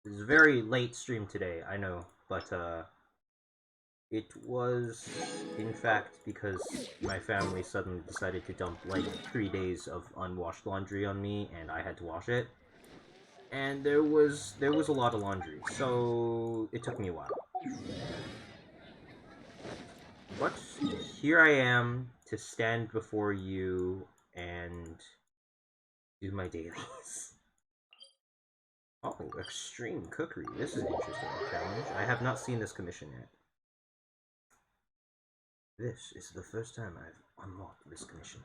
It's a very late stream today, I know, but it was in fact because my family suddenly decided to dump like 3 days of unwashed laundry on me, and I had to wash it. And there was a lot of laundry, so it took me a while. But here I am to stand before you and do my dailies. Oh, extreme cookery. This is an interesting challenge. I have not seen this commission yet. This is the first time I've unlocked this commission.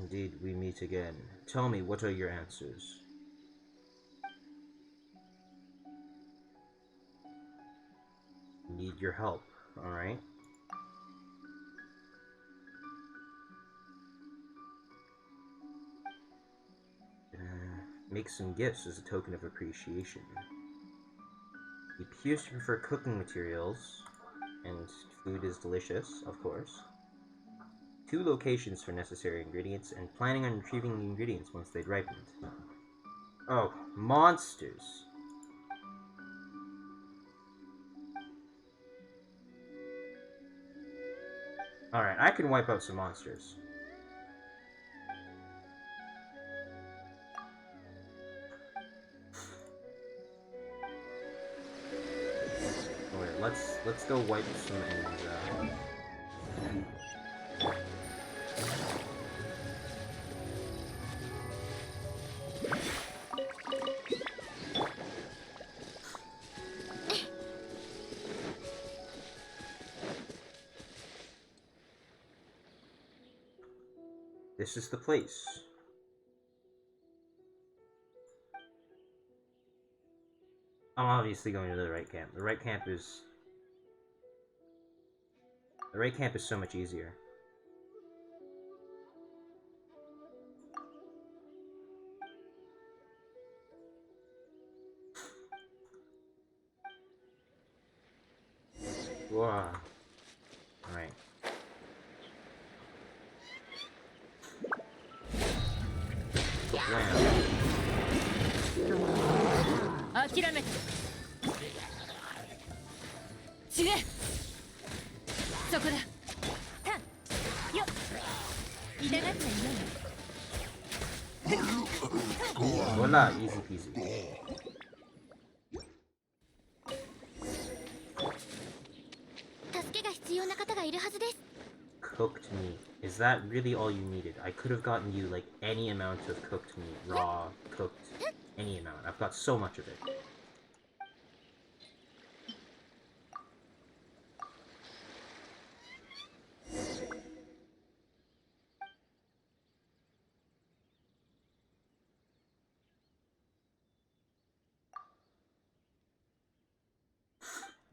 Indeed, we meet again. Tell me, what are your answers? Need your help, alright? Make some gifts as a token of appreciation. He appears to prefer cooking materials, and food is delicious, of course. 2 locations for necessary ingredients, and planning on retrieving the ingredients once they'd ripened. Oh, monsters! Alright, I can wipe out some monsters. Alright, let's go wipe some enemies out. This is the place. I'm obviously going to the right camp. The right camp is so much easier. Whoa. Alright. Wow. 諦めて死ねそこだタンよっ痛がっちゃいないよ Voila, easy peasy. 助けが必要な方がいるはずです Cooked meat. Is that really all you needed? I could have gotten you like any amount of cooked meat. Raw, cooked, any amount. I've got so much of it.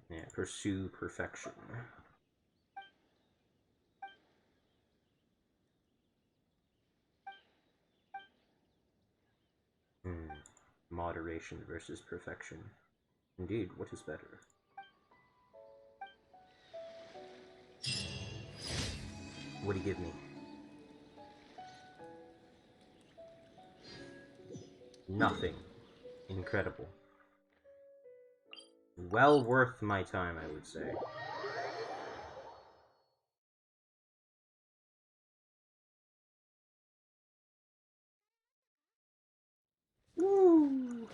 Yeah, pursue perfection. Moderation versus perfection. Indeed, what is better? What do you give me? Nothing. Incredible. Well worth my time, I would say. Woo!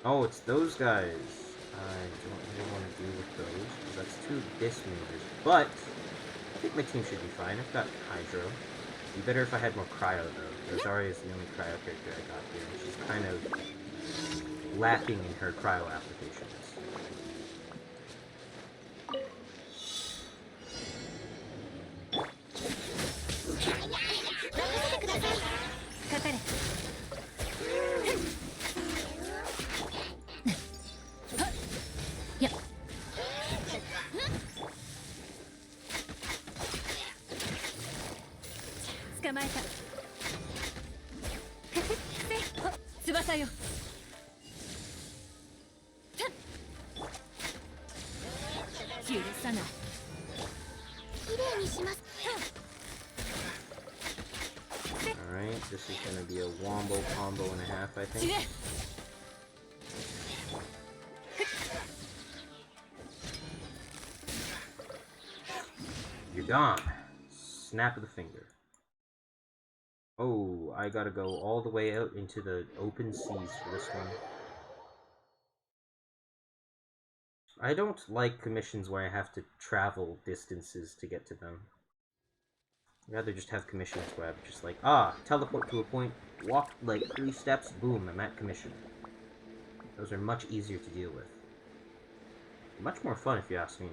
Oh, it's those guys. I don't really want to deal with those, because that's 2 dismembers. But, I think my team should be fine. I've got Hydro. It'd be better if I had more Cryo, though. Rosaria is the only Cryo character I got here, and she's kind of lacking in her Cryo applications. Alright, this is gonna be a wombo combo and a half, I think. You're gone. Snap of the finger. Oh, I gotta go all the way out into the open seas for this one. I don't like commissions where I have to travel distances to get to them. I'd rather just have commissions where I'm just like, teleport to a point, walk like 3 steps, boom, I'm at commission. Those are much easier to deal with. Much more fun if you ask me.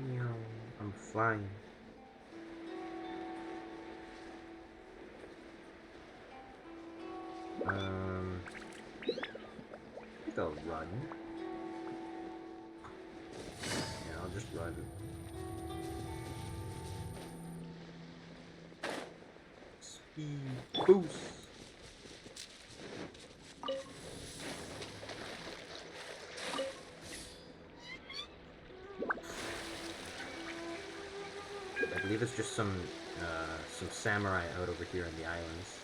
Meow, I'm flying. I think I'll run. Yeah, I'll just run. Speed boost. I believe it's just some samurai out over here in the islands.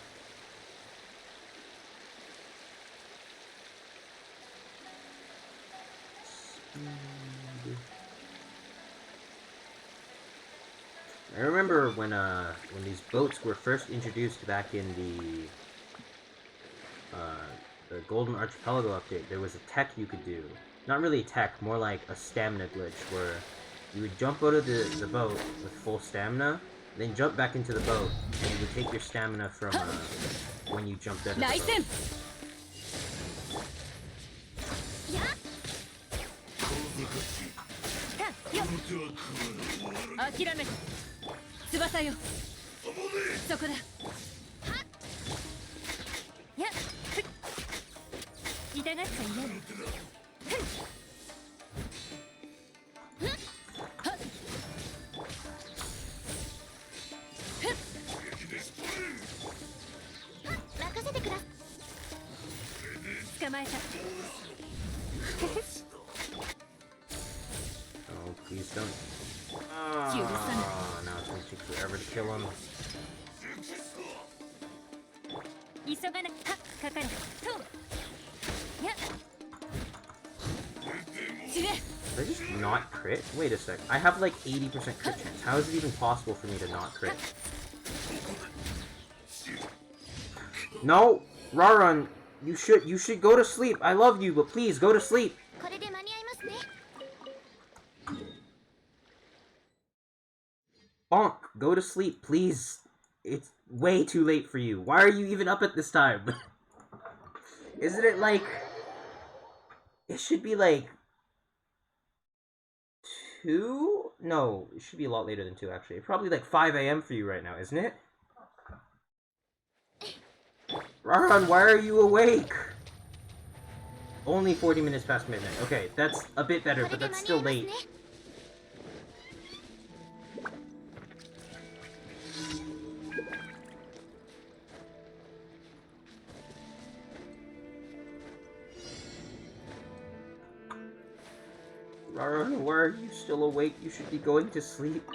I remember when these boats were first introduced back in the Golden Archipelago update, there was a tech you could do. Not really a tech, more like a stamina glitch, where you would jump out of the boat with full stamina, then jump back into the boat, and you would take your stamina from when you jumped out of the boat. Oh, please don't. Oh, now it's gonna take forever to kill him. Did I just not crit? Wait a sec. I have like 80% crit chance. How is it even possible for me to not crit? No! Raron, you should go to sleep. I love you, but please go to sleep. Bonk, go to sleep, please. It's way too late for you. Why are you even up at this time? Isn't it like... It should be like... 2? No, it should be a lot later than 2, actually. It's probably like 5 AM for you right now, isn't it? Raron, why are you awake? Only 40 minutes past midnight. Okay, that's a bit better, but that's still late. Raron, why are you still awake? You should be going to sleep.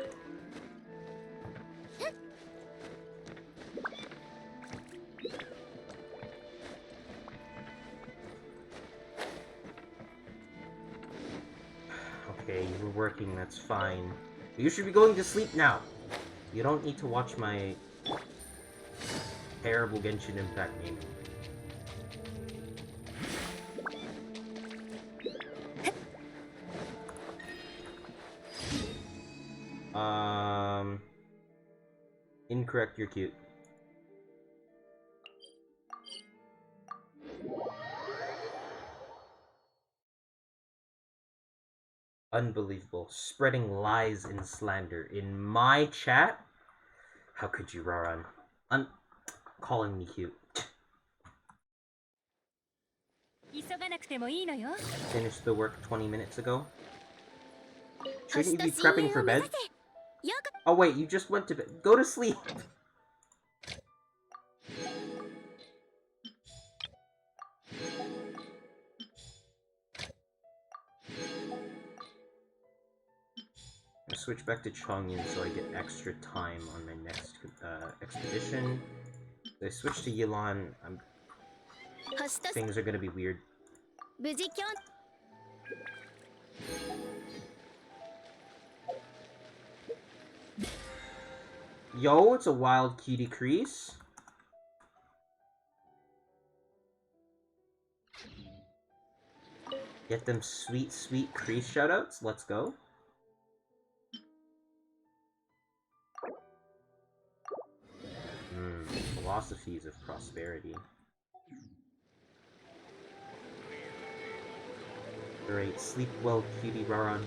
Okay, you were working, that's fine. You should be going to sleep now. You don't need to watch my terrible Genshin Impact game. Incorrect, you're cute. Unbelievable. Spreading lies and slander in my chat? How could you, Raron? Calling me cute. Finished the work 20 minutes ago? Shouldn't you be prepping for bed? Oh wait, you just went to bed. Go to sleep! I switch back to Chongyun so I get extra time on my next expedition. If I switch to Yilan, things are gonna be weird. Yo, it's a wild cutie crease. Get them sweet, sweet crease shoutouts. Let's go. Philosophies of prosperity. Great. Sleep well, cutie Raran.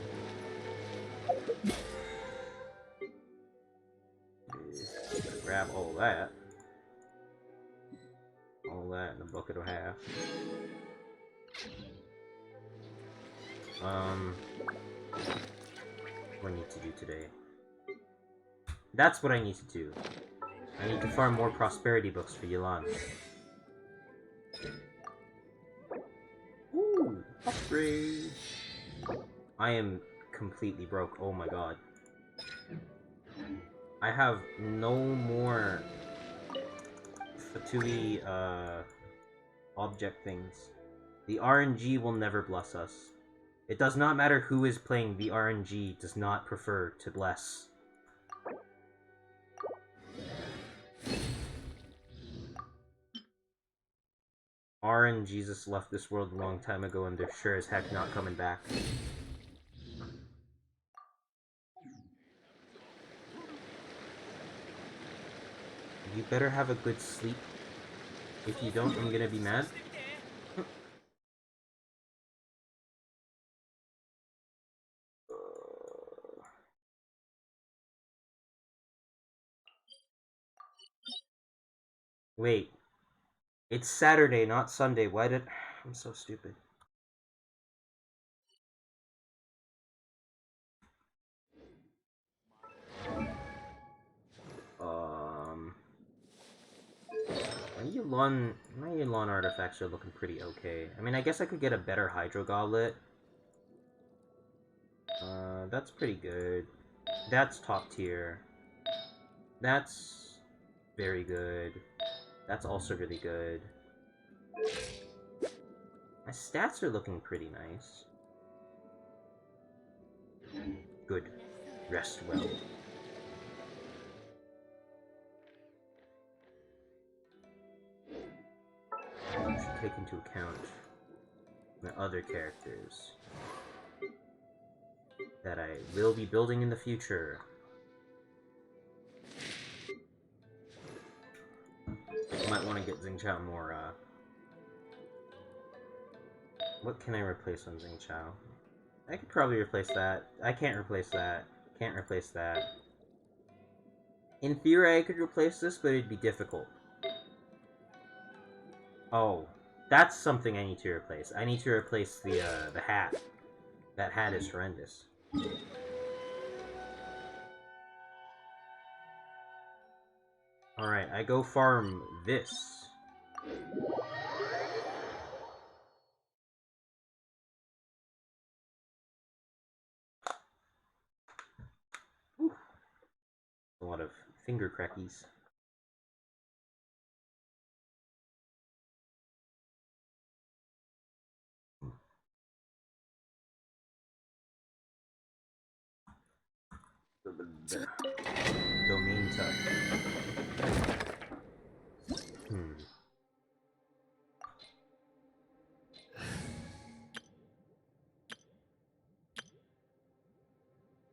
Grab all that. All that in a bucket of half. What do I need to do today? That's what I need to do. I need to farm more prosperity books for Yilan. Ooh, upgrade! I am completely broke, oh my god. I have no more Fatui, object things. The RNG will never bless us. It does not matter who is playing, the RNG does not prefer to bless. RNGesus left this world a long time ago and they're sure as heck not coming back. You better have a good sleep. If you don't, I'm gonna be mad. Wait. It's Saturday, not Sunday. Why did... I'm so stupid. My Yulon artifacts are looking pretty okay. I mean, I guess I could get a better Hydro Goblet. That's pretty good. That's top tier. That's very good. That's also really good. My stats are looking pretty nice. Good. Rest well. I should take into account my other characters that I will be building in the future. I might want to get Xingqiao more, What can I replace on Xingqiao? I could probably replace that. I can't replace that. Can't replace that. In theory, I could replace this, but it'd be difficult. Oh, that's something I need to replace. I need to replace the hat. That hat is horrendous. Alright, I go farm this. Whew. A lot of finger crackies. Domain touch.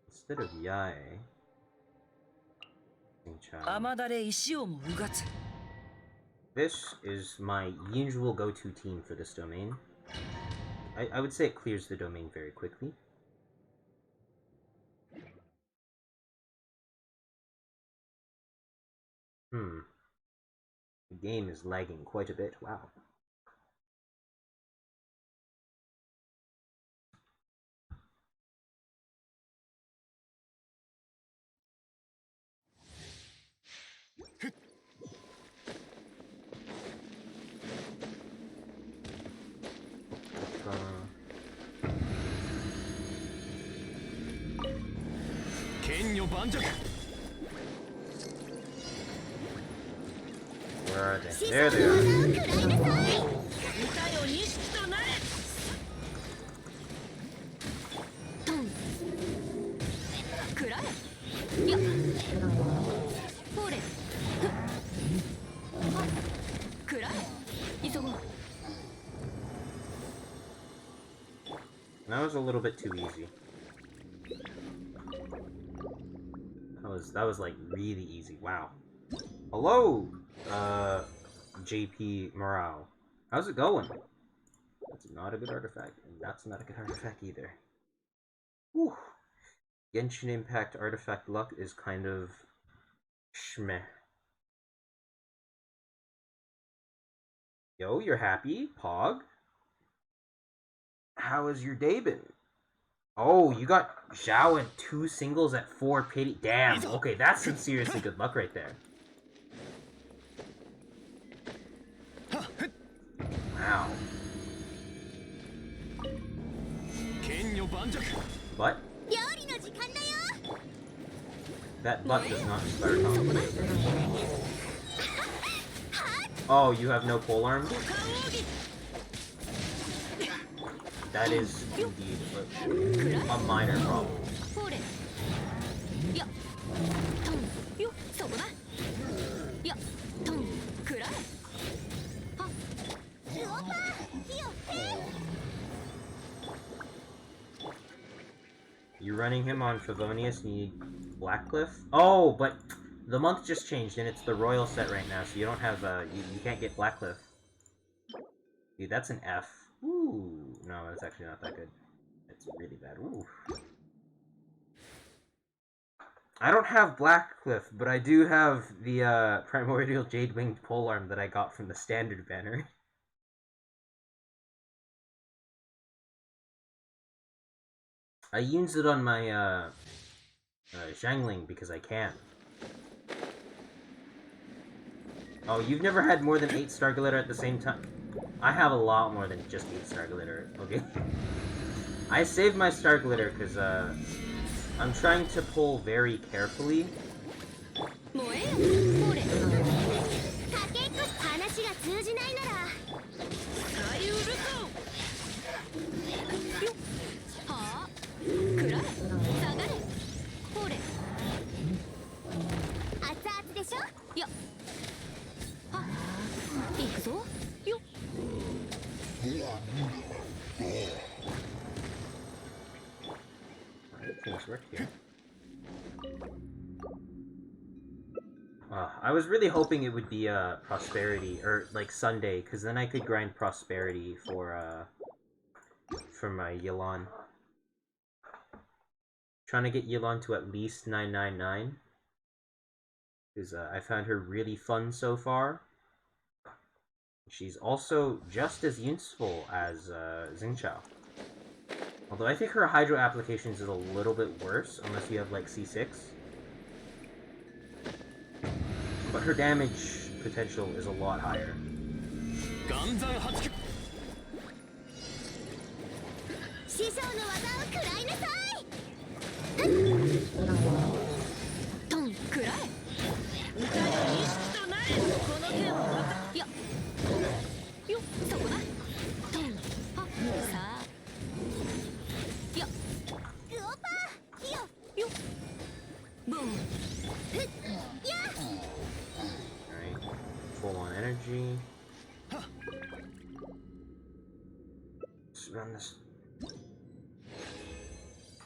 Instead of Yae, this is my usual go-to team for this domain. I would say it clears the domain very quickly. The game is lagging quite a bit, wow. Where are they? There they are. 歌よ錦となれ。トンくらえ。よっほれ。ふっくらえ。急ごう。 That was a little bit too easy. That was like really easy. Wow. Hello, JP Morale. How's it going? That's not a good artifact, and that's not a good artifact either. Whew. Genshin Impact artifact luck is kind of schmeh. Yo, you're happy, Pog? How has your day been? Oh, you got Zhao and 2 singles at 4 pity. Damn, okay, that's some seriously good luck right there. Wow. But that butt does not inspire confidence. Oh, you have no polearm? That is indeed a minor problem. You're running him on Favonius and you need Blackcliff? Oh, but the month just changed and it's the royal set right now, so you don't have, you can't get Blackcliff. Dude, that's an F. Ooh, no, that's actually not that good. It's really bad. Ooh. I don't have Blackcliff, but I do have the Primordial Jade Winged Polearm that I got from the standard banner. I use it on my Xiangling because I can. Oh, you've never had more than 8 Star Glitter at the same time? I have a lot more than just 8 Star Glitter, okay? I saved my Star Glitter because, I'm trying to pull very carefully. Things work here. I was really hoping it would be Prosperity, or like Sunday, because then I could grind Prosperity for my Yelan. Trying to get Yelan to at least 999. Because I found her really fun so far. She's also just as useful as Xingqiao. Although I think her Hydro applications is a little bit worse, unless you have like C6. But her damage potential is a lot higher. Alright, full on energy. Let's run this.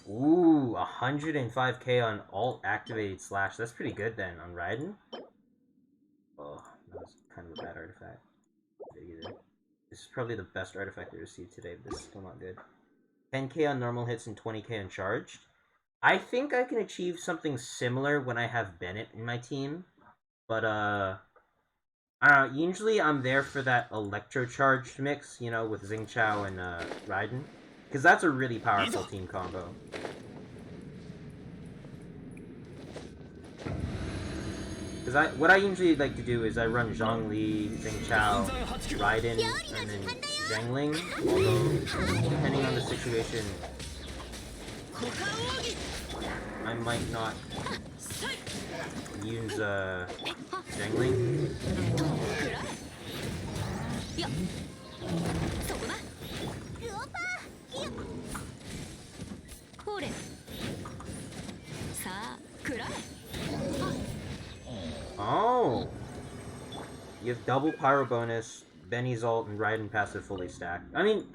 Ooh, 105k on alt activated slash. That's pretty good then on Raiden. Oh, that was kind of a bad artifact. Either. This is probably the best artifact I received today, but this is still not good. 10k on normal hits and 20k on charged. I think I can achieve something similar when I have Bennett in my team. But, I don't know, usually I'm there for that electro-charged mix, you know, with Xingqiao and, Raiden. Because that's a really powerful team combo. Because what I usually like to do is I run Zhongli, Xingqiao, Raiden, and then Xiangling. Although, depending on the situation, I might not Use Jangling. くらえ。よっ、そこな。ルオパー。よっ、ほれ。さあ、くらえ。 Oh! You have double pyro bonus, Benny's ult, and Raiden passive fully stacked. I mean,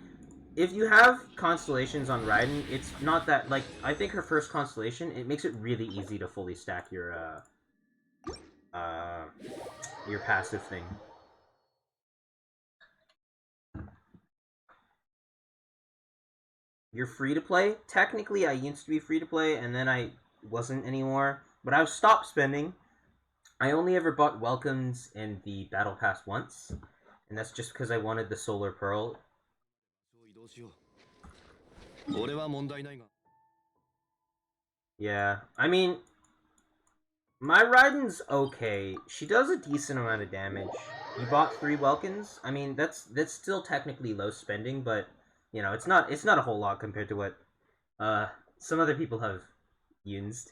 if you have constellations on Raiden, it's not that, like, I think her first constellation, it makes it really easy to fully stack your passive thing. You're free to play? Technically, I used to be free to play, and then I wasn't anymore. But I've stopped spending. I only ever bought welcomes in the battle pass once, and that's just because I wanted the solar pearl. Yeah, I mean, my Raiden's okay. She does a decent amount of damage. You bought 3 welcomes. I mean, that's still technically low spending, but you know, it's not a whole lot compared to what some other people have used.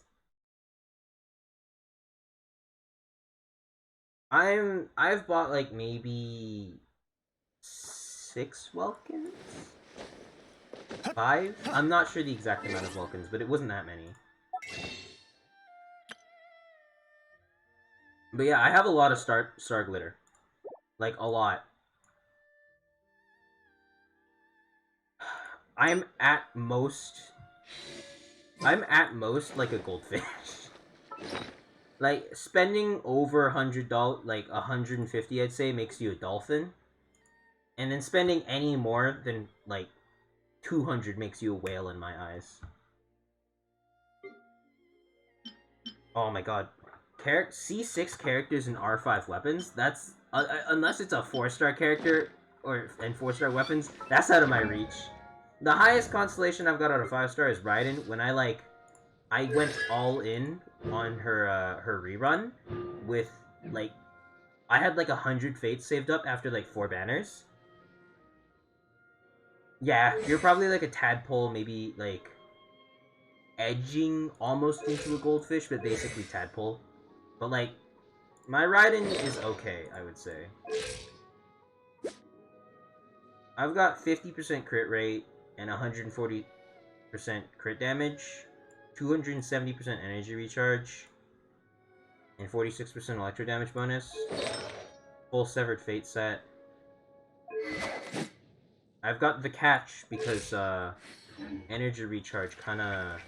I've bought like maybe 6 welkins? 5? I'm not sure the exact amount of welkins, but it wasn't that many. But yeah, I have a lot of star glitter. Like, a lot. I'm at most like a goldfish. Like, spending over $100, like 150, I'd say, makes you a dolphin. And then spending any more than, like, 200 makes you a whale in my eyes. Oh my god. C6 characters and R5 weapons, that's... unless it's a 4-star character and 4-star weapons, that's out of my reach. The highest constellation I've got out of 5-star is Raiden, when I went all in on her rerun with, like... I had, like, 100 fates saved up after, like, 4 banners. Yeah, you're probably, like, a tadpole, maybe, like... edging almost into a goldfish, but basically tadpole. But, like, my Raiden is okay, I would say. I've got 50% crit rate and 140% crit damage, 270% energy recharge, and 46% electro damage bonus. Full Severed Fate set. I've got the catch because energy recharge kinda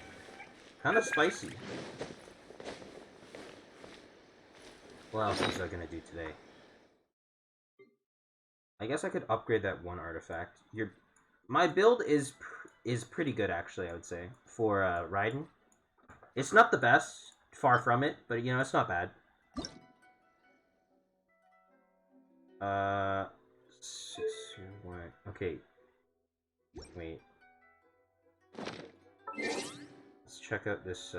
spicy. What else was I gonna do today? I guess I could upgrade that one artifact. My build is pretty good, actually, I would say, for Raiden. It's not the best, far from it, but, you know, it's not bad. 6, 1, okay. Wait. Let's check out this,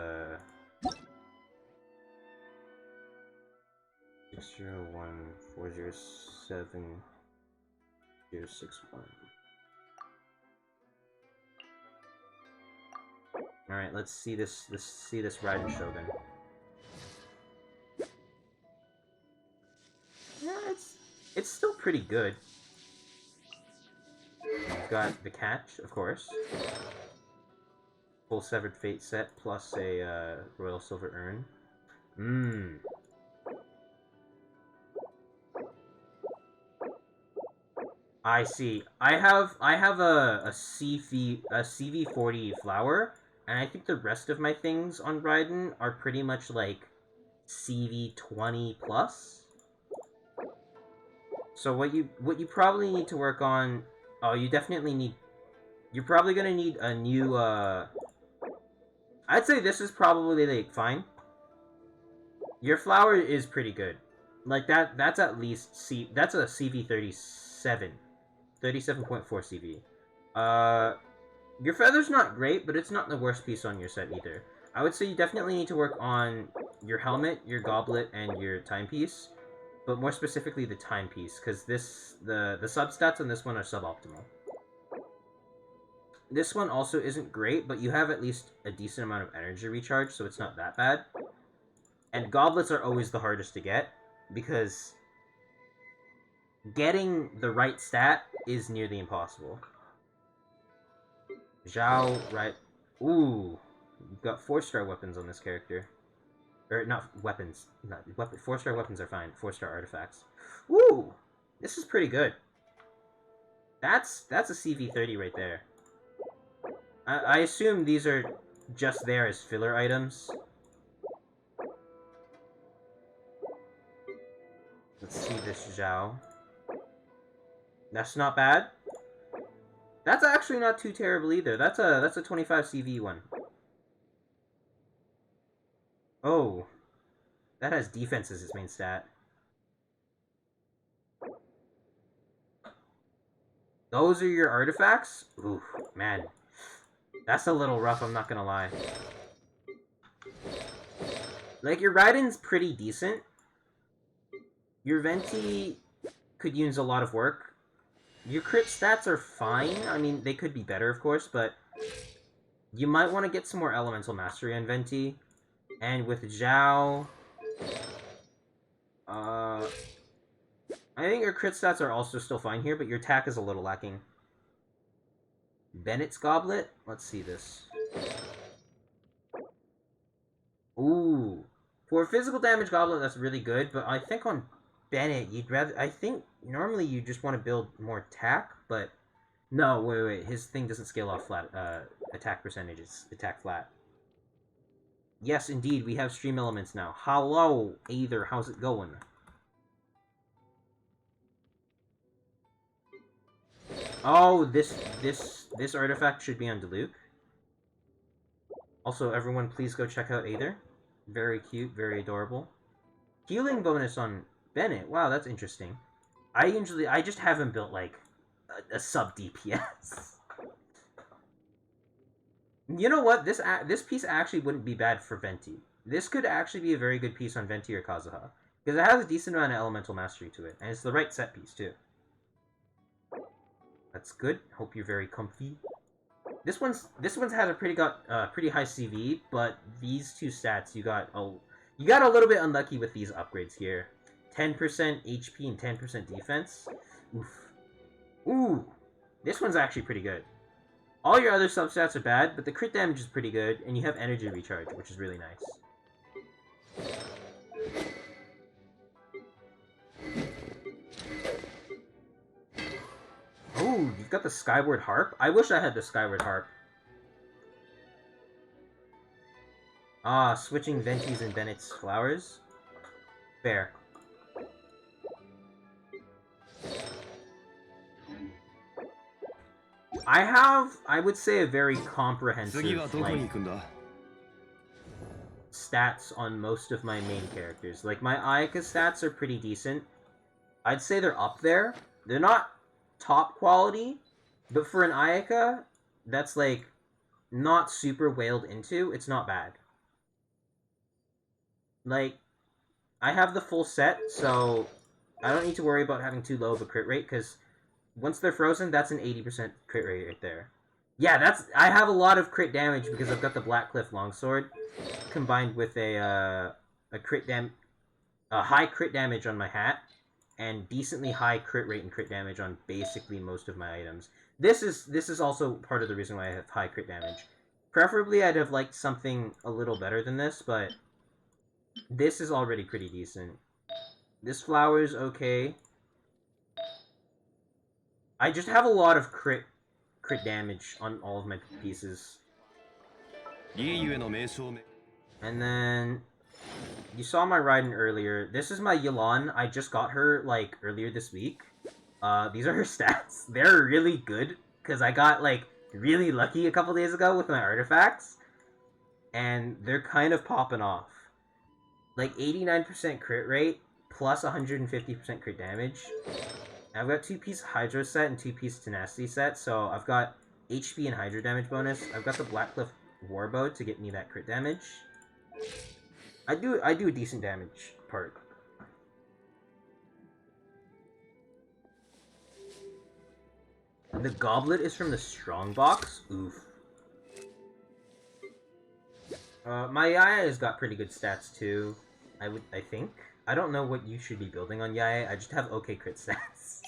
601-407-061. Alright, let's see this Raiden Shogun. Yeah, it's still pretty good. We've got the catch, of course. Full Severed Fate set plus a Royal Silver Urn. I see. I have a CV40 flower, and I think the rest of my things on Raiden are pretty much like CV20 plus. So what you probably need to work on... Oh, you definitely need... You're probably gonna need a new, I'd say this is probably, like, fine. Your flower is pretty good. Like, that's at least that's a CV37. 37.4 CV. Your feather's not great, but it's not the worst piece on your set either. I would say you definitely need to work on your helmet, your goblet, and your timepiece. But more specifically, the timepiece, because the substats on this one are suboptimal. This one also isn't great, but you have at least a decent amount of energy recharge, so it's not that bad. And goblets are always the hardest to get, because getting the right stat is nearly impossible. Zhao, right? Ooh, you've got 4-star weapons on this character. Or, not weapons. Not, 4-star weapons are fine. 4-star artifacts. Ooh, this is pretty good. That's a CV30 right there. I assume these are just there as filler items. Let's see this Zhao. That's not bad. That's actually not too terrible either. That's a 25 CV one. Oh, that has defense as its main stat. Those are your artifacts? Ooh, man. That's a little rough, I'm not gonna lie. Like, your Raiden's pretty decent. Your Venti could use a lot of work. Your crit stats are fine. I mean, they could be better, of course, but you might want to get some more Elemental Mastery on Venti. And with Zhao... I think your crit stats are also still fine here, but your attack is a little lacking. Bennett's Goblet? Let's see this. Ooh. For a physical damage goblet, that's really good, but I think on Bennett, you'd rather... I think normally you just want to build more attack, but... No, wait. His thing doesn't scale off flat, attack percentage. It's attack flat. Yes, indeed, we have stream elements now. Hello, Aether, how's it going? Oh, this artifact should be on Diluc. Also, everyone, please go check out Aether. Very cute, very adorable. Healing bonus on Bennett. Wow, that's interesting. I just haven't built, like, a sub DPS. You know what? This piece actually wouldn't be bad for Venti. This could actually be a very good piece on Venti or Kazuha. Because it has a decent amount of elemental mastery to it. And it's the right set piece, too. That's good. Hope you're very comfy. This one's had a pretty high CV, but these two stats you got a little bit unlucky with these upgrades here. 10% HP and 10% defense. Oof. Ooh, this one's actually pretty good. All your other substats are bad, but the crit damage is pretty good, and you have energy recharge, which is really nice. Oh, you've got the Skyward Harp? I wish I had the Skyward Harp. Ah, switching Venti's and Bennett's flowers? Fair. I have, I would say, a very comprehensive, like, stats on most of my main characters. Like, my Ayaka stats are pretty decent. I'd say they're up there. They're not top quality, but for an Ayaka that's, like, not super whaled into, it's not bad. Like, I have the full set, so I don't need to worry about having too low of a crit rate, because once they're frozen, that's an 80% crit rate right there. Yeah, I have a lot of crit damage because I've got the Blackcliff Longsword, combined with a high crit damage on my hat, and decently high crit rate and crit damage on basically most of my items. This is also part of the reason why I have high crit damage. Preferably, I'd have liked something a little better than this, but this is already pretty decent. This flower is okay. I just have a lot of crit damage on all of my pieces. And then you saw my Raiden earlier. This is my Yelan. I just got her, like, earlier this week. These are her stats. They're really good, because I got, like, really lucky a couple days ago with my artifacts. And they're kind of popping off. Like, 89% crit rate, plus 150% crit damage. I've got 2-piece Hydro set and 2-piece Tenacity set, so I've got HP and Hydro damage bonus. I've got the Blackcliff Warbow to get me that crit damage. I do a decent damage part. The Goblet is from the Strongbox? Oof. My Yaya's got pretty good stats too. I think. I don't know what you should be building on Yae. I just have okay crit stats.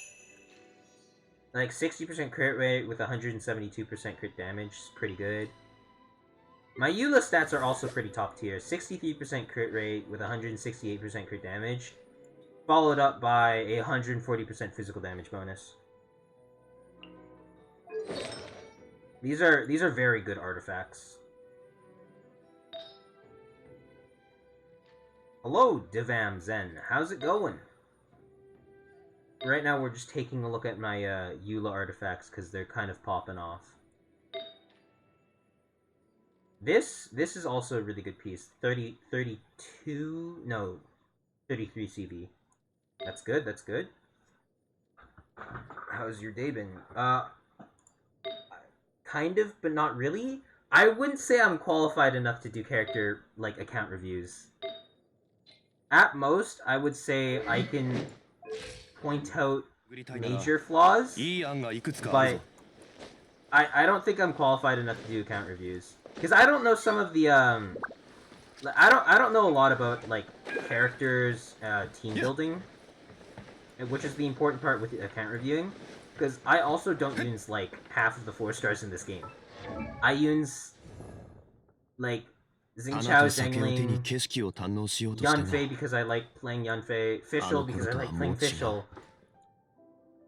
Like 60% crit rate with 172% crit damage is pretty good. My Eula stats are also pretty top tier. 63% crit rate with 168% crit damage, followed up by a 140% physical damage bonus. These are very good artifacts. Hello, Divam Zen. How's it going? Right now we're just taking a look at my Eula artifacts because they're kind of popping off. This is also a really good piece. 33 CV. That's good, that's good. How's your day been? Kind of, but not really. I wouldn't say I'm qualified enough to do character, like, account reviews. At most, I would say I can point out major flaws, but I don't think I'm qualified enough to do account reviews. Because I don't know some of the, I don't know a lot about, like, characters, team building, which is the important part with account reviewing. Because I also don't use, like, half of the 4 stars in this game. I use, like, Xingqiao, Zhengling, Yanfei because I like playing Yanfei, Fischl because I like playing Fischl,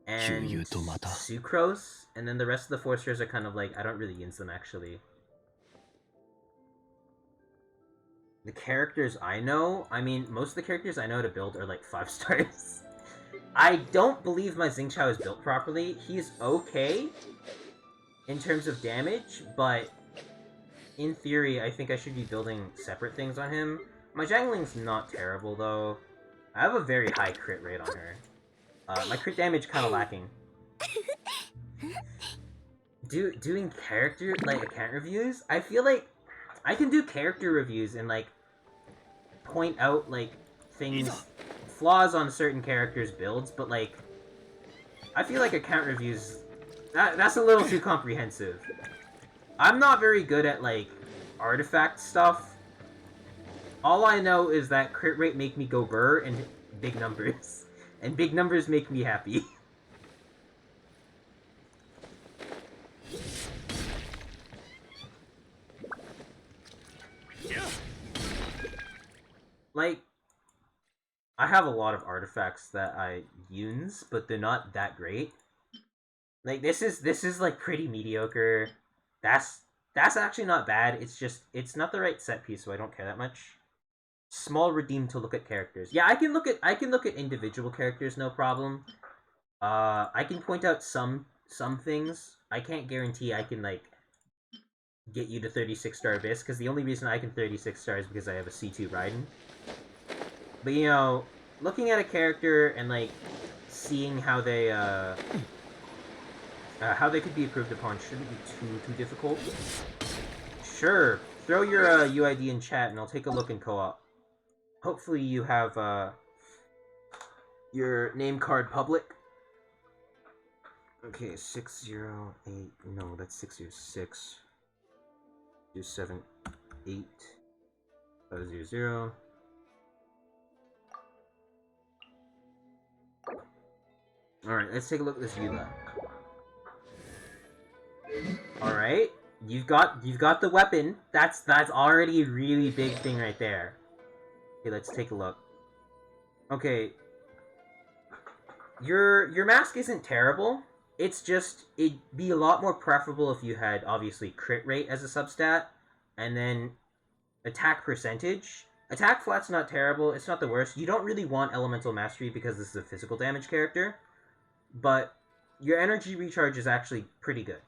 and Sucrose, and then the rest of the 4 stars are kind of like, I don't really use them actually. The characters I know, I mean, most of the characters I know to build are like 5 stars. I don't believe my Xingqiao is built properly. He's okay in terms of damage, but in theory, I think I should be building separate things on him. My Zhangling's not terrible, though. I have a very high crit rate on her. My crit damage kind of lacking. Doing character, like, account reviews? I feel like I can do character reviews and, like, point out, like, things, flaws on certain characters' builds, but, like, I feel like account reviews, that's a little too comprehensive. I'm not very good at, like, artifact stuff. All I know is that crit rate make me go brr and big numbers. And big numbers make me happy. Like, I have a lot of artifacts that I use, but they're not that great. Like, this is like pretty mediocre. That's actually not bad. It's just, it's not the right set piece, so I don't care that much. Small redeem to look at characters. Yeah, I can look at individual characters, no problem. I can point out some things. I can't guarantee I can, like, get you to 36-star Abyss, because the only reason I can 36-star is because I have a C2 Raiden. But, you know, looking at a character and, like, seeing how they could be improved upon shouldn't be too difficult. Sure, throw your UID in chat and I'll take a look in co-op. Hopefully you have your name card public. Okay, 608. No, that's 606. 278. 500. Alright, let's take a look at this Eula. Alright, you've got the weapon. That's already a really big thing right there. Okay, let's take a look. Okay. Your mask isn't terrible. It's just, it'd be a lot more preferable if you had, obviously, crit rate as a substat, and then attack percentage. Attack flat's not terrible, it's not the worst. You don't really want elemental mastery because this is a physical damage character, but your energy recharge is actually pretty good.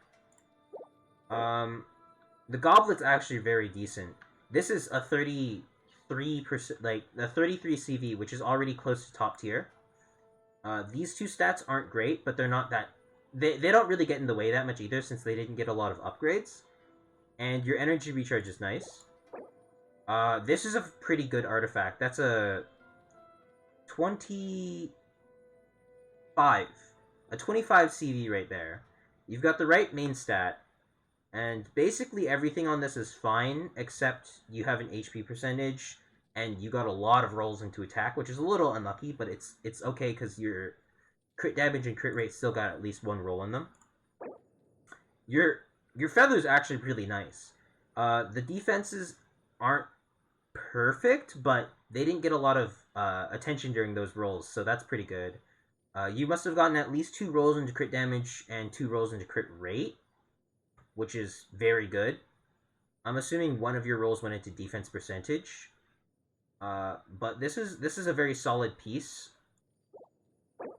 The goblet's actually very decent. This is a 33%, like, a 33 CV, which is already close to top tier. These two stats aren't great, but they're not that... They don't really get in the way that much either, since they didn't get a lot of upgrades. And your energy recharge is nice. This is a pretty good artifact. That's a 25. A 25 CV right there. You've got the right main stat. And basically everything on this is fine, except you have an HP percentage, and you got a lot of rolls into attack, which is a little unlucky, but it's okay because your crit damage and crit rate still got at least one roll in them. Your feather's actually really nice. The defenses aren't perfect, but they didn't get a lot of attention during those rolls, so that's pretty good. You must have gotten at least 2 rolls into crit damage and 2 rolls into crit rate, which is very good. I'm assuming one of your rolls went into defense percentage. But this is a very solid piece.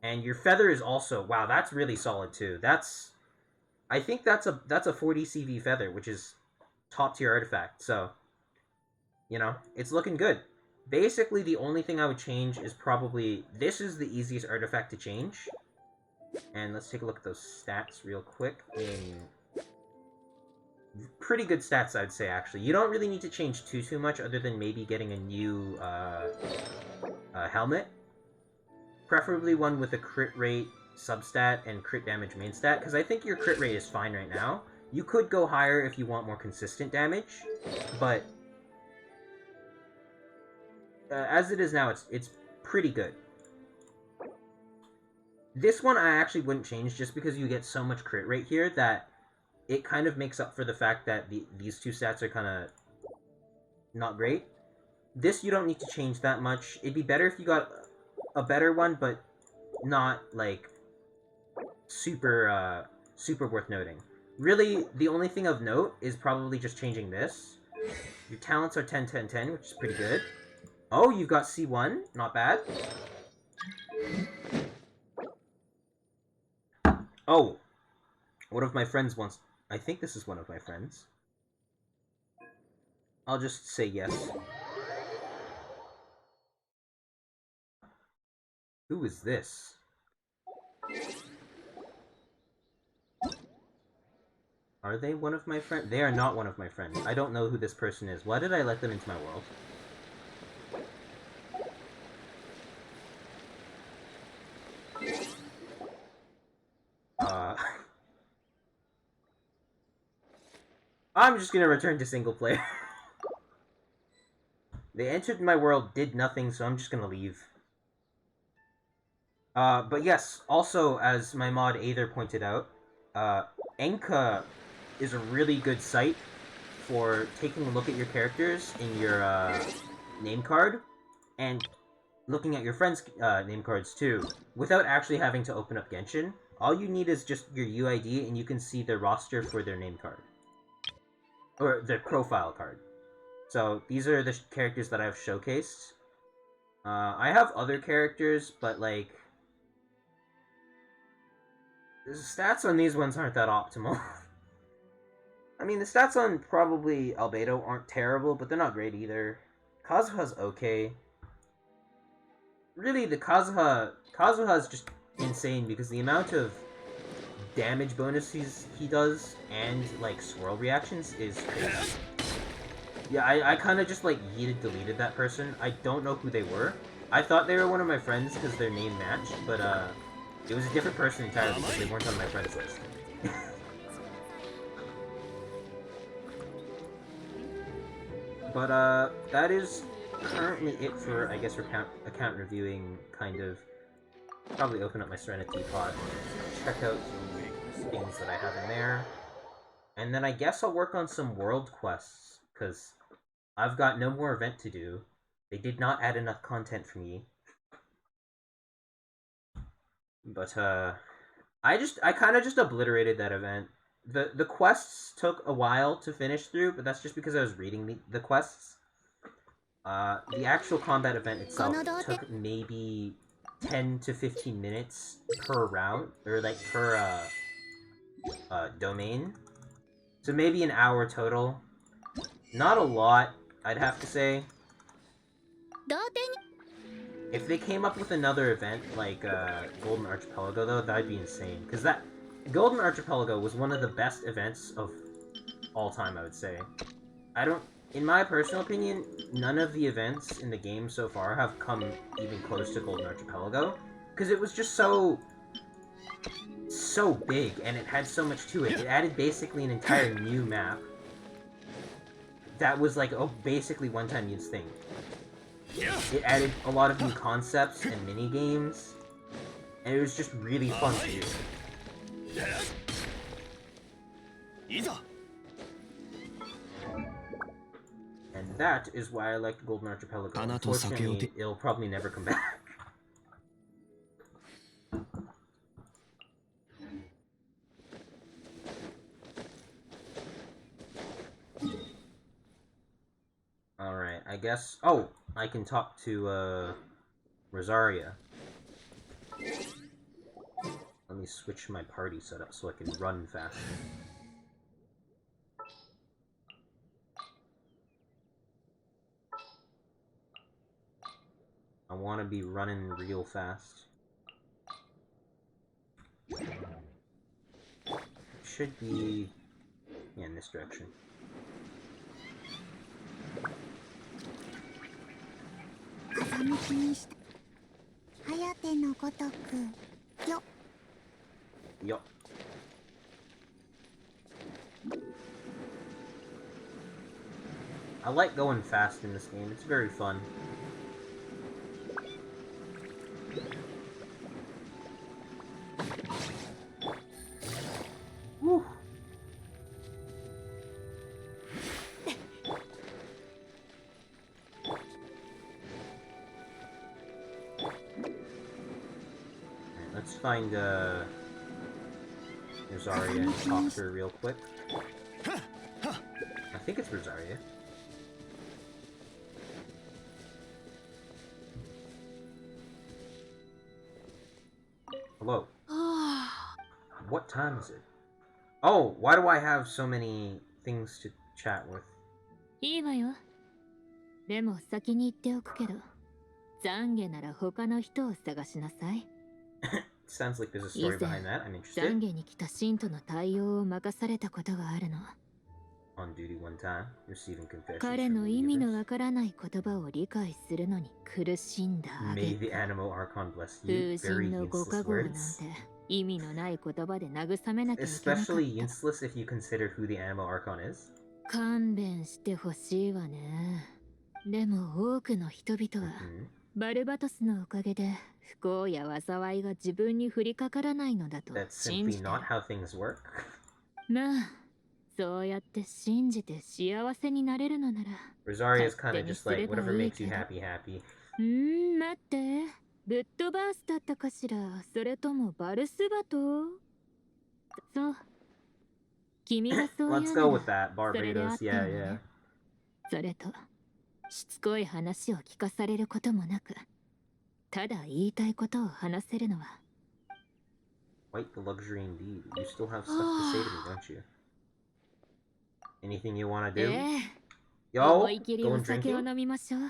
And your feather is also, wow, that's really solid too. I think that's a 40 CV feather, which is top tier artifact. So, you know, it's looking good. Basically, the only thing I would change is probably, this is the easiest artifact to change. And let's take a look at those stats real quick. Pretty good stats, I'd say, actually. You don't really need to change too much, other than maybe getting a new helmet. Preferably one with a crit rate substat and crit damage main stat, because I think your crit rate is fine right now. You could go higher if you want more consistent damage, but as it is now, it's pretty good. This one I actually wouldn't change, just because you get so much crit rate here that it kind of makes up for the fact that these 2 stats are kind of not great. This you don't need to change that much. It'd be better if you got a better one, but not, like, super worth noting. Really, the only thing of note is probably just changing this. Your talents are 10, 10, 10, which is pretty good. Oh, you've got C1. Not bad. Oh. One of my friends wants... I think this is one of my friends. I'll just say yes. Who is this? Are they one of my friends? They are not one of my friends. I don't know who this person is. Why did I let them into my world? I'm just gonna return to single player. They entered my world, did nothing, so I'm just gonna leave. But yes, also, as my mod Aether pointed out, Enka is a really good site for taking a look at your characters in your name card, and looking at your friends' name cards too, without actually having to open up Genshin. All you need is just your UID, and you can see the roster for their name card. Or their profile card. So, these are the characters that I've showcased. I have other characters, but, like, the stats on these ones aren't that optimal. I mean, the stats on probably Albedo aren't terrible, but they're not great either. Kazuha's okay. Really, the Kazuha is just insane, because the amount of damage bonuses he does, and, like, swirl reactions is crazy. Yeah, I kind of just, like, deleted that person. I don't know who they were. I thought they were one of my friends because their name matched, but, it was a different person entirely because they weren't on my friends list. But, that is currently it for, I guess, account reviewing, kind of. Probably open up my Serenity pod, check out the things that I have in there, and then I guess I'll work on some world quests, because I've got no more event to do. They did not add enough content for me. But, I kind of just obliterated that event. The quests took a while to finish through, but that's just because I was reading the quests. The actual combat event itself took maybe 10 to 15 minutes per round, or like per domain. So maybe an hour total. Not a lot, I'd have to say. If they came up with another event like Golden Archipelago, though, that'd be insane. Because that Golden Archipelago was one of the best events of all time, I would say. In my personal opinion, none of the events in the game so far have come even close to Golden Archipelago, because it was just so big, and it had so much to it. It added basically an entire new map that was like basically one-time use thing. It added a lot of new concepts and mini games, and it was just really fun to do. And that is why I liked Golden Archipelago. Unfortunately, it'll probably never come back. Alright, I guess... Oh! I can talk to, Rosaria. Let me switch my party setup so I can run faster. I want to be running real fast. It should be... yeah, in this direction. Yup. I like going fast in this game. It's very fun. Woo. Alright, let's find Rosaria and talk to her real quick. I think it's Rosaria. Hello. What time is it? Oh, why do I have so many things to chat with? いいわよ。でも先に言っておくけど、懺悔なら他の人を探しなさい。Sounds like there's a story behind that. I'm 懺 interested. 悔に来た信徒の対応を任されたことがあるの。On duty one time, receiving confessions 彼 from の the 意味の universe. わからない言葉を理解するのに苦しんだあ May げ the Animo Archon bless you. 風 Very 神のご useless 加護なんて words. 意味のない言葉で慰めなきゃいけなかっ Especially た。 useless if you consider who the Animo Archon is. 勘弁してほしいわね。でも多くの人々は Hmm. バルバトスのおかげで不幸や災いが自分に降りかからないのだと That's 信 simply じてる。 not how things work. まあ、そうやって信じて幸せになれるのなら Rosaria is 勝 kind 手 of に just すれ like ば whatever いい makes け you ど。 happy, happy. 待って。ブッドバースだったかしら、それともバルスバト？そう。君がそう言 Let's う go な with ら that. それで合っ Barbados, てる yeah, わ yeah. ね。それと、しつこい話を聞かされることもなく、ただ言いたいことを話せるのは。 Quite the luxury indeed. You still have stuff to say to me, don't you? Anything you want to do? 思 Yo, い切りお going 酒を drinking? 飲みましょう。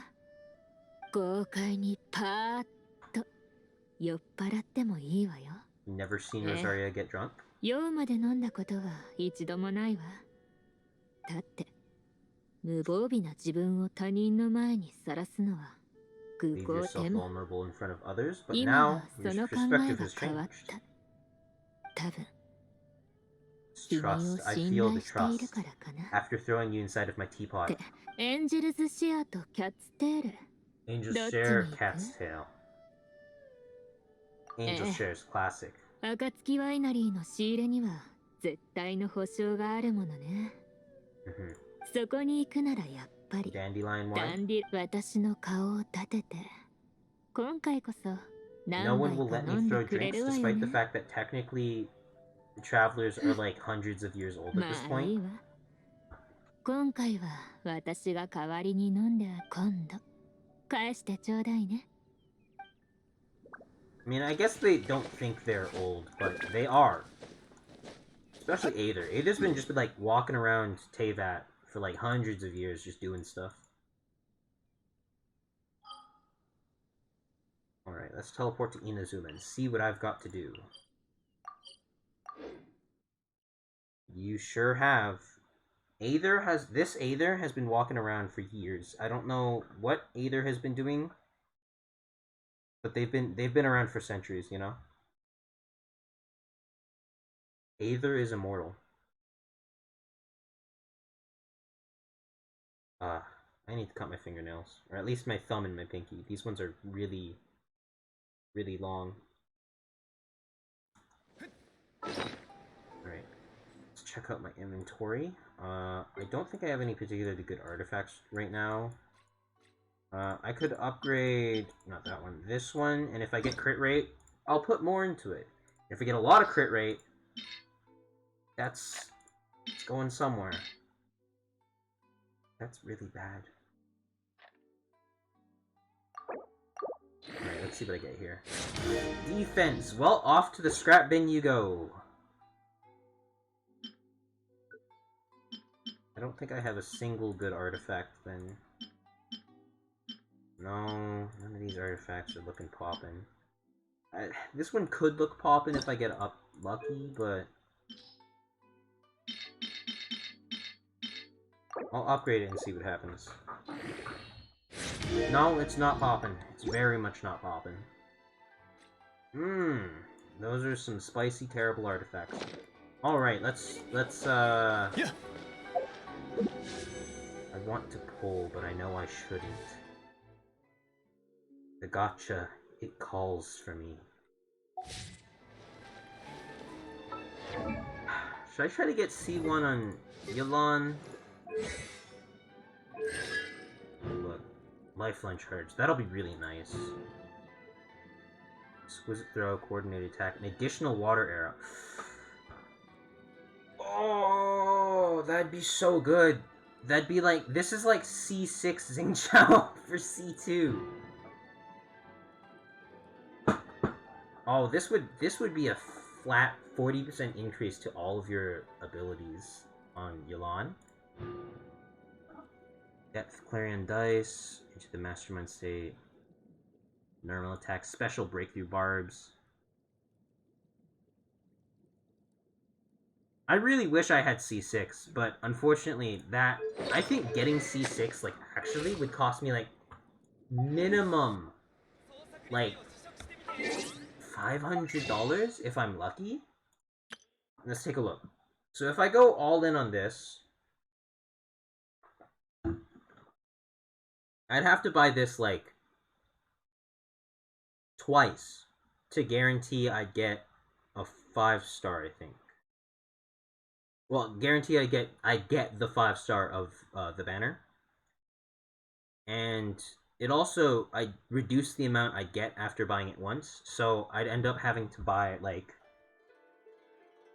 豪快にパーッと酔っ払ってもいいわよ。 Never seen Rosaria get drunk? 酔うまで飲んだことは一度もないわ。だって無防備な自分を他人の前にさらすのは愚 Leave 行 yourself でも。 vulnerable in front of others, but 今 now は your その考え perspective が has 変わっ changed. た。多分 It's 君を trust. I 信 feel 頼 the している trust からかな。 after throwing you inside of my teapot. で、エンジェルズシェアとキャッツテール。 Angel's どっち Share, に行く？ Cat's Tail. Angel's Share's classic. 暁ワイナリーの仕入れには絶対の保証があるものね。 Mhm. そこに行くならやっぱり Dandelion ダ wine. ンディ、私の顔を立てて今回こそ No 何 one 杯 will か let 飲 me んで throw くれ drinks るわよ despite the ね。 fact that technically the travelers are like hundreds of years old at ま this あいい point. わ。今回は私が代わりに飲んで今度返してちょうだいね。 I mean, I guess they don't think they're old, but they are. Especially Aether. Aether's been just like walking around Teyvat for like hundreds of years just doing stuff. Alright, let's teleport to Inazuma and see what I've got to do. You sure have. This Aether has been walking around for years. I don't know what Aether has been doing, but they've been around for centuries, you know? Aether is immortal. I I need to cut my fingernails. Or at least my thumb and my pinky. These ones are really, really long. Alright. Let's check out my inventory. I don't think I have any particularly good artifacts right now. I could upgrade... not that one. This one, and if I get crit rate, I'll put more into it. If I get a lot of crit rate, it's going somewhere. That's really bad. Alright, let's see what I get here. Defense! Well, off to the scrap bin you go. I don't think I have a single good artifact, then. No, none of these artifacts are looking poppin'. This one could look poppin' if I get up lucky, but... I'll upgrade it and see what happens. No, it's not poppin'. It's very much not poppin'. Those are some spicy, terrible artifacts. Alright, let's Yeah. I want to pull, but I know I shouldn't. The gotcha, it calls for me. Should I try to get C1 on Yelan? Look, lifeline charge. That'll be really nice. Exquisite throw, coordinated attack, an additional water arrow. Oh, that'd be so good. That'd be like, this is like C6 Xingqiao for C2. Oh, this would be a flat 40% increase to all of your abilities on Yelan. Depth Clarion Dice, into the Mastermind State. Normal attack, special breakthrough barbs. I really wish I had C6, but unfortunately I think getting C6, like, actually would cost me, like, minimum, like, $500 if I'm lucky? Let's take a look. So if I go all in on this, I'd have to buy this, like, twice to guarantee I'd get a 5-star, I think. Well, guarantee I get the 5-star of the banner. And it also, I reduce the amount I get after buying it once, so I'd end up having to buy, like...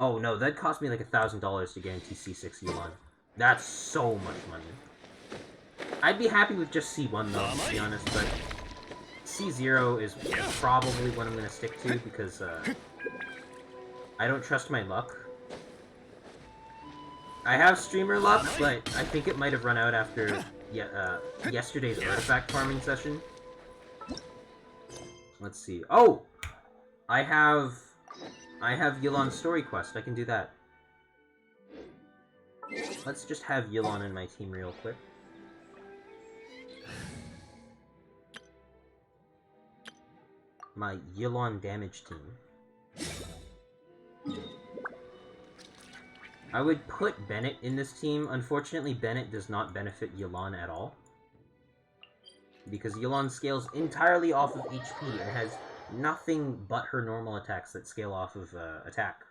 Oh no, that cost me like $1,000 to guarantee C6 Yelan. That's so much money. I'd be happy with just C1 though, to be honest, but C0 is probably what I'm gonna stick to because I don't trust my luck. I have streamer luck, but I think it might have run out after yesterday's artifact farming session. Let's see. Oh! I have Yelan's story quest. I can do that. Let's just have Yelan in my team real quick. My Yelan damage team. I would put Bennett in this team. Unfortunately, Bennett does not benefit Yelan at all. Because Yelan scales entirely off of HP and has nothing but her normal attacks that scale off of attack.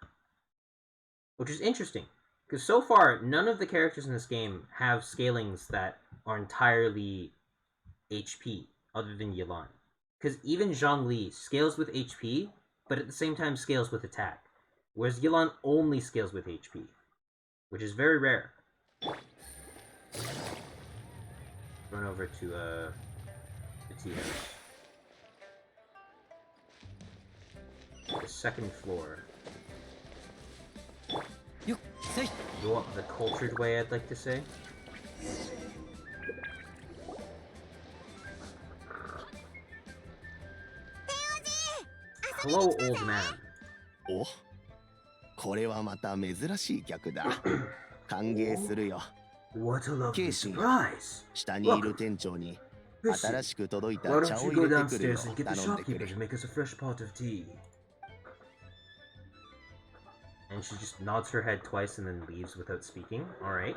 Which is interesting. Because so far, none of the characters in this game have scalings that are entirely HP, other than Yelan. Because even Zhongli scales with HP, but at the same time scales with attack. Whereas Yelan only scales with HP. Which is very rare. Run over to the tea house. The second floor. Go up the cultured way, I'd like to say. Hello, old man. お、これはまた珍しい客だ。歓迎するよ。 What a lovely ケイシ、 surprise! 下にいる店長に Listen, 新しく届いた why 茶 don't を you 入 go れてくるよ downstairs and get the 頼んでく shopkeeper れ。 to make us a fresh pot of tea? And she just nods her head twice and then leaves without speaking. Alright.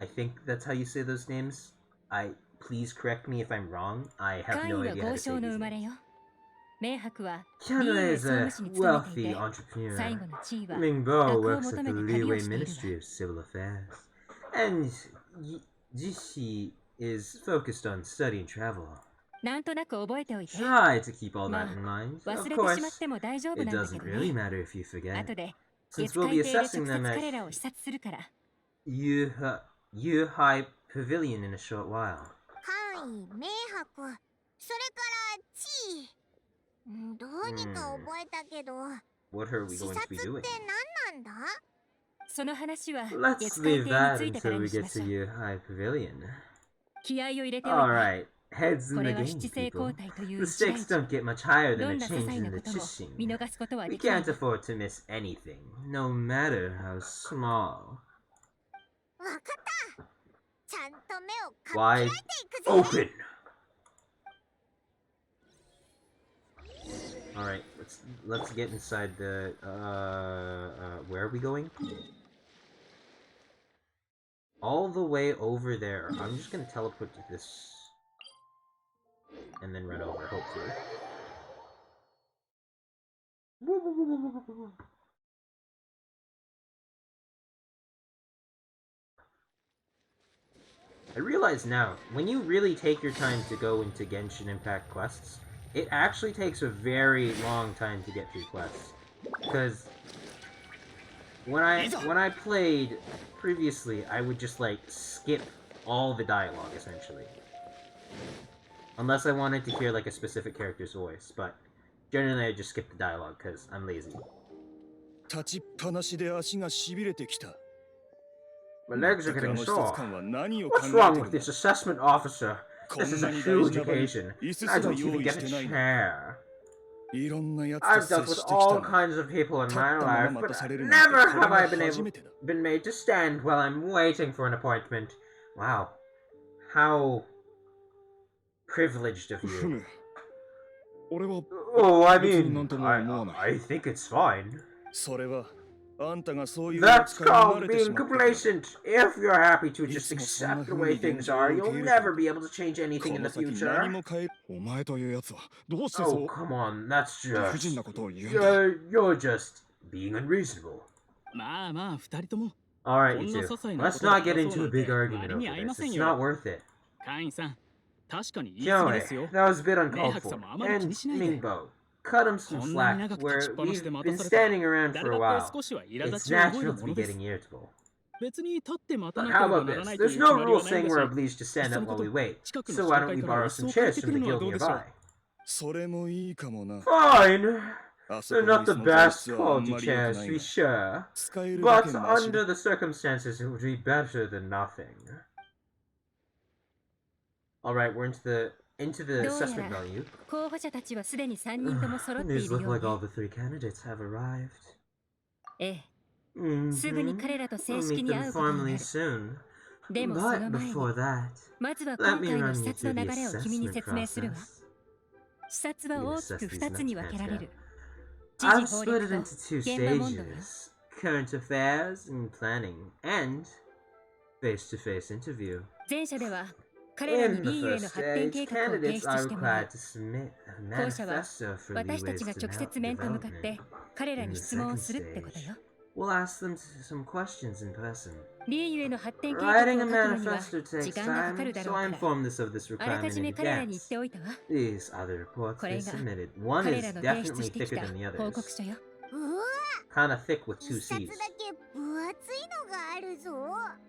I think that's how you say those names. Please correct me if I'm wrong. I have 怪 no 異は idea how 交 to say 渉の these 生まれ names. よ明白は Kiana リー is ウェ a 総務省に勤めてい wealthy て entrepreneur. 最後の地位は Mingbo 学を works 求 at め the て旅を Liyue しているわ Ministry of Civil Affairs. And Jishi is focused on study and travel. なんとなく覚えておいて Try to keep all that Ma, in mind. 忘 Of れてしまっ course, ても大丈夫 it なんだけ doesn't ど really ね matter if you forget. 後で Since 月 we'll 海 be 艇で直 assessing 接 them 彼 at らを視察するから Yuhai Pavilion in a short while. 範囲明白それから地位どうにか覚えたけど What are we 視 going 察 to って be doing? 何なんだその話は Let's 月海 leave 艇に that ついてから until に we し get まし to ょう Yuhai Pavilion. 気合を入れておいて Alright, heads こ in the れは game, 七星 people. 交代という The 一大 stakes 事 don't get much higher ど than ん a な些 change 細 in な the ことも Chishin. 見逃すことは We できない can't afford to miss anything, no matter how small. わかったちゃんと目をかっ Wide 開いていくぜ open! Alright, let's get inside the where are we going? All the way over there. I'm just gonna teleport to this and then run over, hopefully. I realize now, when you really take your time to go into Genshin Impact quests, it actually takes a very long time to get through quests. Because when I played previously, I would just like skip all the dialogue essentially. Unless I wanted to hear like a specific character's voice, but generally I just skip the dialogue because I'm lazy. 立ちっぱなしで足がしびれてきた。 My legs are 全く getting 施設 sore. 官は何を考 What's え wrong て with るんだ this assessment officer? こ This ん is な a に huge 大事な場に occasion. 椅子 I すら don't 用 even 意 get し a てないの。 chair. いろんなやつ I've と dealt 接 with してき all たが、 kinds of people in 立 my ったまま life, 待 but たされるなんて never これ have I が been 初 able めてだ。 been made to stand while I'm waiting for an appointment. Wow. How privileged of ふ you. む。俺は Oh, I 別に mean, なんとも思わない。 I think it's fine. それはあんたがそういう That's 扱いに慣 called れてし being まったから。 complacent. If you're happy to い just つもそんな accept the 風 way に現 things 状を are, 受け you'll 入れて never る。 be able to change anything こ in の the 先 future. 何も変え、お前というやつはどうして Oh, そう come on, that's 理不尽 just... なことを言うんだ。 You're just being unreasonable. まあまあ二人とも Alright, こ you んな two. 些細な Let's ことで not get 争 into うな a ん big て argument 割に合 over いま this. せん It's よ not worth it. 会員さん確かに言い過ぎで Kiyoe, すよ that was a bit uncalled Mayhack for. 様あまり気 And にしないで Ningbo, cut him some こんなに slack 長く立ち where っぱなしで we've 待た been されたら standing around 誰 for a だって while. 少しは苛立 It's ちを覚える natural to も be のです getting irritable. 別に立って待た But なけ how れば about なら this? ないとい There's う no 決まり rule はないん saying だ we're し obliged to stand そ up のこ while と we wait. 近くの So 紹 why don't 介 we から borrow 椅 some 子を借り chairs てく from る the のは guild どうでしょう nearby? それもいいかもな。Fine. あそ They're この not 椅 the 子の材質 best はあん quality まり良く chairs, な to い be が、 sure. 使えるだ But けマシだ。 under the circumstances, it would be better than nothing. Alright, we're into the どうや assessment ら value. 候補者たちはすでに3人とも揃ってい These る look よう like ね all the three candidates have arrived. ええ Mm-hmm. すぐに彼らと正 We'll 式 meet に them 会うことにな formally る soon. でもそ But の前に before that, まずは let 今 me 回の run 視 you 察 through の the 流れを君に assessment 説明するわ process. 視察は You 大 assess きく these 2つに next 分けられ pants, る I've 知事法 split 律 it と into two 現場問答よ stages. Current affairs and planning, and face-to-face interview. 前者では彼らに In the リーユへの first 発展 stage, 計画を提 candidates 出 are してもらう required to submit a 後者は manifesto for 私たち Liwei's が直接面と向かって development. 彼ら In に the 質問を second するってこと stage, よ we'll ask them some questions in person. リーユへの発展計画を Writing 書 a くのには manifesto 時 takes 間がかかる time, だろ so う I から informed this of this あらか requirement じ in め彼らに言っ advance. ておいたわ These other reports これ they が submitted. One 彼 is らの提出 definitely してき thicker た than the 報告 others. 書ようわ Kinda thick with 一 two 冊 C's. だけ分厚いのがあるぞ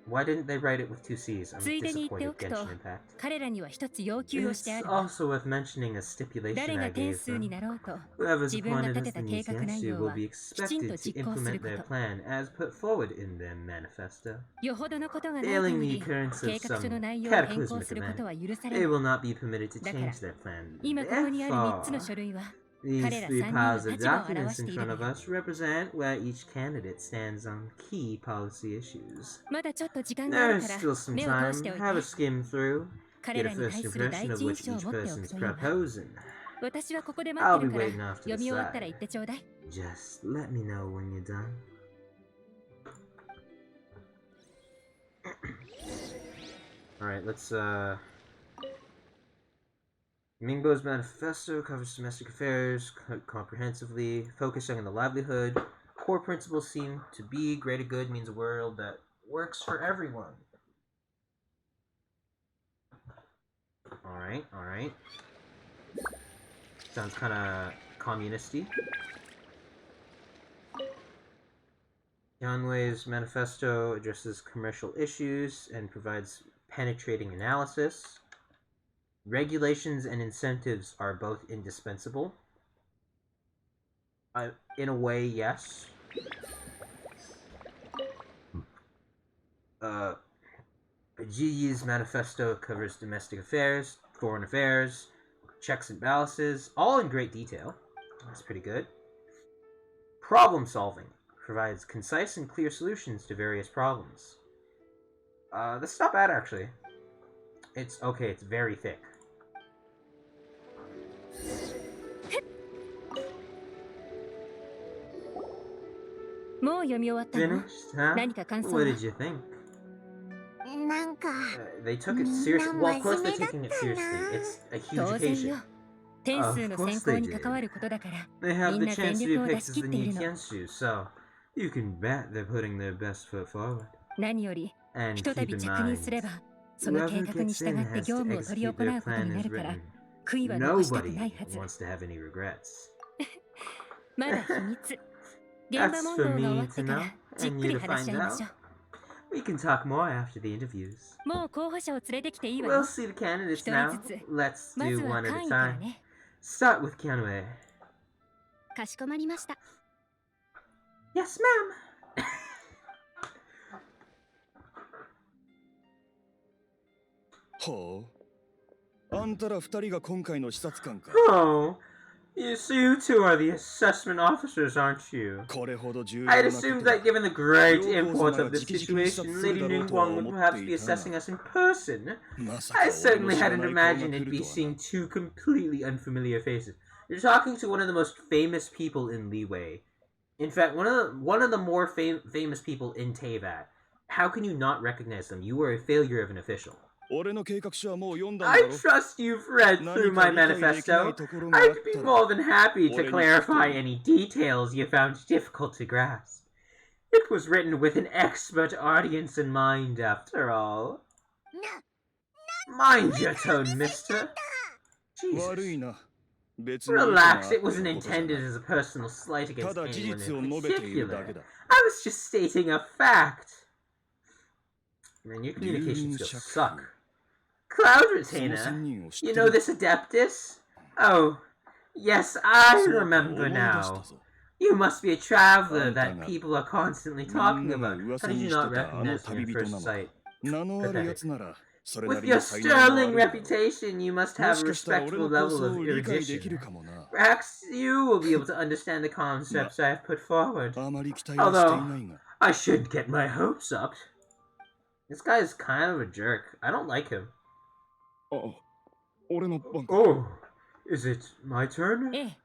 Why didn't they write it with two C's? I'm ついでに言ってお disappointed, くと Genshin Impact. 彼らには一つ要求をしてあ It's るわ also worth mentioning a 誰 stipulation が I 点 gave 数に them. なろうと Whoever's 自分が appointed 立 as て the た new 計画内 Genshu 容 will は be きちん expected と to 実行する implement こ their と plan as put forward in their manifesto. よほどのことがない Failing 限 the り occurrence 計 of 画書の some 内容を変更 cataclysmic することは event, 許され they ない will not be permitted to だから change their plan. 今ここにある3つの Therefore, 書類は these 彼ら three 3人 piles の of 立場を表 documents して in いる front の of よ us represent where each candidate stands on key policy issues. まだちょっと時間がある There's から still some 目を通 time. しておいて Have a skim through. 彼 Get ら a に first 対する第 impression 一 of 印 what 象を each 持っておく person's といいわ proposing. 私はここで待ってるから I'll be waiting after 読み終わったら言ってちょうだい Just let me know when you're done. Alright, let's Mingbo's manifesto covers domestic affairs comprehensively, focusing on the livelihood. Core principles seem to be greater good means a world that works for everyone. Alright, alright. Sounds kind of communisty. Yanwei's manifesto addresses commercial issues and provides penetrating analysis. Regulations and incentives are both indispensable. In a way, yes. Jiyi's manifesto covers domestic affairs, foreign affairs, checks and balances, all in great detail. That's pretty good. Problem solving provides concise and clear solutions to various problems. This is not bad, actually. It's okay, it's very thick. Finished, huh? What did you think? なんか They took it seriously. Well, of course they're taking it seriously. It's a huge 当然 occasion. よ点数の選考に関わることだから They have みん the な chance 全 to be 力を出 picked し as 切 the ってい new るの Kenshu, so you can bet they're putting their best foot forward. 何より And ひとた keep び in 着任 mind, すればその計 whoever 画に gets 従 in って has 業 to 務を執り行 execute う their ことに plan な as るから written. 悔いは残したく Nobody ないはず wants to have any regrets. まだ秘密現 That's 場問 for 答が終わ me って to か know, らじっ and く you り to 話し find 合いましょ out. We can talk more after the interviews. うもう候補者を連れてきていいわ We'll よ see the candidates 一人 now. ずつ Let's まず do は one at 簡 a 易から time. ね Start with Kianwei. かしこまりました Yes, ma'am. ほう。あんたら二人が今回の視察官か。 Oh, so you two are the assessment officers, aren't you? これほど重要 I'd なこ assumed と that given the great Yoko's import of not this a jiki-jiki situation, nisatsu Lady daろうと Ningguang would は perhaps 思って be いたが。 assessing us in person. まさか I 俺の certainly 知ら hadn't ない顔が imagined 来 it'd る be とは seeing な。 two completely unfamiliar faces. You're talking to one of the most famous people in Liyue. In fact, one of the more famous people in Teyvat. How can you not recognize them? You were a failure of an official. 俺の計画書はもう読んだんだ I ろ。 trust you've read through my 何か理解できない manifesto. ところがあっ I'd be たら more than happy to 俺に聞くと clarify いい。 any details you found difficult to grasp. It was written with an expert audience in mind, after all. な Mind your tone, mister. 悪い Jesus. な。別に意図があっ Relax, て it の wasn't ことじゃな intended い。 as a personal slight た against だ事 anyone 実を in 述べているだけ particular. だ。 I was just stating a fact. Man, your 龍 communication 雲 skills 釈 suck. 風 Cloud その仙 Retainer. 人を知っ You て know る this Adeptus? Oh, yes, I そうか remember 思い出した now. ぞ。 You must be a traveler あんた that が people are constantly みん talking なが about. How 噂 did に you して not たあの recognize me 旅 at 人な first のか。 sight? 名のあるやつならそれな With りに your 才能があ sterling るだろう。 reputation, you must も have し a かしたら俺 respectable の構 level 想 of を理解できる erudition. かもな。 Perhaps you will be able to understand the concepts I have put forward. あまり期待はしてい Although, ないが。 I shouldn't get my hopes up. This guy is kind of a jerk. I don't like him. あ、俺の番か。 Oh, is it my turn? ええ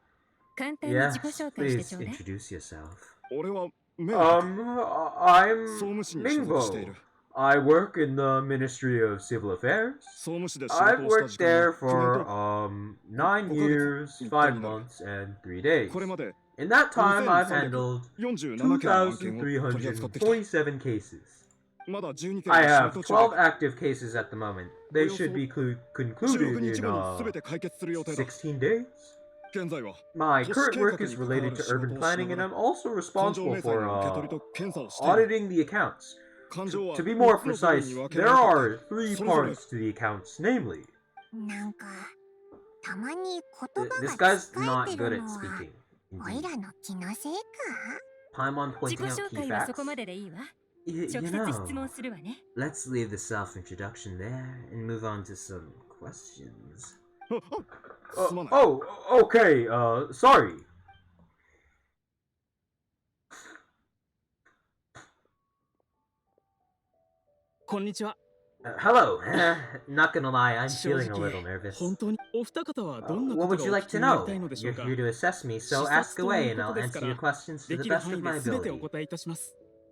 簡単に Yes, 自己紹介して please ちょうだい introduce yourself. 俺はメイだ。 I'm 総務省に所属してい Mingbo. る。 I work in the Ministry of Civil Affairs. 総務省で仕 I've 事をした時 worked 間 there が9年 for と 9 years, 5 5 months, and 3 days. これまで In that time, I've 2347 handled 47件の案件を取り扱ってきた。 2,347 cases. まだ12件 I が have 仕事中12で active cases at the moment. They should be 16 concluded 日 in 後に全て解決する予定だ。 16 days. 現在は My Just current work check is if you related to got a urban short planning, and notice. I'm also 環状 responsible 明細 for の受け取りと検査をしている。 auditing the accounts. 勘定は To be 3 more つの部分 precise, に分け there られてい are て three それぞれ parts to the accounts, namely, なんかたまに言葉 this が guy's 使え not て good る at のは speaking. おい Indeed. らの気のせいか Paimon 自己 pointing out 紹 key 介はそ facts. こまででいいわ You 直接質 know, 問するわね let's leave the self-introduction there and move on to some questions. すまない。 Oh, okay, sorry. Hello. Not gonna lie, I'm 正 feeling a 直 little nervous. 本当にお二方はどんな What こと would you がお like 聞き to になり know? たいのでしょう You're か here to assess me, so 視察 ask という away and こ I'll とですか answer your ら questions to で the きる best 範 of 囲 my で全てお ability. 答えいたします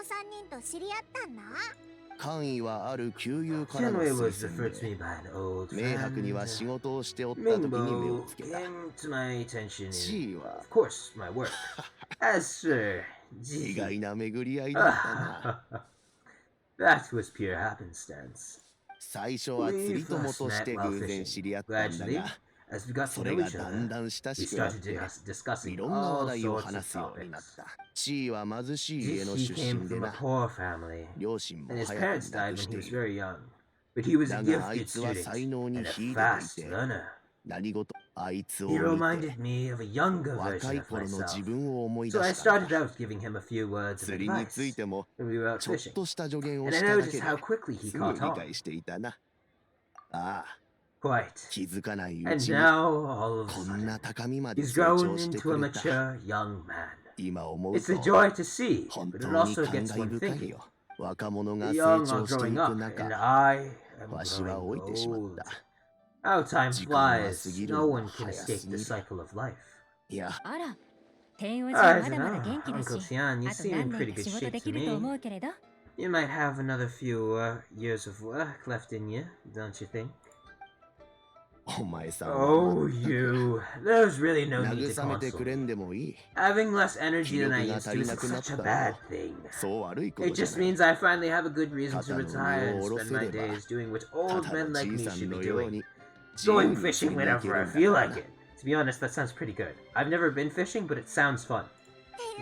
3人と知り合ったんだ。官位はある旧友からの Shinwei 推 was 薦 referred to で me by an old 明白に friend. は仕事をしておった時に目 Mingbo をつけた came to my attention in, 地位は of course, my work. As Sir 意 Ji. 外な巡り合いだったな That was pure happenstance. 最初は釣り友として偶然知り合ったんだ Gradually, が as we got そ to れ know が each だ other, んだん親 we しくなっ started て discussing いろんな話 all 題を sorts of 話すようになっ topics. た地位は貧しい家の He 出 came 身で from a な poor family, 両親も and his 早 parents くに died 亡く when し he て was いる very young. But he was a だがあ gifted いつは student 才能に and a 秀でて fast いて learner. 何事あいつを He 見て reminded me of a younger 若 version い of 頃の myself. 自分を思い出 So I したん started だ out giving him a few words of 釣りについ advice ても when we were out ちょっ fishing, とした助言を and し I ただ noticed けで how quickly he すぐ caught 理 on. 解していたなああ Quite. 気づかないう And ちに now, all of a こんな sudden, 高みまで he's 成 grown 長して into く a れた mature young man. 今思う It's a と joy to see, 本 but 当 it に also 感 gets 慨 one 深い thinking. よ若者が The 成 young are 長してい growing く up, and 中 I am わしは老い growing てしまっ old. た How time 時間は過 flies. ぎる No の one も can 早 escape す the ぎる cycle of life. いやあら天王寺 I はま don't だまだ know. 元気だ Uncle し Tian, you あと seem 何 in 年 pretty か good 仕事 shape で to きると me. 思うけれど You might have another few years of work left in you, don't you think? お前さんは Oh, 全く you. There's really no need to 慰めてく console れ me. んでもいい Having less energy than I 気力が used 足 to りな isn't くなっ such た a ら bad thing. そう悪いこと It じゃ just ない means I finally have a good reason to 肩の荷を retire and 下ろ spend せ my れば days doing what た old だ men の like じい me さ should ん be のよう doing. に自由 Going に釣 fishing りに行け whenever る I んだ feel から like な it. To be honest, that sounds pretty good. I've never been fishing, but it sounds fun.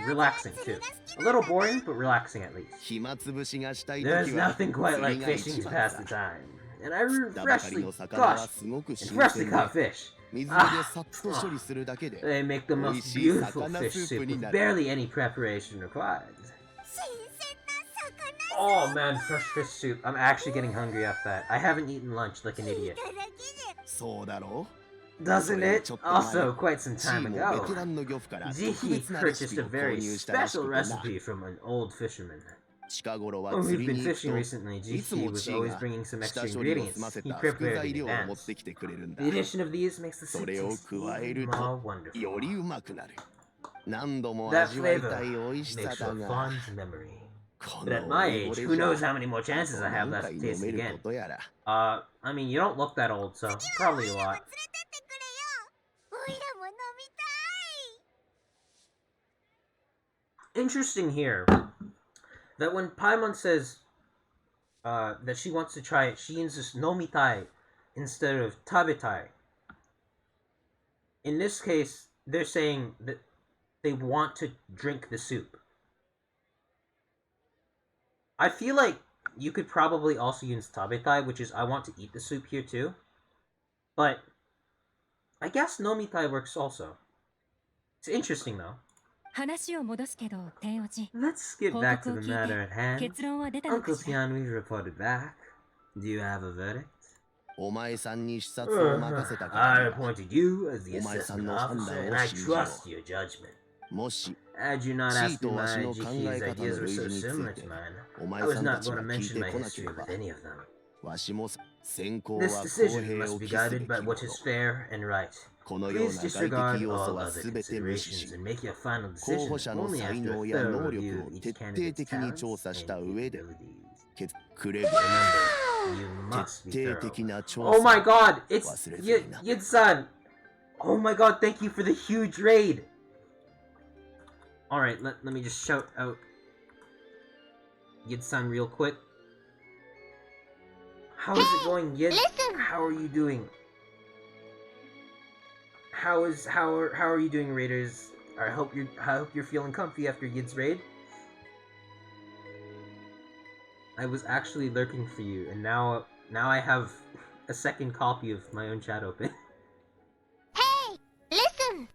Relaxing too. A little boring, but relaxing at least. 暇つぶしがしたい There's 時は nothing 釣 quite り like が fishing 一 to 番 pass さ the time. And I 釣ったばかり freshly, の魚は gosh, すごく and 新 freshly 鮮で caught fish. 水着でさっと処理するだけで They make the 美 most 味しい beautiful 魚 fish スープ soup に with なる barely any preparation required. 新鮮な魚 Oh man, fresh fish soup. I'm actually getting hungry off that. I haven't eaten lunch like an 聞い idiot. ただけでそうだろ Doesn't it? Also, quite some うチー time もベ ago, テランの漁夫から特 Jihi 別なレシ purchased ピ a を購 very 入したらし special くてな recipe from an old fisherman. 近頃は When 釣 we've り been に行く fishing と recently, いつ Jihi も was チー always が bringing some 下 extra 処理を済ま ingredients せ he た副 prepared 材 in 料を持っ advance. てきてくれるんだ The addition of these makes the そ soup れを taste 加え even る more と wonderful. よりうまくなる何度も That 味わい flavor たい美味しさ makes だ for が fond memory. こ But at の my 老い age, ぼれ who じゃ knows how many more chances I have 何 left 回 to 飲 taste め it る again. ことやら I mean, you don't look that old, so 次 probably は a オイラも lot. 連れてってくれよオイラも飲みたい Interesting here that when Paimon says that she wants to try it, she uses nomitai instead of tabetai. In this case, they're saying that they want to drink the soup. I feel like you could probably also use tabetai, which is I want to eat the soup here too. But I guess nomitai works also. It's interesting though. 話を戻すけど天王寺 Let's get back to the matter at hand. 結論は出たの Uncle かしら Tian, we've reported back. Do you have a verdict? お前さんに視察を任せたか I らな appointed you as the お前さん assessment の判 officer, 断 and を I 信じよう trust your judgment. もし Had you not 地位 asked me とわ my しの考 Jiki's え方 ideas の were 類 so 似につ similar いて to mine, お I 前 was さんた not ち going が to 聞い mention て my こなけ history れば with any of them. わしも選考は This 公 decision 平 must を be 期す guided べ by き what も is の fair and right. このよう Please な外 disregard 的要 all 素は other 全て無視 considerations し and make your final 候 decision 補者の only 才 after 能 a や thorough 能 review 力を of each 徹底 candidate's 的に talents 調査した and 上で abilities. くれぐ Remember, you 徹 must be 底 thorough. 的な調 Oh my 査 god, it's 忘れずにな。 Yid-san! Oh my god, thank you for the huge raid! Alright, let me just shout out Yid-san real quick. How is it going, Yid? How are you doing? How are you doing, Raiders? I hope you're feeling comfy after Yid's raid. I was actually lurking for you, and now I have a second copy of my own chat open. Hey, listen.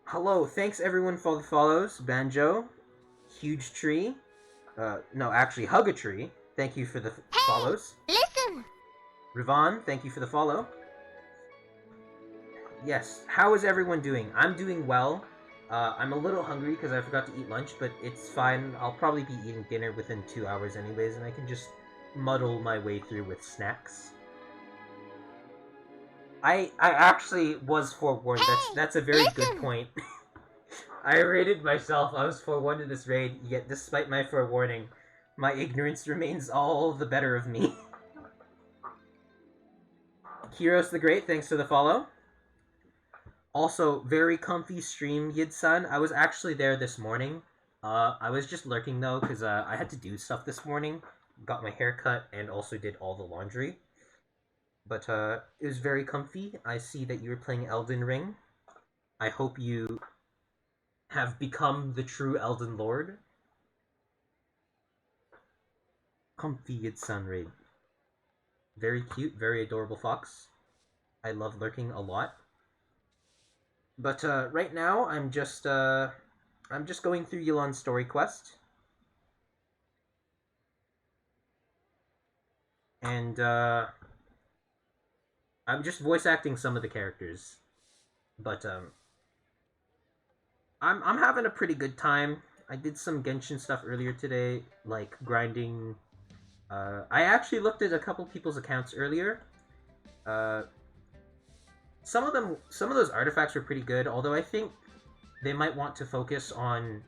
Hello, thanks everyone for the follows. Banjo, Huge Tree, no, actually Hug a Tree. Thank you for the follows. Listen. Rivan, thank you for the follow. Yes, how is everyone doing? I'm doing well. I'm a little hungry because I forgot to eat lunch, but it's fine. I'll probably be eating dinner within 2 hours anyways, and I can just muddle my way through with snacks. I actually was forewarned. That's a very good point. I raided myself. I was forewarned in this raid, yet despite my forewarning, My ignorance remains all the better of me. Kiros the Great, thanks for the follow. Also, very comfy stream, Yid-san. I was actually there this morning. I was just lurking though, because I had to do stuff this morning. Got my hair cut and also did all the laundry. But it was very comfy. I see that you were playing Elden Ring. I hope you have become the true Elden Lord. Comfy Yid-san raid. Very cute, very adorable fox. I love lurking a lot. But right now, I'm just going through Yulan's story quest. And I'm just voice acting some of the characters. But I'm having a pretty good time. I did some Genshin stuff earlier today, like grinding. I actually looked at a couple people's accounts earlier. Some of those artifacts were pretty good, although I think they might want to focus on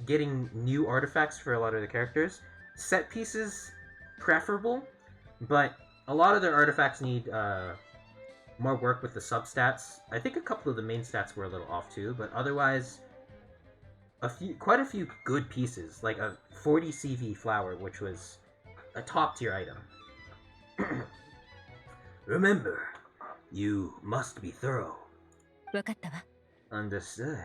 getting new artifacts for a lot of the characters. Set pieces, preferable, but a lot of their artifacts need more work with the substats. I think a couple of the main stats were a little off too, but otherwise, quite a few good pieces, like a 40 CV flower, which was a top tier item. Remember, you must be thorough. わかったわ。 Understood.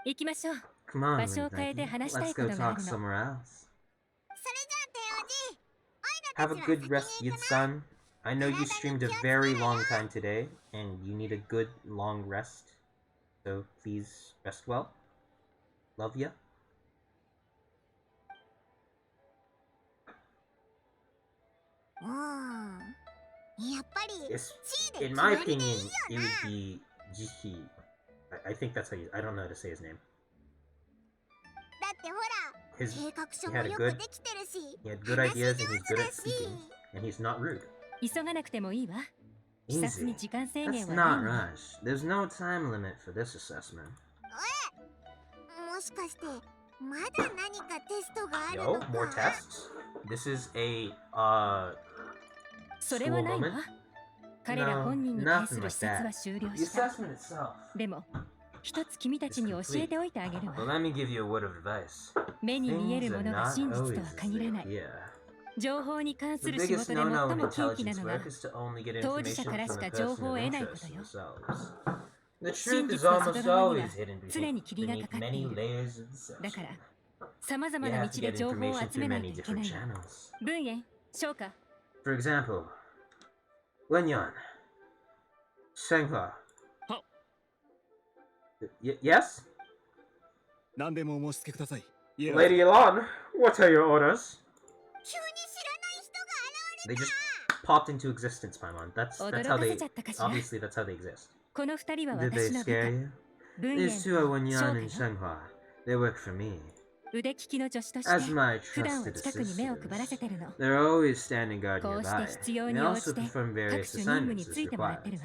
行きましょう。 Come on, 場所を変えて Rinpeki. 話したい Let's こ go とがあ talk るの。 somewhere else. それじゃあテオジ、 Have a good rest, Yid-san. I know you streamed a very long time today, and you need a good long rest. So please rest well. Love ya. Yes, in my opinion, it would be Jihi. I think that's how you. I don't know how to say his name. だってほら、 His 計画書 he も had a よ good くできてるし、 he had good 話 ideas 上 and he's 手 good だ at し。 speaking, and he's not rude. 急がなくてもいいわ。視察に Easy. 時間制 Let's 限は not ないの。 rush. There's no time limit for this assessment. もしかしてまだ何かテストがある Yo, のか more tests? This is a それは school ないわ moment.。彼ら No, 本人に対す nothing る like 視察 that. は終了 The した。 assessment itself. でも、一つ君たちに教えておいてあげる Well, わ。 let me give you a word of advice. 目に見え Things る are ものが not 真実 always とは as 限ら they ない appear. 情報に関す The る仕 biggest 事で最 no-no in も禁忌な intelligence のは work is to only get 当事者 information から from しか the 情 person 報を of 得ないこ interest とよ。 themselves. The 真 truth is 実の almost 外側に always は hidden 常に霧がか beneath かってい many る。 layers of だから deception. 様々 You な have 道 to で get 情報を information 集め through ないとい many けない different の。 channels. 文燕、翔歌、 For example, Wenyan, Senghua. Yes? 何でもお申し付けください。イエラ Lady Elan, what are your orders? 急に知らない人が They just popped into existence, Paimon. That's 驚 how かせ they ちゃったかしら。 obviously that's how they exist. この二人は Did they 私の部 scare 下。 you? 文燕 These two are と Wenyan 翔 and 歌よ。 Shenhua. They work for me. 腕利きの助手とし As て my 普段は trusted 近くに目を配らせ assistants. てるの。 They're always standing guard こうして nearby. 必要 They に応 also じて perform 各 various 種任務に assignments つ as いてもらっ required. てるわ。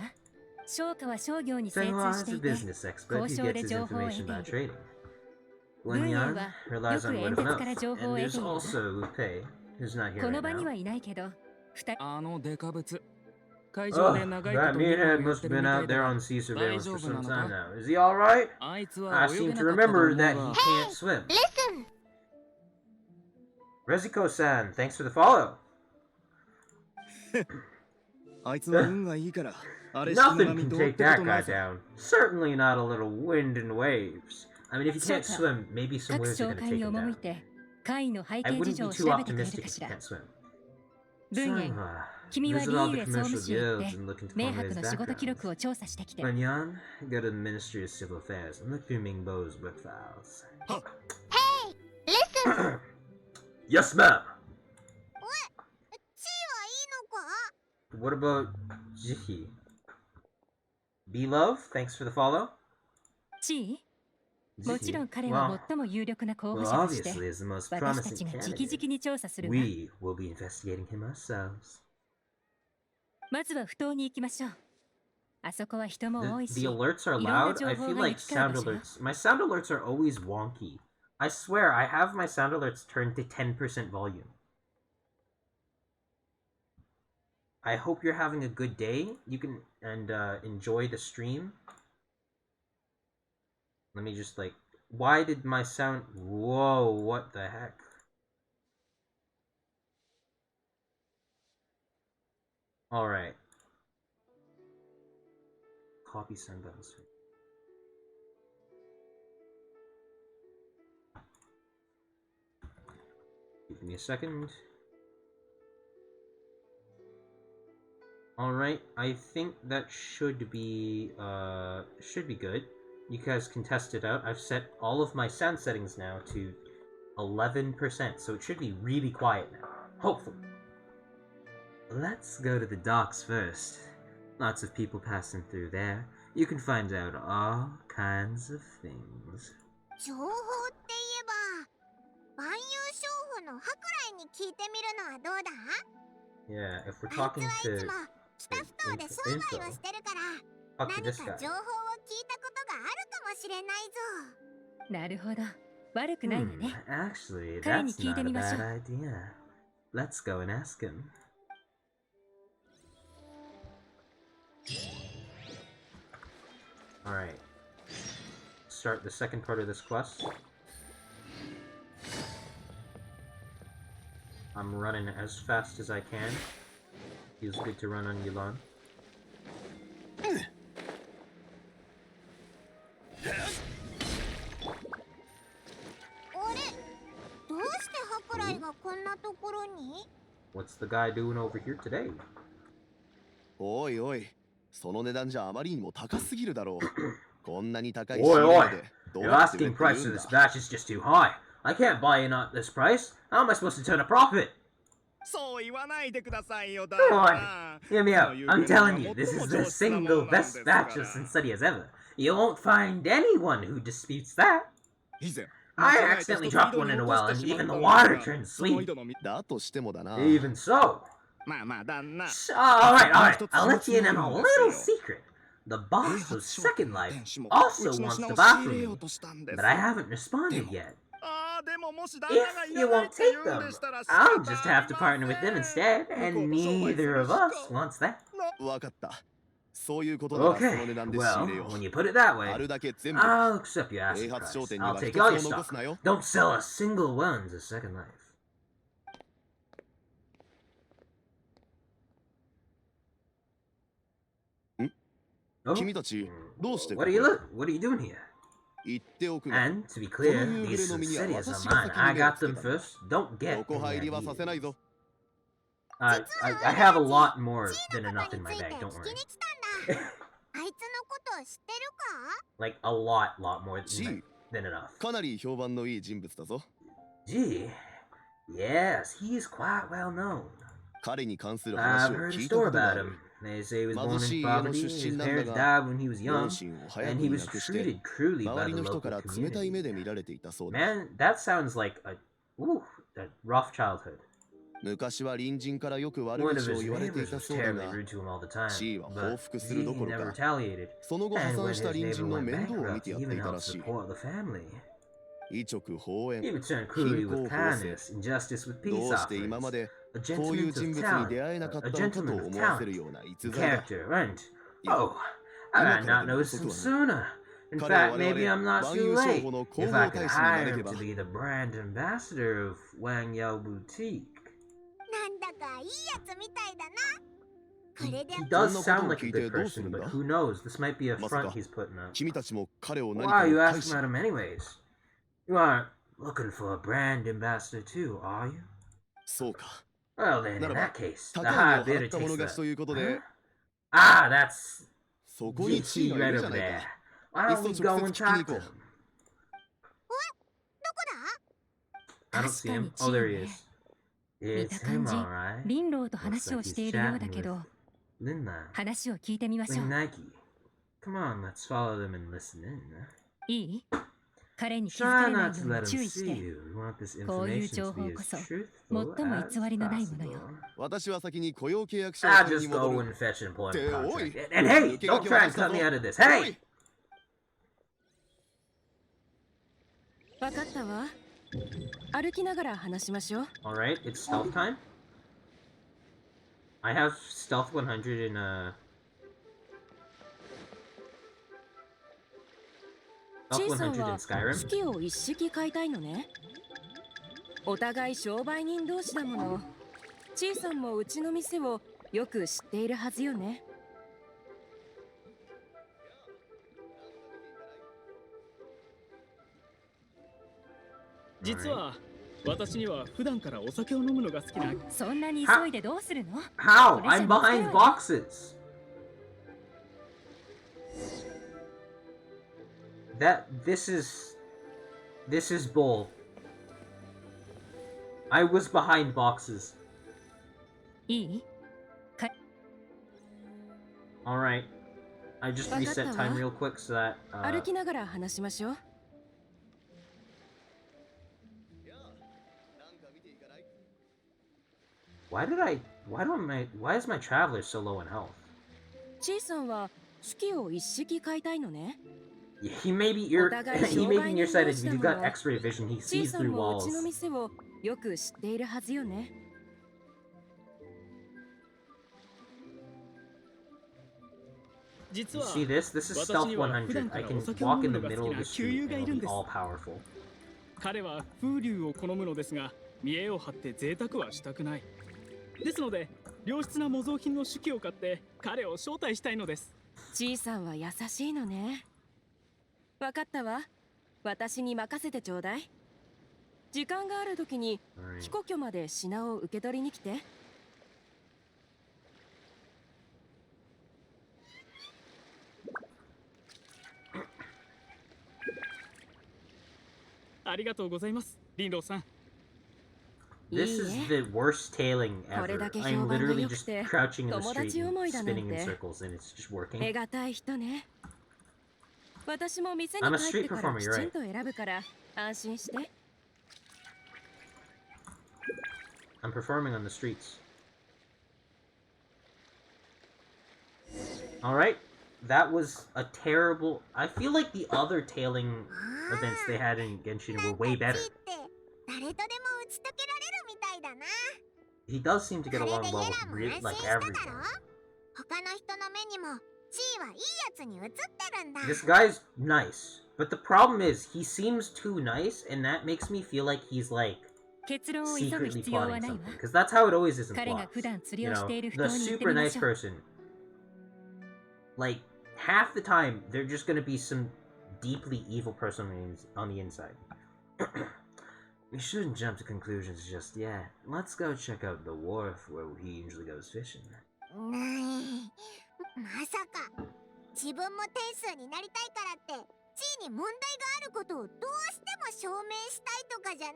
翔歌は商業に精 Senghua 通し is て a いて、 business expert 交 who 渉 gets で his 情報を得 information てい by る。 trading. 文燕 Wenyan は relies よく on 演 word 説 of から mouth. 情報を And 得て there's いるわ。 also Wu Pei, who's not here こ right の場に now. はいないけど、二人あのデカブツ。会場 Oh, で長いこ that と任務 meathead をやっ must て have る been みた out いだ there が on sea surveillance for 大丈夫 some なの time か now. Is he alright? あいつ I は泳 seem げ to なかったと思 remember う that he が can't swim. Listen! Rezuko-san, thanks for the follow. あいつは運がいいからあれしの Nothing 波 can どうっ take てこ that とな guy いさ down. Certainly not a little wind and waves. I mean, if he can't Shaka, swim, maybe some 各 waves are 召 gonna 喚 take に him 赴い down. て、会の背 I 景事 wouldn't 情 be を too 調べてくれる optimistic か if し he ら。 can't swim. 文燕、 Senghua, 君は visit リ all ー the ユへ総務 commercial 省へ行っ guilds て、 and look into 明 Conway's 白の仕事記 background. 録を調査してきて。 Wenyan, go to the Ministry of Civil Affairs and look through Mingbo's work files. Listen! Yes, ma'am. 地位はいいのか What about Jihi? B-Love, thanks for the follow. 地位もちろん Jihi, 彼は well, 最も有力な候補 well, 者として、 obviously, is the most 私た promising ちが直 candidate. 々に調査するわ。 We will be investigating him ourselves. まずは不当に行きましょう。あそこは人も多い The し、 alerts are いろんな loud. 情 I 報 feel が like 行き交う sound 場所よ。 alerts. My sound alerts are always wonky. I swear, I have my sound alerts turned to 10% volume. I hope you're having a good day. You can enjoy the stream. Let me just like, why did my sound? Whoa! What the heck? All right. Copy send buttons. Give me a second. Alright, I think that should be good. You guys can test it out. I've set all of my sound settings now to 11%, so it should be really quiet now. Hopefully. Let's go to the docks first. Lots of people passing through there. You can find out all kinds of things. 情報って言えば万有商法の舶来に聞いてみるのはどうだ？ Yeah, if we're あい talking つはいつ to も北ふ頭で商売をしてるから talk to 何 this か guy. 情報を聞いたことがあるかもしれないぞ。なるほど。悪くないわね。 Actually, 彼に that's 聞いて not a みましょう。 bad idea. Let's go and ask him. Alright. Start the second part of this quest. I'm running as fast as I can. Feels good to run on Yulan. あれ？どうして舶来がこんなところに？ What's the guy doing over here today? おいおい、その値段じゃあまりにも高すぎるだろう。こんなに高い Oi, 仕入れ oi! までどう Your やって売れ asking って言 price う of ん this だ。 batch is just too high. I can't buy in at this price. How am I supposed to turn a profit? そう言わないでくださいよ、だ Come on, な。 hear me out. I'm telling you, this is the single best batch of Sensetti as ever. You won't find anyone who disputes that. 以前 I accidentally dropped one in a well, and even the water turned その井 sweet. 戸の水だとしてもだな。 Even so. まあまあ旦那 Alright, I'll let you in on a little secret. The boss of Second Life also wants the bathroom, but I haven't responded yet. ああでももし旦那が If い you らない won't って言 take うん them, でしたら I'll just have to partner with them instead, and neither of us wants that. わかった。そういうことならその Okay, 値段で仕 well, 入れよ when う。 you put it that あ way, るだけ全部。 I'll accept your 併 asking 発商 price. 店に I'll は take 一 all つ your も残 stock. すなよ。 Don't sell a single one to Second Life. Oh, 君たちどうしてこ what こ are へ what are you doing here? 言っておくが、 And to be clear, these Sensettias are mine. I got them first. Don't get 横 any 入りはさせない ideas. ぞ。 I have a lot more than enough in my につい bag, て don't 聞き worry. に来たんだ。あいつのこと知ってるか？ Like, a lot more Gee. than enough. かなり評判のいい人物だぞ。 Gee, yes, he's quite well known. 彼に関する I've 話を heard a 聞いたこ story とがあ about る him.。They say he was 貧 born し in い家の poverty, 出 his 身なんだ parents が、 died when he was 両 young, 親を早く and he に was 亡くして treated cruelly 周 by り the の人 local から冷たい目 community. で見られていたそうだ。 Man, that sounds like a rough childhood. 昔は隣人からよく悪 One of 口を his 言われてい neighbors た was そうだ terribly が、 rude to him all the time, G は報 but 復す G るどころ never か、 retaliated. その後破 And when 産した his 隣 neighbor 人の went 面倒を見 bankrupt, て he やって even いた helped らしい。 support the family. 遺直法 He 縁、 returned cruelly with 貧困法制。 kindness and justice with ど peace うして今 offerings. まで A こういう gentleman 人 of 物に talent, 出会えなかった a のかと gentleman of 思わせる talent, ような逸材だ。 character, and いや、 oh, I might 今から not でも notice 遅 him くはない。 sooner. In 彼は fact, 我 maybe 々 I'm not 万 too 有商 late 法の if 広 I 報 could 大使にな hire れれ him ば to be the brand ambassador of Wang Yao Boutique. なんだかいいやつみたいだな。こ He, れで he does そんなこと sound を like 聞 a いて good どうす person, るん but だ？ who knows? This might be a まさ front か he's putting up. 君たちも彼を何 Why か are に you 返 asking し about him anyways? You aren't looking for a brand ambassador too, are you? そうか。 Well then, な in らば that case, 高 the い high を bidder 払った takes 者 the... 勝ちということで、 Ah, that's そこに地位 GT がい right るじ over ゃない there. か。 Why いっ don't そ we 直 go 接 and 聞きに talk 行 to こ him? う。どこだ？ I don't see him. Oh, there he is. 見 It's た him, 感じ alright. リンローと話をしているようだけど Linna. 話を聞いてみましょ Ling う Nike. Come on, let's follow them and listen in. いい彼に気づか Try れない not よ to う let に him 注意し see て you. We want this こういう information 情 to 報 be こ as そ truthful 最も as 偽りのないもの possible. よ私は先に雇用契約書を I'll 取りに just go 戻る。 and fetch an employment Hey, contract. oi. And hey, Okay, don't okay, try and okay, cut me okay. out of this. Hey! Oi. わかったわ。歩きながら話しましょう。 Alright, it's stealth time. I have stealth 100 inち stealth いさん 100 in は Skyrim. 好きを一式買いたいのね。お互い商売人同士だもの。ちいさんもうちの店をよく知っているはずよね。実は私には普段からお酒を飲むのが好きな。そんなに急いでどうするの？ How? これじゃ I'm behind 見つけろよ。 boxes. This is bull. I was behind boxes. いい？ Alright. I just reset time real quick so that 歩きながら話しましょう。 why is my traveler so low in health? ちいさんは好きを一式買いたいのね。 Yeah, he may be nearsighted, but he's got X-ray vision. He ちい sees さん through もう walls. ちの店をよく知っているはずよね。 実 You は see this? This is 私 stealth には普段 100. か I ら can お酒を飲 walk む in の the が middle 好 of き the な旧 street 友 and がい it'll るん be です。 all powerful. 彼は風流を好むのですが、見栄を張って贅沢はしたくない。ですので、良質な模造品の手記を買って彼を招待したいのです。ちいさんは優しいのね。わかったわ。私に任せてちょうだい。時間がある時に Alright. 飛行機まで品を受け取りに来て。 ありがとうございます、リンローさん。 This is the worst tailing ever. これだけ I'm 評判が literally 良く just て crouching in the 友 street 達 and 思いだなん spinning in て circles and it's just 得 working. 難い人ね。私も店に I'm a 帰って street から performer, き you're ち right. んと選ぶから安心して。 I'm performing on the streets. Alright. That was a terrible... I feel like the other tailing events they had in Genshin were way なん better. かチーって誰とでも打ち解けられるみたいだな。 He does seem to get これ along でイ well エ with ラも安 like 心しただろ？ everyone. 他の人の目にもチーはいいやつに映ってるんだ。 This guy's nice. But the problem is, he seems too nice, and that makes me feel like he's like 結論を急ぐ secretly 必要は plotting ないわ。 something. Because that's how it always is in 彼が plots. 普段釣り You をしてい know, る the 人に言って super みま nice しょう。 person, like, half the time, they're just gonna be some deeply evil person on the inside. We shouldn't jump to conclusions just yet. Let's go check out the wharf where he usually goes fishing. まさか自分も天数になりたいからってチーに問題があることをどうしても証明したいとかじゃないよ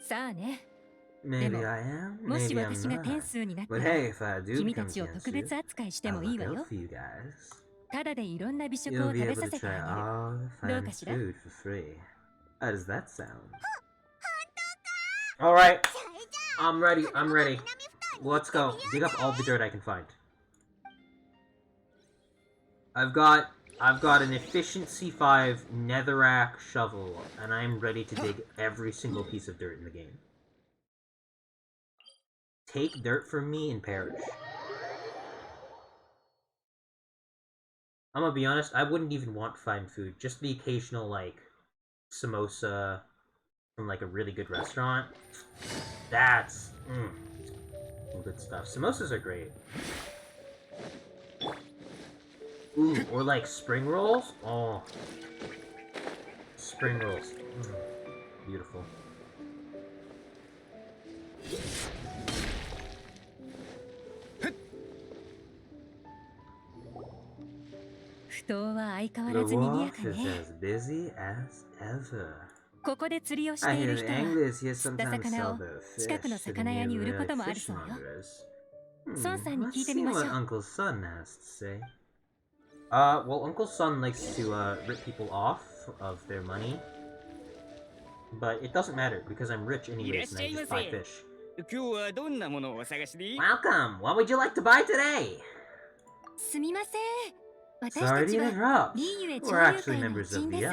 な。さあね。 Maybe でも、 I am, もし maybe 私 I'm が天 not. 数になった But ら、 hey, if I do 君た become ちを Kensu, 特別扱いしても I'll いい look わよ out。for you guys. ただでいろんな美食 You'll を be 食べ able さ to せて try あ all the げる。どうか finest しら？ food for free. How does that sound? Alright, それじゃあ I'm ready, この I'm まま ready. 南二人 Let's go. 行って Dig みよ up うぜ。 all the dirt I can find. I've got an efficiency 5 netherrack shovel, and I'm ready to dig every single piece of dirt in the game. Take dirt from me and perish. I'm gonna be honest, I wouldn't even want to find food. Just the occasional, like, samosa from, like, a really good restaurant. That's some good stuff. Samosas are great. Ooh, or like spring rolls? Oh. Spring rolls. Beautiful. 不当は相変わ The らず賑や wharf か is ね。 as busy as ever. ここで釣りをし I てい hear る the 人は、 anglers here 釣った sometimes 魚 sell を their 近くの fish to the 魚屋に売る nearby こともあるそうよ。 fishmongers. 孫さんに Let's 聞いて see みまし what ょう。 Uncle Sun has to say. Well, Uncle Sun likes to, rip people off of their money. But it doesn't matter, because I'm rich anyways and I just buy fish. 今日はどんなものをお探しで？ Welcome! What would you like to buy today? すみません。私 Sorry たち to は interrupt. リーユへ We're 潮流 actually 会の members 一 of 員 the, です。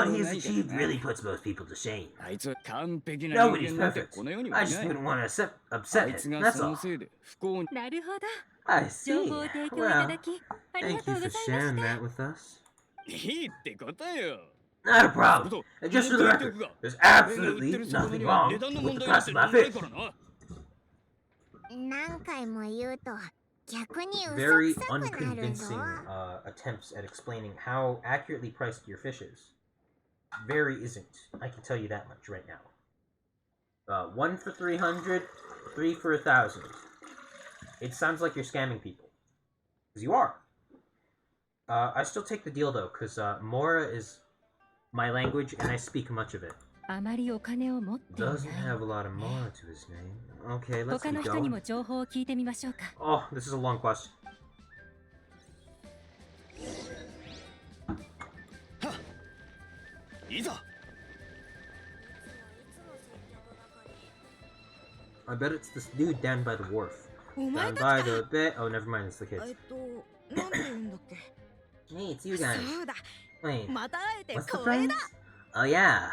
what he's ないけど achieved な really puts most people to shame. あいつ完璧な人 Nobody's 間なんて perfect. この世に I はい just ない wouldn't want to あ upset いつ him. が That's その all. せいで不幸になるほど。 I 情 see. 報を提供いた Well, だきありが thank と you うござい for まし sharing た。 that with us. いいってことよ Not a そ problem. と And just for the 言ってお record, くが there's 俺が売っ absolutely てる魚 nothing には wrong 値段の with 問 the 題なん cost て of my ない fish. からな。何回も言うと逆に嘘 Very くさくなるぞ unconvincing attempts at explaining how accurately priced your fish is. Very isn't. I can tell you that much right now. 1 for 300, 3 for 1,000. It sounds like you're scamming people. Because you are. I still take the deal though, because Mora is my language and I speak much of it. あまりお金を持っていない Doesn't have a lot of Mora to his name. Okay, let's 他 keep の人に going. も情報を聞いてみましょうか Oh, this is a long question. いざ I bet it's this dude down by the wharf. お前 Down た by ち the か bit. Oh, never mind, it's the kids. なんて言うんだっけ Hey, it's you guys. そうだ Wait, また会えて what's the 光栄 friends? だ Oh yeah,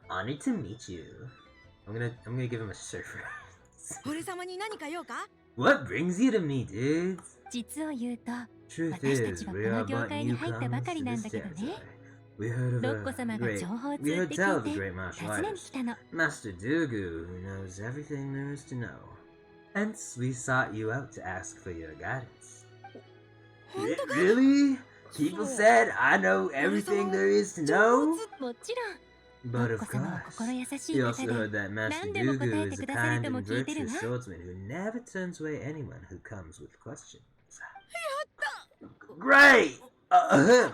honored to meet you. I'm gonna give him a surfer. 俺様に何か用か What brings you to me, dudes? 実を言うと Truth 私た is, ちは we こ are の業 but 界に入ったばかりなん newcomers だ to け this どね territory. We heard of ロッコ様 a が great, 情報を we 通っ heard て tell of 聞 the い great て martial 訪ねに artist, 来たの Master Dugu, who knows everything there is to know. Hence, we sought you out to ask for your guidance. 本当か Really? People So- said I know everything there is to know? もちろん But ロッ of コ様は course, 心優しい we 方 also で heard that Master 何でも答 Dugu えて is a くださる kind とも and 聞いてる virtuous わ swordsman who never turns away anyone who comes with questions. Great!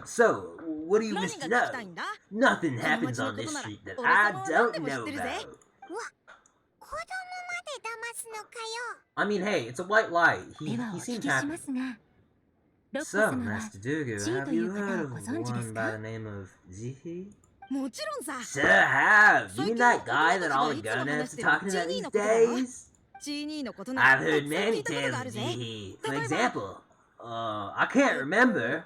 So, what do you 何 wish が to 聞きた know? いんだ Nothing この happens 町の on こ this となら street that 俺 I 様は何 don't でも知 know ってるぜ about. 子供まで騙すのかよ I mean, hey, it's a white lie. では He お聞 seemed きし happy. ますがロッコ So, 様は Master Dugu, Ji have とい you う方を heard of ご存知です one か？ by the name of Zihi? もちろんさ Sure have. You 最 mean 近 that guy 子供 that たち all が the いつも gunheads 話して are る talking about ジーニー these のことだな days? ジーニーのことなら I've た heard くさん many 聞いたこと tales があ of るぜ Zihi. For 例えば example, I can't remember.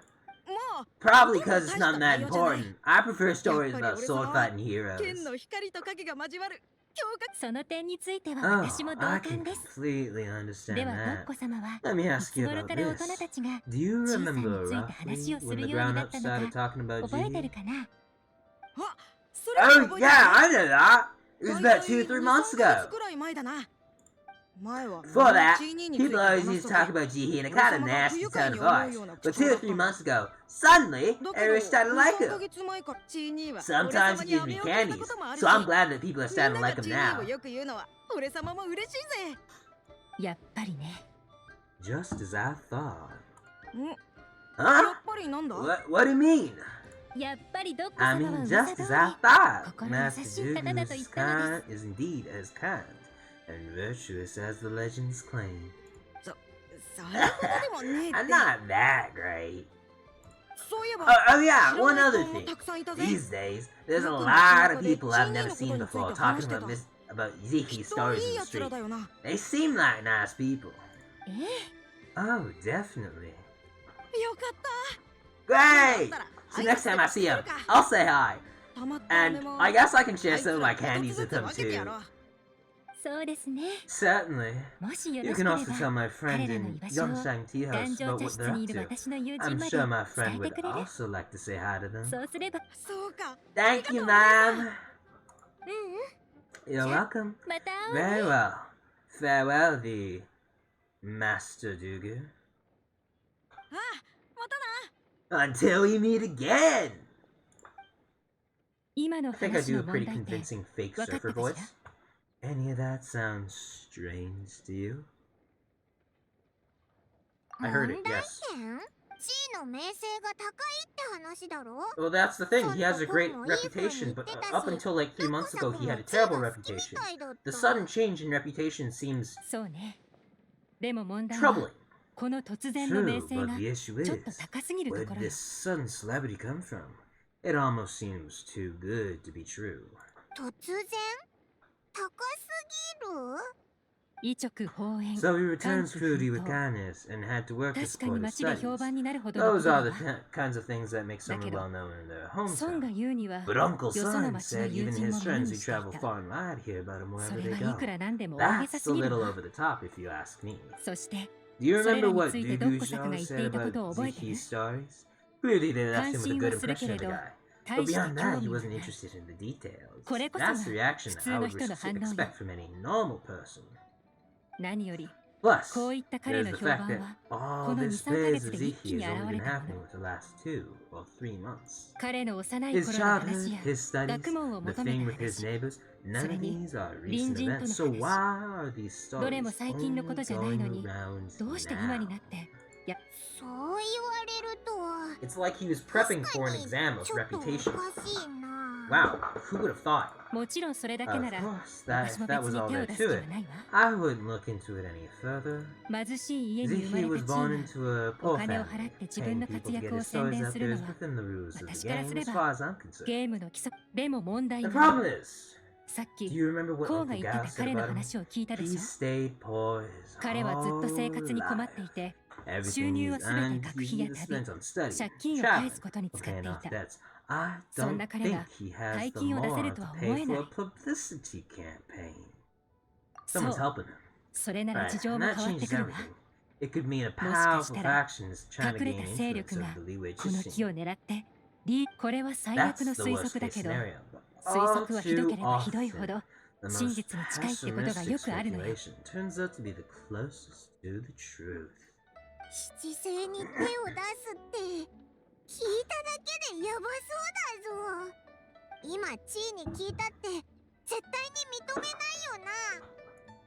もう Probably ほとんど because it's 大した not that 内容じゃない important. I prefer stories やっぱり about 俺 sword 様は fighting heroes. 剣の光と影が交わる驚愕その点については Oh, 私も同 I 感 can です completely understand ではロッ that. コ様は Let me い ask つ you 頃 about から大 this. 人たちが Do you 小さに remember ついて roughly 話をす when る the ように grown なっ ups たの started か talking about 覚えてる Zihi? かなあそれは Oh 覚えてる yeah, I know that. It was 大 about 体 2-3 2-3 months ヶ月 ago. くらい前だな前は Before that, ジーニーについて people 話 always す used と to き talk about Jihi in a kind of 俺様が nasty 不愉 tone 快に of 思う voice. ような But 口調 2 だ or った 3 んだ months ago, suddenly だけ everyone ど started to like 2-3 him. ヶ月前からジーニーは Sometimes 俺様 he に gives 飴 me をくれた candies, こともあるし so I'm glad that people are みん starting な to が like ジ him ーニー now. をよく言うのは俺様も嬉しいぜやっぱりね Just as I thought. んや Huh? っぱりなんだ What do you mean? やっぱりドッコ I 様は mean, 噂 just 通 as I り thought. 心優 Master しい方だと Dugu 言 is ったので kind, is indeed as kind and virtuous as the legends claim. そんなことでもねえっ I'm て not that great. そういえば Oh yeah, 知ら one ない other 子も thing. たくさんいたぜ These days, there's a 僕の lot of 中で people I've ジーニー never のこと seen について before 話 talking して about た this about き Ziki っと stories いい in や the つら street. だよな They seem like nice people. え Oh, definitely. よかった Great! So next time I see him, I'll say hi. たまった飴 And も I guess I can あ share いつ some of ら my 一つ candies ず with つ him 分けてや too. ろうそうですね Certainly. もしよろ You しけ can れば also tell my 彼 friend らの in 居場所を Yonsang Tea 壇 House 上 about 茶 what 室 they're にい up る to. 私の友人 I'm ま sure my で friend 伝え would てくれる also like to say hi to them. そうすればそうか Thank you, ma'am. う You're welcome. んまた会おう Very ね well. Farewell, the Master Dugu. あまたな Until we meet again. 今の I think I 話 do の a 問 pretty 題点 convincing fake 分かった surfer か voice. しら Any of that sounds strange to you? I heard it, 問題 yes. 点 C の名声が高いって話だろ Well, that's the thing. He has a great そんなこともいい風に reputation, but 言ってたし、 up until like 3 months ago, he had a ドッコ terrible 様も C が好き reputation. みたいだった The sudden change in reputation seems そうねでも問題は troubling. この突然の名 True, 声 but が the issue ちょっと is, 高すぎると where こ did ろよ this sudden celebrity come from? It almost seems too good to be true. 突然高すぎる異直方縁 So he returns 反復 Fruity with 奮闘 kindness and had to work to 確かに support his 街で評 studies. 判になるほどのこ Those とだ are わ the kinds of things that make someone だけど well known in their 孫 hometown. が言うには But Uncle よその Son 町の said 友 even 人 his も目 friends に who してい travel た far and wide hear about him そ wherever れ they はいく go. らなんでも大げさ That's す a ぎる little わ over the top if you ask me. そして Do you それら remember に what ついてドッ Dugu コ様が Shao 言って said いたこ about とを覚えてる Ziki's stories? Clearly they left him with a 感心 good はするけ impression れ of the ど guy. But 大して beyond 興 that, 味 he は wasn't ない interested in the details. これこそが That's the reaction 普通 I の would 人の反応よ。 expect from any normal person. 何より Plus, こういった彼 there's の the 評 fact 判 that は all この this 2、3ヶ phase 月 of で一気 Ziki に has 現 only れ been たも happening の。 with the last 2 or 3 months. 彼の幼い His 頃の話 childhood, や his studies, 学問を the 求め thing た with his 話、 neighbors, none of それに these are 隣 recent 人と events. の So 話、 why are these どれも stories 最近のこと only じゃないの going に around どうして今に now? なってやそう言われると It's like he was prepping 確 for か an に exam of ちょっとお reputation. かしいな。 Wow, who would have thought? もちろんそれだけ Of なら course, that 私 if も that 別 was に all 手を there 出す気 to は it, ないわ。 I wouldn't look into it any further. 貧しい家に生ま Ziki れ was た born チーが into a お poor 金を family. 払って自分 Paying の活 people to 躍 get を his 宣 stories 伝 out す there るの is は within the rules of the 私からす game れ as ば far as I'm concerned. ゲームの規則でも問題 The ない。 problem is, さっ do き you remember コ what ウが Uncle 言って Gao た said 彼の about him? 話を聞いたで He しょ。 stayed poor his 彼はずっと生活 whole に困ってい life. て、収 Everything 入 he's はすべて earned, 学 he 費や either 旅、 spent on study, 借金を返 traveling, すことに or 使って paying い off た。 debts. I そん don't な彼 think が he has 大 the 金を出せる moral と to は pay 思えな for い a。publicity campaign. そ Someone's う、 helping him. それなら Right, 事情 and も that 変わって changes くるわ。 everything. It could mean a もしかし powerful たら factions trying to 隠れ gain た勢 influence 力 of が the Leeway この木 Chishin. を狙ってこれは最 That's 悪の the 推 worst 測だ case けど、 scenario. But 推 all 測はひど too ければひどいほ often, ど the 真 most 実に近いってことが pessimistic よくあるのよ。 speculation turns out to be the closest to the truth. 七星に手を出すって聞いただけでヤバそうだぞ。今チーに聞いたって絶対に認めないよ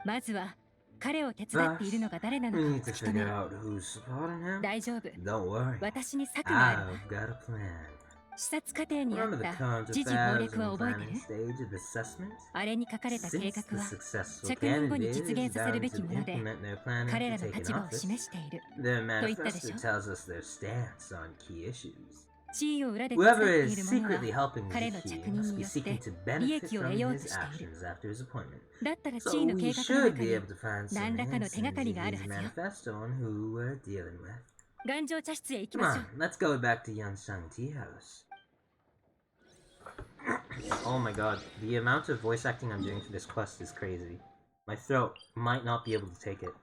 な。まずは彼を手伝っているのが誰なの We かを need to 突き止め figure る。 out who's supporting him. 大丈夫。 Don't worry. 私に策があるわ。 I've got a plan. 視察過程にあ Remember っ the た current 時事謀 affairs 略は and 覚えて planning る？ stage of assessment? あれに書かれた計 Since 画 the は successful 着任後に candidate 実 is 現させるべ bound き to もので、 implement their plan 彼 after らの taking 立場を office, 示している。 their と言ったでし manifesto ょ。 tells us their stance on key issues. 地位を裏で手伝っ Whoever てい is る者は secretly helping 彼の着 Ziki 任 must に be よって seeking to 利 benefit 益を from 得ようと his している。 actions after his appointment. だったら地 So 位の we 計画の should 中 be に able to find some 何らかの hints 手が in かりがある Ziki's はずよ。 manifesto on who we're dealing with. 頑丈茶室へ行き Come ましょう。 on, let's go back to Yanshan Tea House. Oh my god, the amount of voice acting I'm doing for this quest is crazy. My throat might not be able to take it.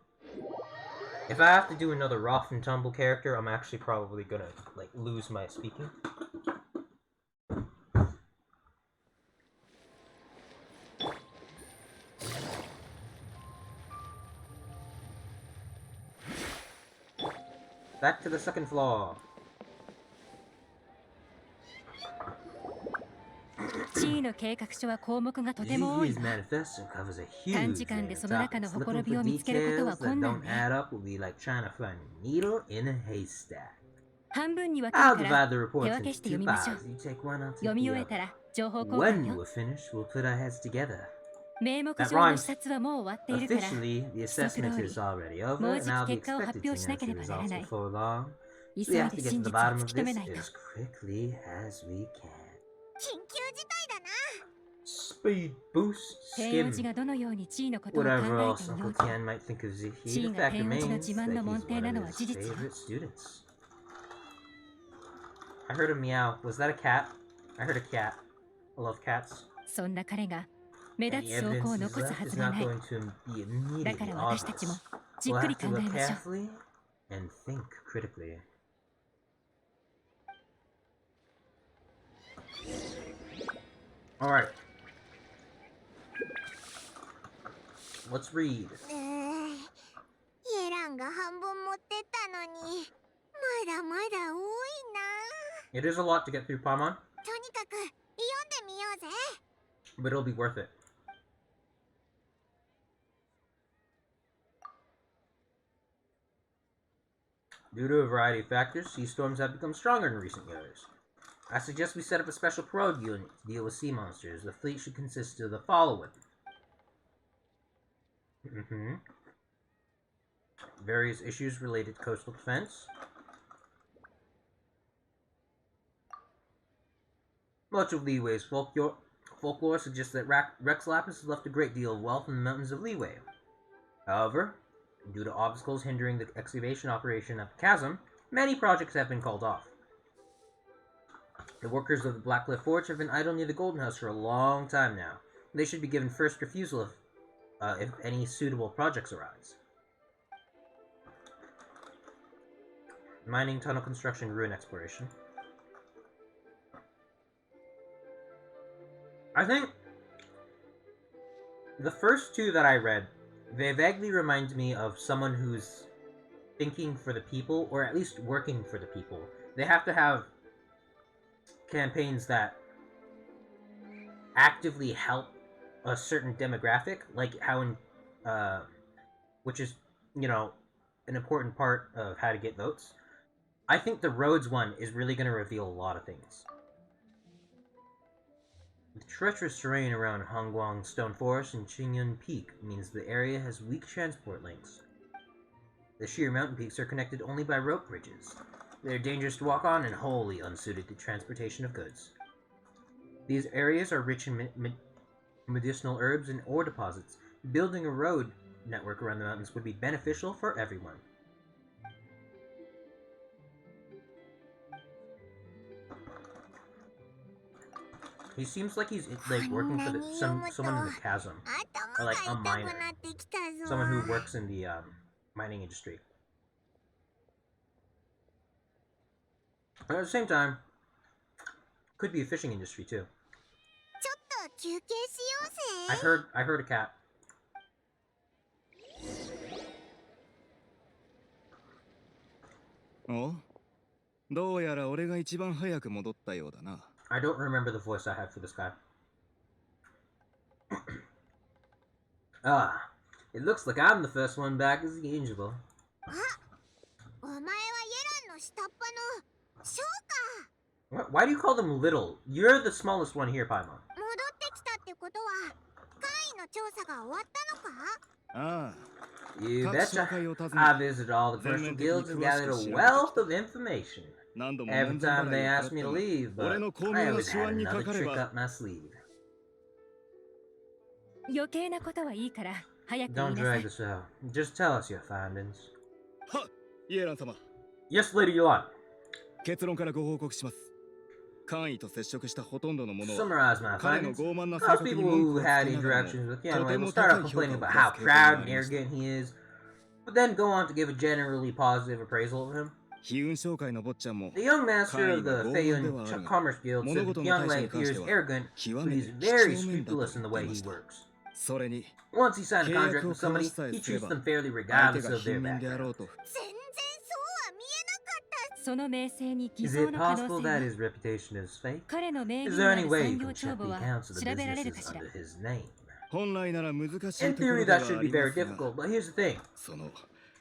If I have to do another rough and tumble character, I'm actually probably gonna, like, lose my speaking. Back to the second floor. 地位の計画書は項目がとても多い Ziki's わ。 manifesto covers a 短 huge 時間 range で of その中の topics. ほころ Looking び for を見つけることは details that 困難 don't ね。 add up will be like trying to find a needle in a haystack. 半分に分ける I'll から divide the 手 reports 分け into して読 two みましょう。 parts. You take one, I'll 読 take み the 終えた other. ら情報交換 When よ。 we're finished, we'll put our heads together. 名目 That 上の rhymes. 視察はもう終わっているから Officially, the 規則 assessment 通り is already over, もう and じ I'll き be 結果を発 expected to 表しな announce け the ればなら results ない。 before long. 急 So we い have で to get 真 to the 実を bottom 突 of き止め this ないと。 as quickly as we can. 緊急事態だな。 Speed boost, 天王 skim. 寺がどのように地位のことを考 Whatever え else ていよ Uncle うと、 Tian might think of Ziki, the Chi fact が天王寺の remains 自 that 慢の he's 門弟 one なの of は his 事実よ。 favorite students. I heard a meow. Was that a cat? I heard a cat. I love cats. そんな彼が目 Any 立つ証拠 evidence を is 残す left は is ずが not ない。 going to be だから immediately 私たちも obvious. じっ We'll くり have 考 to え look ましょう。 carefully and think critically. Alright. Let's read. イエランが半分持ってったのにまだまだ多いな。 It is a lot to get through, Paimon, とにかく読んでみようぜ。 but it'll be worth it. Due to a variety of factors, sea storms have become stronger in recent years. I suggest we set up a special probe unit to deal with sea monsters. The fleet should consist of the following. Various issues related to coastal defense. Much of Leeway's folklore suggests that Rex Lapis has left a great deal of wealth in the mountains of Leeway. However, due to obstacles hindering the excavation operation at the chasm, many projects have been called off. The workers of the Blackcliff Forge have been idle near the Golden House for a long time now. They should be given first refusal if any suitable projects arise. Mining, tunnel construction, ruin exploration. I think the first two that I read, they vaguely remind me of someone who's thinking for the people, or at least working for the people. They have to have campaigns that actively help a certain demographic, like how in, which is, you know, an important part of how to get votes. I think the roads one is really going to reveal a lot of things. The treacherous terrain around Hongguang Stone Forest and Qingyun Peak means the area has weak transport links. The sheer mountain peaks are connected only by rope bridges. They are dangerous to walk on and wholly unsuited to transportation of goods. These areas are rich in medicinal herbs and ore deposits. Building a road network around the mountains would be beneficial for everyone. He seems like he's like working for someone in the chasm, or like a miner, someone who works in the mining industry. But at the same time, could be a fishing industry too. I heard a cat. お、どうやら俺が一番早く戻ったようだな。I don't remember the voice I had for this guy. It looks like I'm the first one back as usual. Why do you call them little? You're the smallest one here, Paimon. ああ、 You betcha. I visited all the commercial guilds and gathered a wealth of information. 何度も Every 門前 time 払 they い asked me to を食らったの leave, 俺 but の巧 I 妙な always 手 had 腕にか another かれ trick ば up my sleeve. 余計なことはいいから早く言 Don't いなさ drag い。 this out. Just tell us your findings. はっ、イエラン様、 Yes, Lady Yuan. 結論からご報告します。官位と接触したほとんどのものは Summarize my 彼の findings. 傲慢な性 Most 格に people 文 who 句をつけ had ながらも interactions with と Yanwei て will も start 高 off い評価 complaining を about 出 how す傾向に proud あ and りました。 arrogant he is, but then go on to give a generally positive appraisal of him. 悲運商会の坊ちゃんも The young master of the 官位が傲慢ではあ Feiyun るが Commerce Guild 物 said that 事の Yang 対処 Wei に関して appears は arrogant, 極 but め he's て very 几帳面だと scrupulous in 言 the って way いま he した。 works. それに Once he signed a 契 contract 約を with 交わ somebody, しさえ he すれ treats ば them fairly 相手 regardless が of 貧 their 民であろ background. うとその名声に偽 Is 造 it の可能 possible 性 that は his reputation is fake? 彼の名 Is 義 there のあ any る way 産 you 業 can 帳 check 簿 the は accounts of the 調べられるか businesses しら。 under his name? 本来なら難しい In ところ theory, では that あ should り be ま very すが、 difficult, but here's the thing. その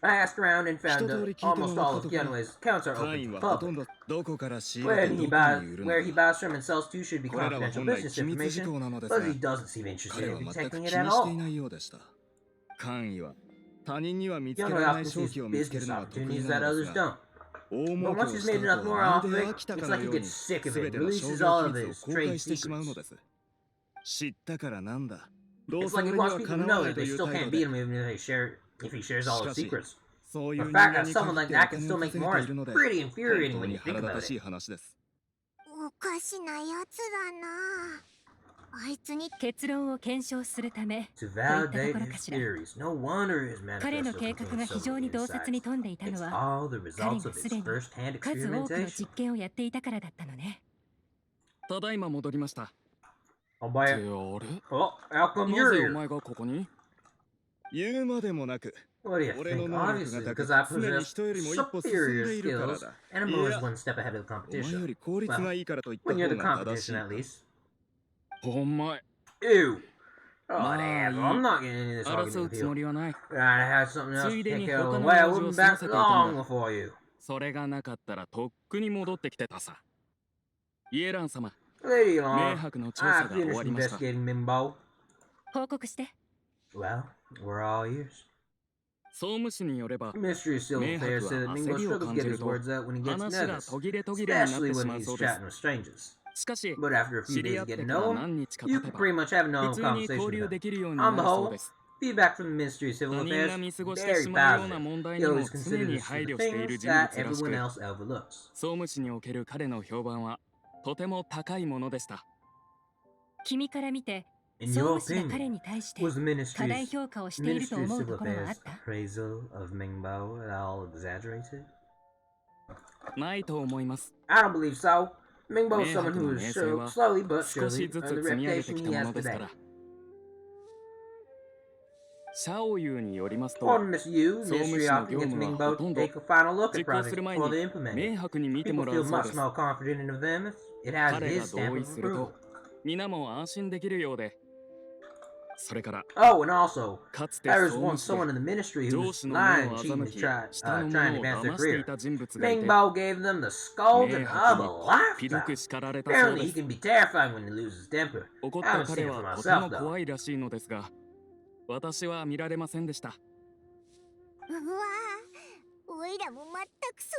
I asked around and found 一通り聞いて almost 回っ all た of ところ、 Yanwei's accounts are 官 open 員 to は the ほと public. んどどこから仕入れて When ど he こ buys, に売る where の he か。 buys from and sells to should be これらは confidential 本来 business 機密事 information, 項なのです but が、 he doesn't seem interested 彼は in 全く checking 気 it at にしてい all. ないようでした。官位は他人には見つけら Yanwei れない often 商 sees 機を見つける business のが得意 opportunities な that ので others すが、 don't. 大 But 儲け once を he's した made 後 enough more ま off る of で it, 飽きた it's かの like he ように gets sick of 全 it, ての商 releases 業 all 機 of 密を his 公 trade 開してしまう secrets. のです。知ったからなんだ。どう It's せ like he 俺に wants は people か to なわ know な that いと they いう still 態 can't 度 beat で。 him even if he shares all his しかし、 secrets. そうい The う人 fact 間 that に someone 限 like ってお that can 金 still を make 稼げ more て is いるので、 pretty 本 infuriating 当 when に you think 腹立 about たしい it. 話です。おかしなやつだな。あいつに結論を検証するため To といったと validate ころ his かしら。 theories, no wonder his 彼の manifesto 計画が contains 非 so 常 many に洞察 insights. に富んでいた It's のは all the 彼 results が of すで his に first-hand 数多くの experimentation. 実験をやっていたからだったのね。ただいま戻りました Oh, って by あ it. れ Oh, how come な you're ぜお here? 前がここに言うまでもなく、 What do you 俺の think? 能力 Obviously, が高 because I く、常に possess 人よりも一歩進ん superior でいるから skills, だ。 and い I'm always や、 one step ahead of the お前よ competition. り効率がいいからと言った When you're 方 the が正しい competition, at か。 least. ほんまい Ew. Oh, My- damn. I'm not getting into this 争 argument う with つも you. りはない I had something else つ to いで take に care of. 他の Well, I 用事を wouldn't 済ま back せていたん long だ before you. それがなかったらとっくに戻ってきてたさイエラン様 Lady 明 Long, 白の調 I 査が終 finished わりました investigating Mimbo. 報告して。 Well, we're all ears. 総務士によれば Mystery Silver Fair said that Mingo struggles to get his words out when he gets 話が nervous, 途切れ途切れになっ especially てし when まう he's そうです chatting with strangers. しかし But after a few 知り days 合って getting から to know him, 何日か you 経て can ば pretty much have a 普 normal 通に conversation 交 with 流 him. できるように On な the るそう whole, です feedback from the Mystery Civil 他人 Affairs が見過ごして very しまうような positive. 問題 He にも always 常 considers に the 配慮している things 人物 that らし everyone く else overlooks. 総務士における彼の評判はとても高いものでした君から見て In 総 your 務士が彼 opinion, に対して was the 過大 Ministry's 評価をしていると Ministry 思 of うと Civil ころはあっ Affairs た？ appraisal of Mingbo at all exaggerated? ないと思います I don't believe so. Mingbo is 明 someone 白の who 名 is 声は slowly but 少し surely ずつ earned the 積み上げて reputation き he たも has のですか today. ら。シャオユーによりますと、 According to you, 総務 Ministry 士の often 業 gets 務は Mingbo ほと to んど take a final look 実 at 行す projects る前 before に they implement 明 it. 白に見て People もら feel うそう much です。 more confident in them if it has 彼 his が stamp 同意 of する approval. と皆も安心できるようで、それから Oh, and also, かつて there 総 was 務 once 士 someone in the で ministry who 上 was 司の目 lying, を cheating 欺 to き try, 下の trying 者 to を advance their 騙してい career. た人物がいて、 Mingbo gave them the scolding 明白 of にひど laughter. く叱られたそう Apparently, で he す。 can be terrifying when he loses temper. 怒っ I た haven't 彼 seen it for はとて myself, も though. 怖いらしいのですが、私は見られませんでした。うわおいらも全く想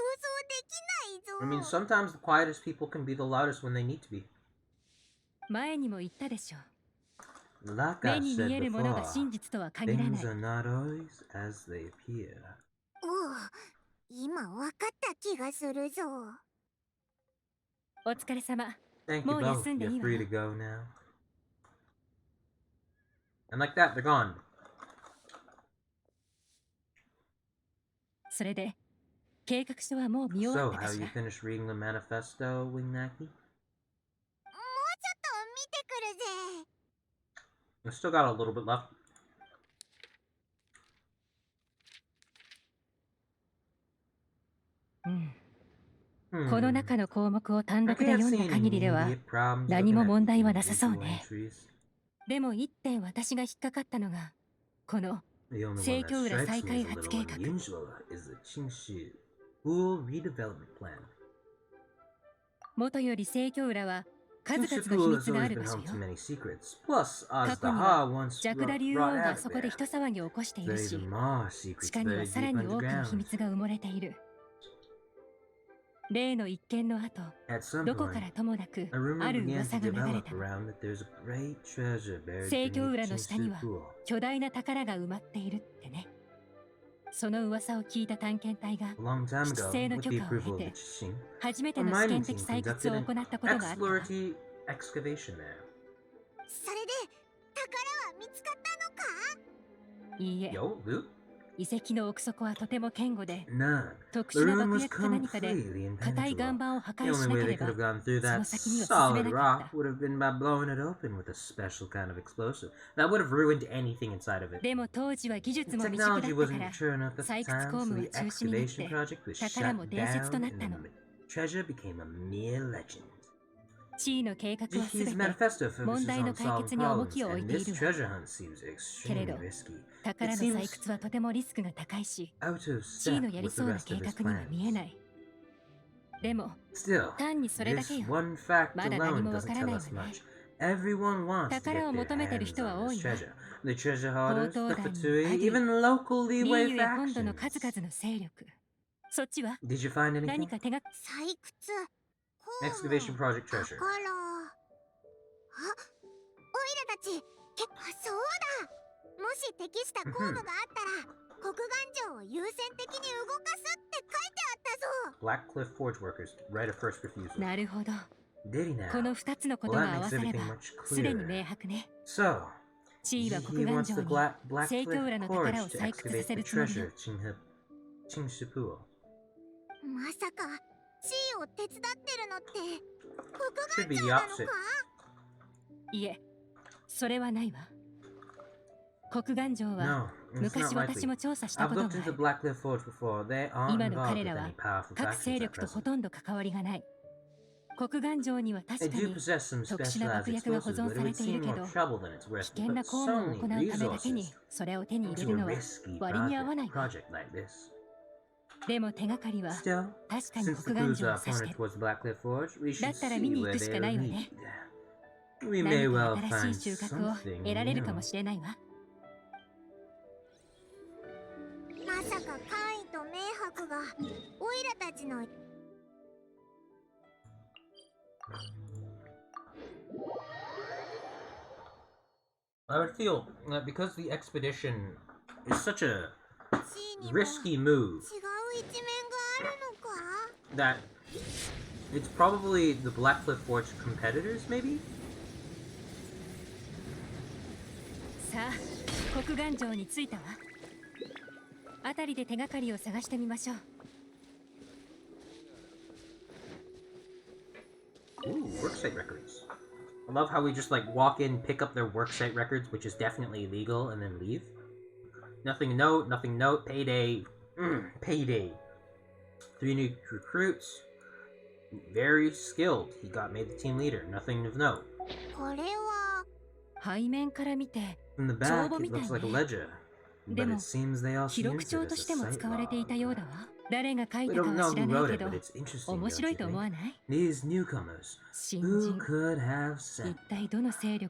像 I で mean, きないぞ sometimes the quietest people can be the loudest when they need to be. 前にも言ったでしょ。 Like 目 I に見 said えるものが before, 真実とは限らな things い。 are not always as they appear. おう今わかった気がするぞお疲れ様。 Thank you もう both. 休んでい You're いわ free よ to go now. And like that, they're gone. それで、計画書はもう見終わ So, ったか have し you ら。 finished reading the manifesto, Wingnaki? もうちょっと見てくるぜ I've still got a little bit left. うん。この中の項目を単 I 独で can't 読ん see だ any 限りでは、 immediate problems 何 looking も at 問 the 題はなさそう individual ね。 entries. でも一点私が引っかかったのが、この The only one that 盛況裏 strikes 再 me 開 as a 発 little 計画。 unusual is the Qingshu Pool Redevelopment Plan. 元より盛況裏は数 Qingshu 々の秘 Pool 密 has があ always る been 場所 home to よ。 many secrets. Plus, 過 Oz 去 the に Ha は once ジャクダ brought 竜王 out が of そこで there. 人騒ぎを起こしている There's し、 even more secrets 地下に buried はさ deep らに多くの秘 underground. 密が埋もれている。例の一件の後、 At some どこ point, からともなく a rumor ある began 噂 to が流れ develop たの。 around that there's a great treasure buried 盛況 beneath 裏の下に Qingshu は Pool. 巨大な宝が埋まっているってね。その噂を聞いた探検隊が A long time ago, 規制の with 許 the 可を approval 経 of て the Qixing, 初め a ての試 mining 験 team 的採掘 conducted を an 行ったことがあったわ。 exploratory excavation there. それで宝は見つかったのかいいえ、 Yo, Luke? 遺跡の奥底はとても堅固で、 None. 特 The 殊な room 爆 was 薬か何かで completely 硬い岩 impenetrable. 盤を破 The 壊し only な way け they れ could ば have gone through その that 先には進め solid なか rock った would have been by blowing it open with a special kind of explosive. That would have ruined anything inside of it. でも当時は技 The 術も未熟だ technology ったか wasn't ら mature enough at the 採掘 time, 工 so 務 the は中止になっ excavation て project was 宝も shut 伝説と down なっ and た the の。 treasure became a mere legend. 地位の計画はすべ Jiki's て manifesto 問 focuses 題の on 解 solving 決に重 problems, きを置い and てい this るわ。 treasure hunt seems けれ extremely ど risky. 宝 It の採 seems 掘はとてもリスクが高いし、 out of 地位 step のやり with そ the うな rest 計 of his 画には見え plans. ない。でも、 Still, 単にそれだけ this よ。 one fact まだ何 alone もわ doesn't からな tell いわ us ね。 much. Everyone wants to 宝 get を their 求めてる hands 人は on 多 this いわ。 treasure. The treasure 強 hoarders, 盗 the 団に Fatui, バディ、 even local リー Leeway ユへ今度の factions. 数々の勢力。そっちは Did you find 何 anything? か手が採掘 Excavation Project 宝 treasure. あ、おいらたちそうだもし適した工具があったら国願城を優先的に動かすって書いてあったぞ Black Cliff Forge workers, right of first refusal. なるほど。 Did he now? この2つのこと Well, が that 合わ makes され everything ば much すでに clearer. 明白ね。 So, 地位は he 国願 wants 城 the に Black 盛況裏 Cliff の宝 Forge を to 採掘さ excavate せ the るつもりよ。 treasure, Qingshipuo. まさか地位を手伝ってるのって Should 国 be 願 the 城なの opposite. かいえ、それはないわ。国願城は No, it's 昔 not 私 likely. も調査した I've ことが looked あ into る。 Black Cliff Forge before. They aren't 今の involved 彼 with らは any powerful 各勢 factions at 力とほ present. とんど関わりがない。国願城には They 確か do に possess some 特殊な specialized 爆薬が保 explosives, 存 but さ it れ would ている seem け more ど、 trouble than it's worth 危 to 険な put 公務を so 行う many ためだけに resources それを手に入れ into る a のは risky 割に合わないわ。 project like this. でも手がかりは Still, 確かに since the 国願 clues 城を are 指して pointed る。 towards the Black Cliff Forge, we だ should ったら see 見に行 where くしか they ないわ lead. ね。 We 何 may か well 新 find しい収穫を something 得られるか new. もしれないわ。まさか官位と明白がオイラたちの I would feel that because the expedition is such a 地位にも違う risky move 一面があるのか that it's probably the Black Cliff Forge competitors, maybe? さあ、国願城に着いたわ。辺りで手がかりを探してみましょう。Ooh, worksite records. I love how we just like walk in, pick up their worksite records, which is definitely illegal, and then leave. Nothing note, nothing note. Payday. Payday. 3 new recruits. Very skilled. He got made the team leader. Nothing of note. これは背面から見て From the 帳 back, 簿 it みたい looks like a ね。 ledger. で But も it seems they also 記録 used it 帳 as と a しても site 使われていた log. ようだわ。誰が書い We たか don't は know 知ら who ない wrote け it, ど but it's interesting, 面 don't 白い you と思 think? わない These newcomers. 新 Who 人 could have 一 said? 体どの勢力イ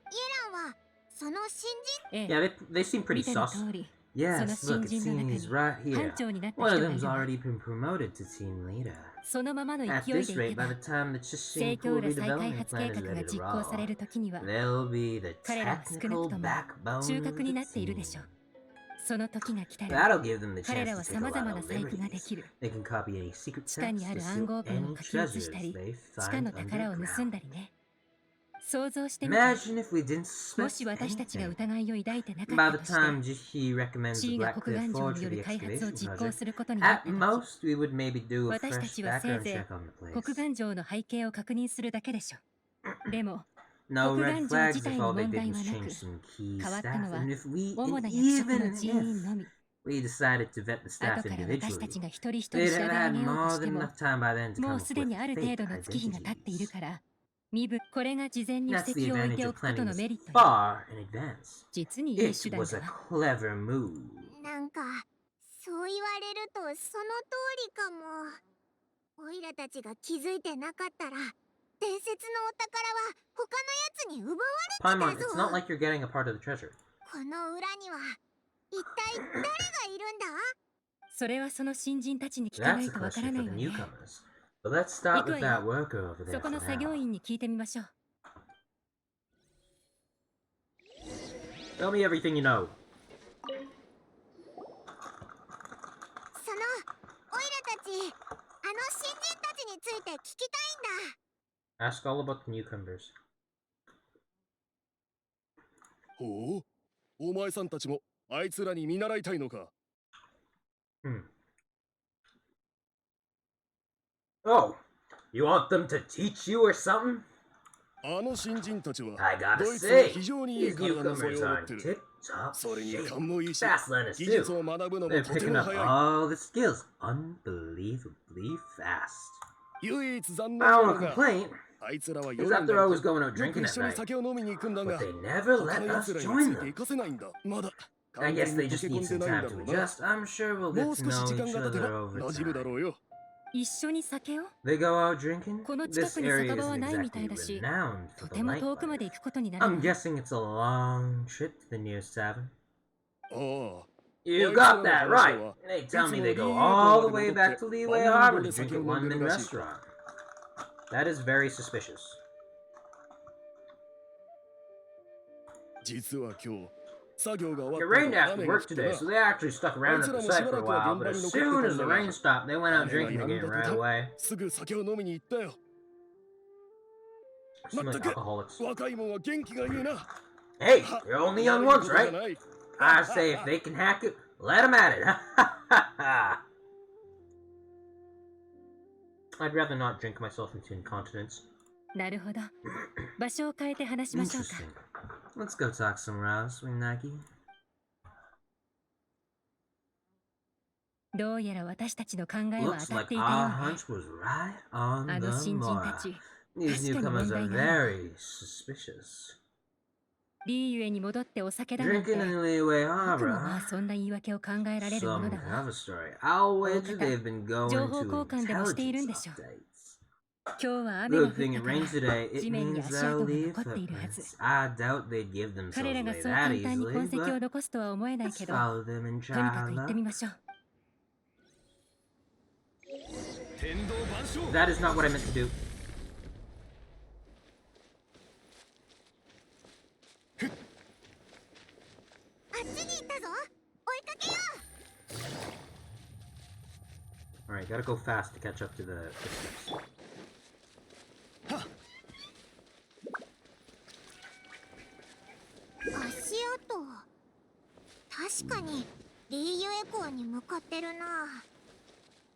ランはその新人 ええ Yeah, they seem pretty 見ての sus. 通り Yes,その look, it 新人の中に seems right 班 here. 長になった One 人 of がい them's るわ。 already been promoted to team leader. そのままの At 勢い this でい rate, けば by the time the 盛 Chishin 況 Pool 裏再開 redevelopment 発 plan 計 is 画が ready to 実行され roll, る時には they'll be the 彼らは少なく technical とも backbone 中 of 核に the なっているで team. しょう。その時が来たら That'll give them the 彼ら chance は to take さ a まざ lot まな of 細工がで liberties. きる。 They can copy any secret 地下に texts あ to る暗 steal 号文を any 書き写した treasures り、 they 地下の find 宝を盗ん underground. だりね。想像してみて、 Imagine if we didn't も suspect し私たちが anything. 疑いを抱いてなか By った the として、 time Jihi recommends 地 the 位が Black 国 Cliff 岩礁 Forge に for よ the る開発を excavation 実行 project, することになっ at た時、 most we would maybe do a 私た fresh ちはせい background ぜ check on the い place. 国岩礁の背景を確認するだけでしょ。でも、 No red 国 flags 岩礁自体 if に all they 問 did 題 was はなく、 change some key 変わった staff. のは And if we, 主 and な役職 even の人員 if のみ。 we decided to vet the 後 staff から私た individually, ちが一人一人 they'd 調べ have 上 had げようと more して than も、 enough time by then to も come う up すで with にある程 fake 度の月日が経っている identities. から、身分、これが事前に布 That's the 石を置い advantage てお of くこと planning の this メリットよ。 far in advance. 実にいい It 手段 was だ a わ。 clever move. なんかそう言われるとその通りかも。オイラたちが気づいてなかったら伝説のお宝は他のやつに奪われ Paimon, てた it's ぞ。 not like you're getting a part of the treasure. この裏には一体誰がいるんだ？それはその新人たちに聞かな That's い a とわから question な for い the わね。 newcomers. But let's start with 行くわ that よ。 worker over there そこ for の作業 now. 員に聞いてみましょう。Tell me everything you know. そのオイラたち新人たちについて聞きたいんだ。 Ask all about the newcomers. ほう、お前さんたちもあいつらに見習いたいのか。 Oh, you want them to teach you or something? あの新人たちは I gotta ドイツの say, 非常にいい these 体の素 newcomers 養を持 are ってる。 tip top それに shape. 勘もいいし、 Fast learners 技術 too. を学ぶのも They're とて picking も up 早い。 all the skills unbelievably fast. 唯一残念 My なの only が、 complaint あいつらは is 夜 that に they're なる always going out とよく drinking 一 at 緒に night, 酒を飲みに行くんだ but が、 they never 他 let の us 奴らに join ついて them. 行かせないんだ。まだ I 完 guess 全 they に just 溶け込 need んで some ないん time だ to ろうな。 adjust. I'm sure we'll も get う to 少し know 時 each 間が経て other ば over 馴染むだ time. ろうよ。一緒に酒を They go out drinking? この近 This くに area 酒場は isn't ないみたい exactly だし、 renowned と for て the も遠くま nightlife. で行くことになるわ I'm ね。 guessing it's a long trip to the nearest tavern. ああ、 You Why got is it that on right. the They tell me they go It's all the more way back to Leeway Leeway Harbor to Harbor drink to at One Man drink at Restaurant. That is very suspicious. 実は今日、作業が終 It わった rained 後 after 雨が降 work って today, な so they actually stuck around at the site for a while, but as soon as the rain stopped, they went out drinking again right away. すぐ酒を飲みに行ったよ。 Seem like alcoholics. 若いもんは元気がいいな。 Hey, you're only young 悪い ones, ことじゃ right? ない I say if they can hack it, let them at it. I'd rather not drink myself into incontinence. なるほど。場所を変えて話しましょうか。 Interesting. Let's go talk somewhere else, Winaki. どうやら私たちの考えは Looks 当たっ like ていたよ our うね。 hunch was right on あ the の新人た mark. ち、 These 確かに newcomers 問 are 題がある。 very suspicious. リーユエに戻ってお酒だなんて、 Drinking in Leeway 僕もまあ Harbor. そんな言い訳を考えられるも Some のだわ。 cover story. I'll wager they've been going 情報 to 交換でもしているんで intelligence しょう。 updates. 今日は雨が降 Good っ thing た it から rained today. It 地面に means 足 they'll 跡が leave 残っているはず。 footprints. I doubt they'd give themselves 彼らが away そう that 簡単に easily, 痕跡を but 残すとは思えない let's けど、 follow them and とにかく行 try ってみましょう。天道万象 That is not what I meant to do. あっちに行ったぞ。追いかけよう。 Alright, gotta go fast to catch up to the footsteps. 足跡。確かにリーユエ港に向かってるな。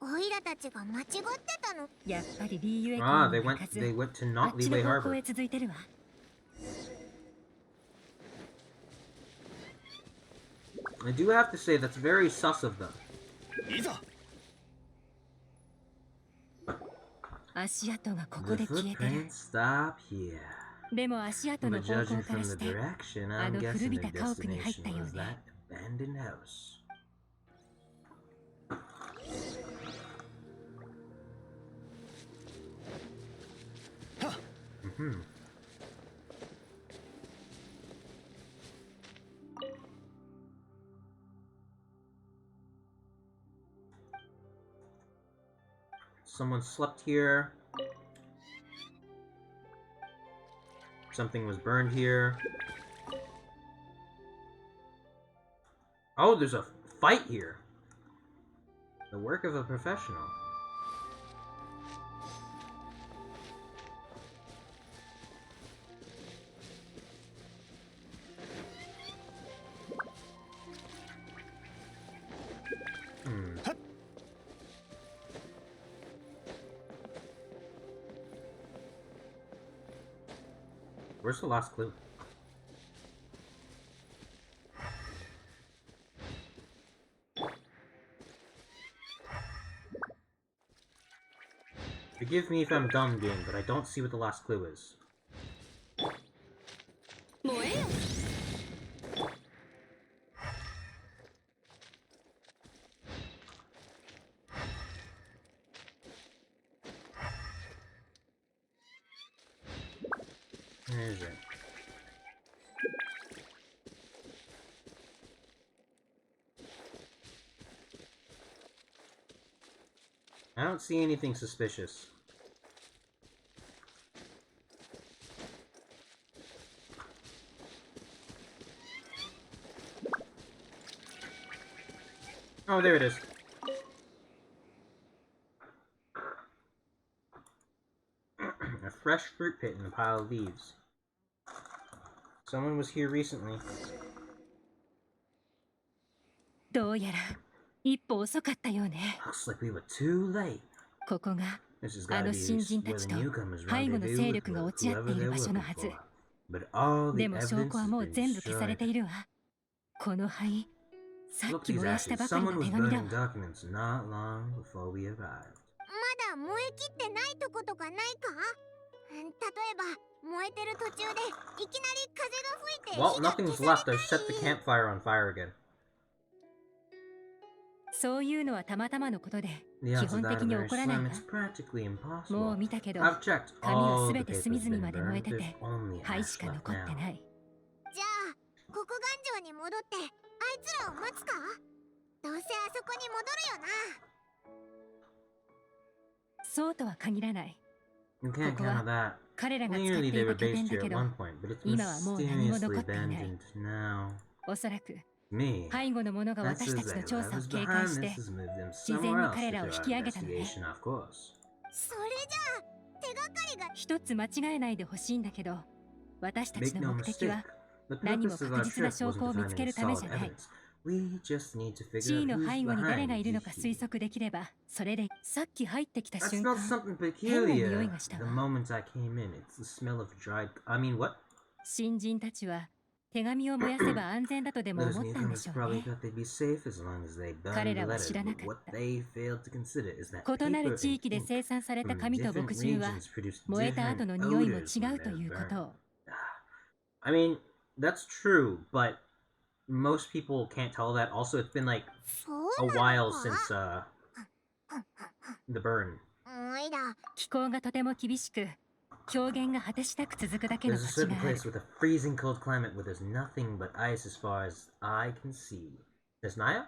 オイラたちが間違ってたの。やっぱりリーユエ Ah, 港 they に went 行かず they went to あ not っちの Leeway 方向 Harbor. へ続いてるわ。I do have to say that's very sus of them. いざ。足跡がここ The で消えてる。 footprints stop here. でも足跡の But 方 judging 向から from し the て direction, あ I'm の古 guessing び their た家屋に入った destination よう was ね。 that abandoned house. Mm-hmm. Someone slept here. Something was burned here. Oh, there's a fight here. The work of a professional. Where's the last clue? Forgive me if I'm dumb, game, but I don't see what the last clue is. 燃えよ。 Where is it? I don't see anything suspicious. Oh, there it is. A fresh fruit pit in a pile of leaves. Someone was here recently. どうやら一歩遅かったようね。 Looks like we were too late. ここが This has あ gotta の be 新人 where た the ちと newcomers 背後の rendezvous 勢 with 力が落ち合っ whoever てい they're る場所の looking はず。 for. But all the でも証 evidence 拠は has もう been 全部消されて destroyed. いるわ。この灰、さ Look っき these 燃やした ashes. ばかり Someone の was 手紙だ burning わ。 documents not long before we arrived. まだ燃え切ってないとことかないか？例えば燃えてる途中でいきなり風が吹いて Well, 火が nothing's 消さ left. れ I た set the り。 campfire on fire again. そういうのはたまたまのことで、 The 基 odds 本 of that 的 are に very 起こらない slim. わ。 It's practically も impossible. う見たけど、 I've checked 紙は all す the べて papers 隅 have 々 been まで燃え burned. て There's て、 only 灰 ash しか left 残って now. ない。じゃあ国岩城に戻ってあいつらを待つか？どうせあそこに戻るよな。そうとは限らない。 You can't ここは count on that. 彼らが使って Clearly い they た were 拠点 based だ here け at ど、 one point, but it's 今はもう何も mysteriously 残っていない。 abandoned now. おそらく Me. 背後の者が That's 私たちの Zayla. 調査を Who's 警戒 behind して this has moved them 事前 somewhere に else 彼らを to 引 do き our 上げたのね。 investigation, of course. それじゃあ手がかりが。一つ間違えないでほしいんだけど、私たち Make の no 目的 mistake. は The 何も purpose of 確 our 実な trip 証拠 wasn't を to 見つ find け any るため solid じゃない。 evidence. We just need to figure 地位 out の who's 背後に誰がいるのか behind 推 these 測できれば、それでさっき入ってきた That's 瞬 not 間、 something 変な匂 peculiar. いがした The わ。 moment I came in, it's the smell of dried. I mean, what? 新人たちは手紙を燃やせば安全だとでも Those 思ったんで newcomers しょう probably ね。 thought they'd be safe as long as they burned 彼 the らは letters. 知らな But かっ what た。 they failed to consider is that 異なる paper 地 and 域で ink 生産された from 紙と different 墨汁は regions produced 燃えた後 different の匂いも違 odors うと when いう they're こと burned. を。 I mean, that's true, but most people can't tell that. Also, it's been like そう a な while のか？ since the burn. おいら気候がとても厳しく、表現が果てしなく続くだけの There's a 土地 certain がある。 place with a freezing cold climate where there's nothing but ice as far as I can see. There's Naya?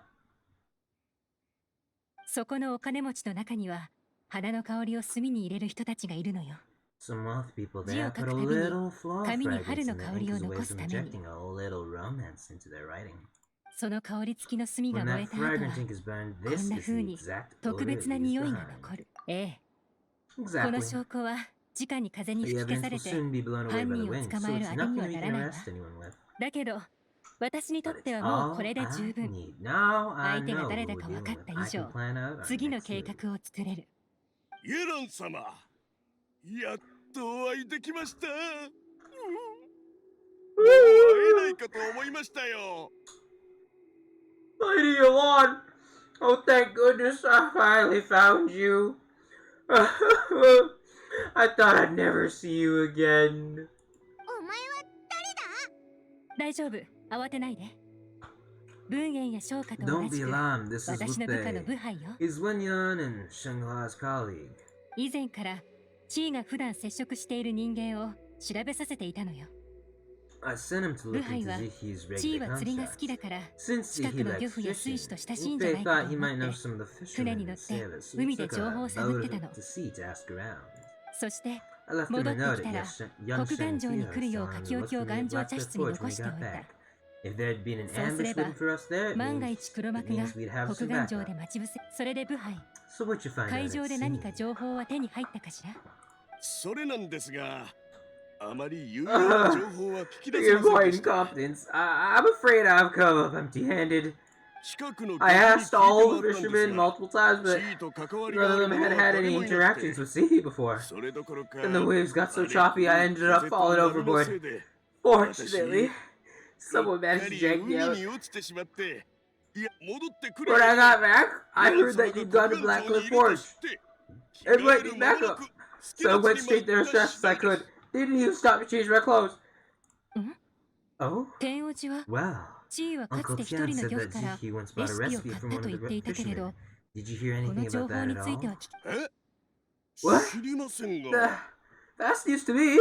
そこのお金持ちの中には、花の香りを炭に入れる人たちがいるのよ。 Some wealthy people 字を there 書 put く a たびに little floral 紙に fragrance 春 in の their 香り ink を as 残 ways す of ために、 injecting a little romance into their writing. その香り付きの炭が When 燃え that た後は fragrant ink is burned, こ this んな is 風 the に exact 特 odor 別 it な leaves 匂いが behind. 残る。ええ、この Exactly. 証拠は直に風に The 吹き消 evidence され will て、 soon be blown away 犯 by the 人を wind, 捕 so まえる it's あれに nothing は we な can らないわ。 arrest anyone with. だけど、私にと But って it's はもう all これで I 十分。 need. Now I 相手が know 誰 who だ we're か分 dealing かっ with. た I 以 can 上、 plan out our 次の next 計 move. 画を作れる。イエラン様、やっとお会いできました。もう会えないかと思いましたよ。 Lady Alon! Oh, thank goodness I finally found you. I thought I'd never see you again. お前は大丈夫、慌てないで。文燕や昇華と同 Don't じ be く alarmed, this is 私の部下の Lupe. 部輩よ。 He's Wenyan and Shenghula's colleague. 以前から地位が普段接触している人間を調べさせていたのよ。 I sent him to 部 look 輩 into は Zihi's 地位 regular は釣りが好 contacts. きだから、 Since 近く Zihi の likes 漁夫や水 fishing, 手と親しいんじゃ Lupe ないか thought と he 思 might っ know て、 some of the 船 fishermen に乗 and って sailors, so 海 he で took 情 a 報を探 boat ってたの。 to sea to ask around. そして I left him 戻 a って note き at たら young 国願城に来るよう Shenghua 書 telling き me 置 what きを we 願 had 城 left 茶 at 室に Forge 残 when we しておい got た。 back. If there had been an そうすれ ambush ば waiting for us there, it 万が means, 一黒 it 幕が means we'd have 国 some 願城 backup. で待ち伏せ。それで部杯、 So what'd you find 会 out 場 at で何か sea? 情報は手に入ったかしら。それなんですが、あまり有用な情報は聞き出せ You're ませんで avoiding した。 confidence. I'm afraid I've come up empty-handed. 近くの I 漁夫に聞い asked て all 回 the ったんです fishermen が、 multiple times, but 地位と関わり none があ of る them 者 had は had 誰 any もいなく interactions て、 with Zihi before. それどころか、 And the waves got so 荒れ choppy, I 狂い ended up 風と falling 波の overboard. せいで、 Fortunately, う someone っか managed to り drag me 海 out. に落ちてしまって、いや、戻ってくる When 間 I に got back, I イエラン heard 様 that が you'd 国 gone to 願城に Blackcliff いると Forge 知って、着 and 替え let る me 間 back もな up. く、好き So な I 地 went に straight 参 there っ as た fast as 次 I 第で could. す。 Didn't even stop to change my clothes. ん Oh? 天王寺は Well, 地位はかつ Uncle て一 Tian 人の said 漁夫 that から Zihi once レ bought a シピを recipe 買っ from た one と of 言 the っていたけれ fishermen. ど、 Did you hear こ anything の about 情報 that に at ついて all? は聞き、え What? 知りません The, が、 that's news to me.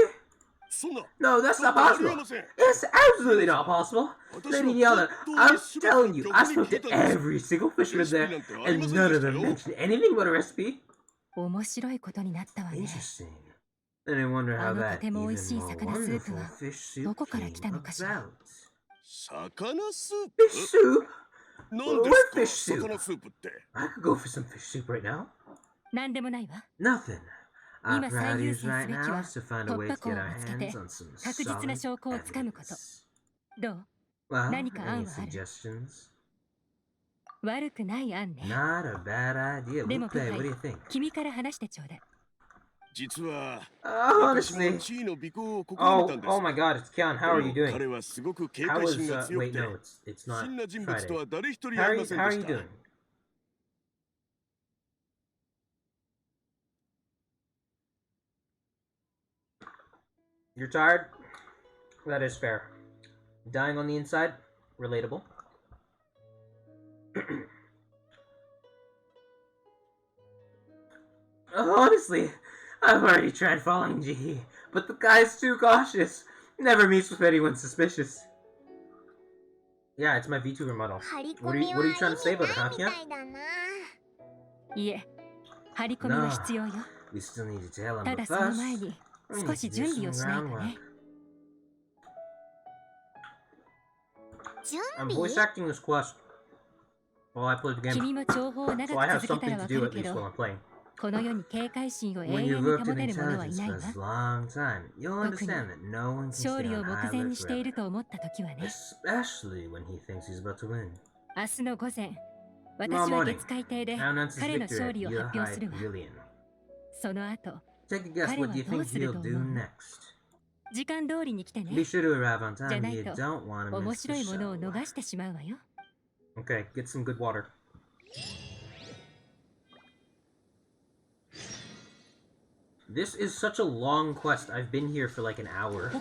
そんな、 No, that's そ not んなありえ possible. ません。 It's absolutely not possible. 私 Lady は Yelena, 本当 I'm に全て telling の you, 漁 I 夫に spoke 聞い to たんです。 every single fisherman レシピ there, なんてあり and ません none で of した them よ。 mentioned anything but a recipe. 面白いことになったわね。 Interesting. And I wonder how あの that とても美 even 味しい more 魚スープ wonderful は fish ど soup こから来た came のかしら。 about. 魚スー Fish プ soup? 何で What すか fish soup? 魚スープって。 I could go for some fish soup right now. なんでもないわ。 Nothing. Our 今最優 priorities 先す right べき now は is to find a 突 way 破 to 口 get を our 見つけて hands on some 確実な solid 証拠をつかむこと。 evidence. どう？ Well, 何か案 any はある？ suggestions? 悪くない案ね。 Not a bad idea. でも Lupe, 部 what do 杯、 you think? 君から話してちょうだい。実は、 Oh, 私も honestly. 地位の尾行を試み Oh, たんです。 oh my God, it's Kian. How are you でも doing? 彼はすごく警 How 戒 was, 心が強く wait, て、 no, it's 不 not 審な人物と Friday. は誰一人 How あ are り you, ません how で are し you た。 doing? You're tired? That is fair. Dying on the inside? Relatable. Honestly, I've already tried following Ji, but the guy's too cautious. Never meets with anyone suspicious. Yeah, it's my VTuber model. 張り What 込 are み you, は what are 意 you trying to say 味 about it, ない huh, み Kian? たいだな。いえ、張り込みは必要よ。 We still need to tell him, た but だその first, 前に we need 少 to し do 準備 some をしないと groundwork. ね。準 I'm 備 voice acting this quest while I play the game, 君も情報を長 so I く have 続けた something ら to わか do る at け least while ど、 I'm playing. この世に警戒心を永 When 遠 you've に worked 保 in てる者はい intelligence ない for わ。 this long time, you'll 特に understand that no one can 勝 stay 利 on を目 high 前 alert にしてい forever. ると思った時はね。 Especially when he thinks he's about to win. 明日の午前、 Tomorrow 私は morning, 月海邸で I'll announce his 彼の victory 勝 at 利を発表す Yahai るわ。 Pavilion. その後、 Take a guess, 彼 what は do you どう think する he'll と do 思う？ next? 時間通りに来て Be ね。 sure to arrive on じゃ time. ない You と don't want to 面 miss 白 the いものを show. 逃してしまうわよ。 Okay, get some good water. This is such a long quest. I've been here for like an hour.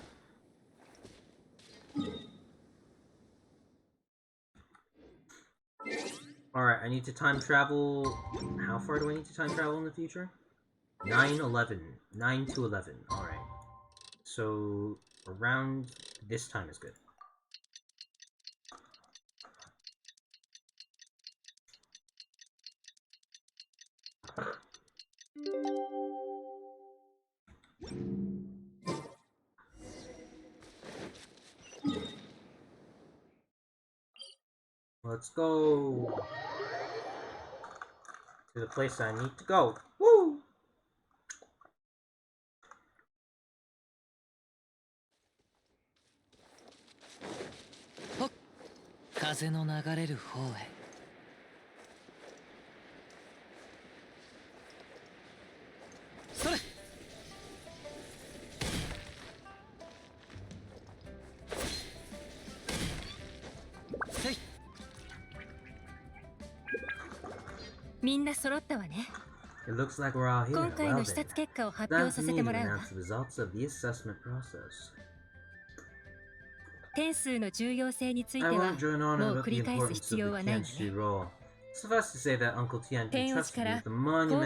Alright, I need to time travel. How far do I need to time travel in the future? 9-11. 9 to 11. Alright. So, around this time is good. Let's go to the place I need to go. Woo! 風の流れる方へ。それ。せい。みんな揃ったわね。 It looks like we're all here. 今回 Well の視 then, 察結果を発表 time さ for せ me て to もらうわ。 announce the results of the assessment process. 点数の重要性について I は won't drone on もう about 繰 the り返す importance 必 of 要 the はないわね。 Tianshu role. Suffice to say that Uncle Tian 天王寺 entrusted か me ら with the 候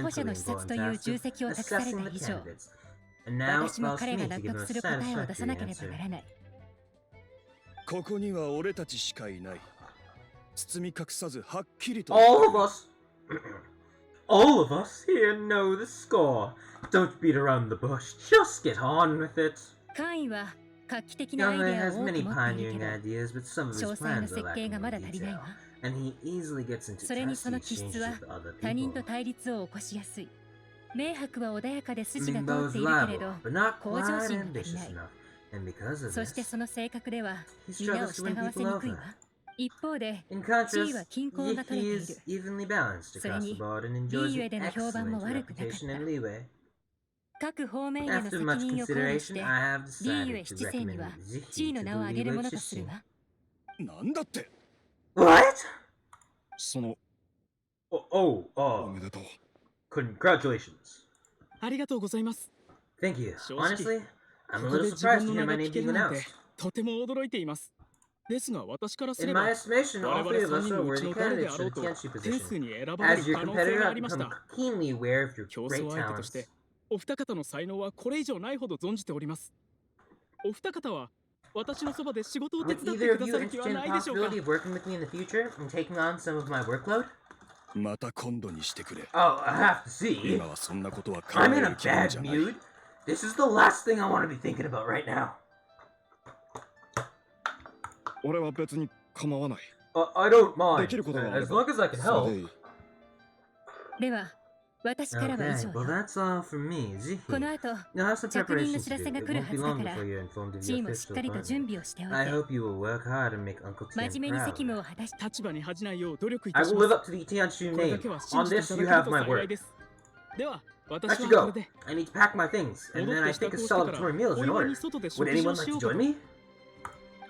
補者 monumentally の視察と important いう task 重 of 責を託され assessing た the 以上、 candidates. And now it 私も falls to 彼が me 納 to give 得 him す a る答えを出さ satisfactory なければ answer. ならない。ここには俺たちしかいない。包み隠さずはっきりと。 All of us, all of us here know the score. Don't beat around the bush. Just get on with it. カインは画期的なアイ Young デ Man ア has を多く many 持っている pioneering けど、 ideas, but some of his 詳細な plans are 設計 lacking がま in だ足りない detail, わ。 and he easily gets into それにそ testy の気質 exchanges は with other 他人 people. と対立を起こしやすい。明白は穏やかで筋が通 Mingbo っ is ているけれ reliable, ど、 but not 向 quite 上心が足り ambitious ない。 enough, and because of そして this, その性格では he 皆を struggles to 従 win わせ people にくい over. わ。一方で、 In 地位 contrast, は均衡が取れ he てい is る。 evenly balanced それ across に the board and い enjoys い an 上での評判も excellent 悪くなかっ reputation た。 and leeway. 各方面への After 責 much 任を考慮し consideration, て、 I have リーユ decided エ to 七世に recommend は地 Zihi 位の to 名を the 挙げるも Liyue のとする Chishi. わ。なんだって。 What? その Oh, おめでとう。 congratulations. ありがとうございます。 Thank you. 正直、 Honestly, I'm こ a こ little で自 surprised 分 to の hear 名 my が name 聞け being るなんて announced. とても驚いています。ですが私からす In れ my ば、 estimation, 我 all 々 three of 3 us 人 are のうち worthy の誰で candidates あ for ろ the うと Tianshu 点数 position. に選ばれ As る your 可能性 competitor, があ I've りまし become た。 keenly aware of your 競 great 争相手とし talents. て、お二方の才能はこれ以上ないほど存じております。お二方は私のそばで仕事を手 Would 伝って either く of だ you さる気は entertain な the いでしょうか。 possibility of working with me in the future and taking on some of my workload? また今度にしてくれ。 Oh, I have to see. 今はそんなことは考 I'm え in る a 気分 bad じゃない。 mood. This is the last thing I want to be thinking about right now. 俺は別に構わない。 I don't mind. できることがあれ As ば long as I can それ help. でいい。では、私からは以 Okay, 上 well よ。 that's all from me. Zihi. この後、 You'll have some 着任 preparation の to 知らせ do. が It 来る won't は be ずだ long から、 before you're informed of チ the ームをしっ official かりと appointment. 準備をしておい I て、 hope you will work hard and make Uncle 真 Tian 面目に責 proud. 務を果たし、立場に恥じないよう努力い I たし will ま live す。 up to the Tianshu これ name. だけは信 On じてい this, た you だけ have ると my 幸い word. です。では、 I 私 should はこれ go. で I need to pack my things, and 戻 then っ I て支 think a 度をしてから celebratory meal is お in 祝い order. に外で Would 食事 anyone をし like よ to うか join と。 me?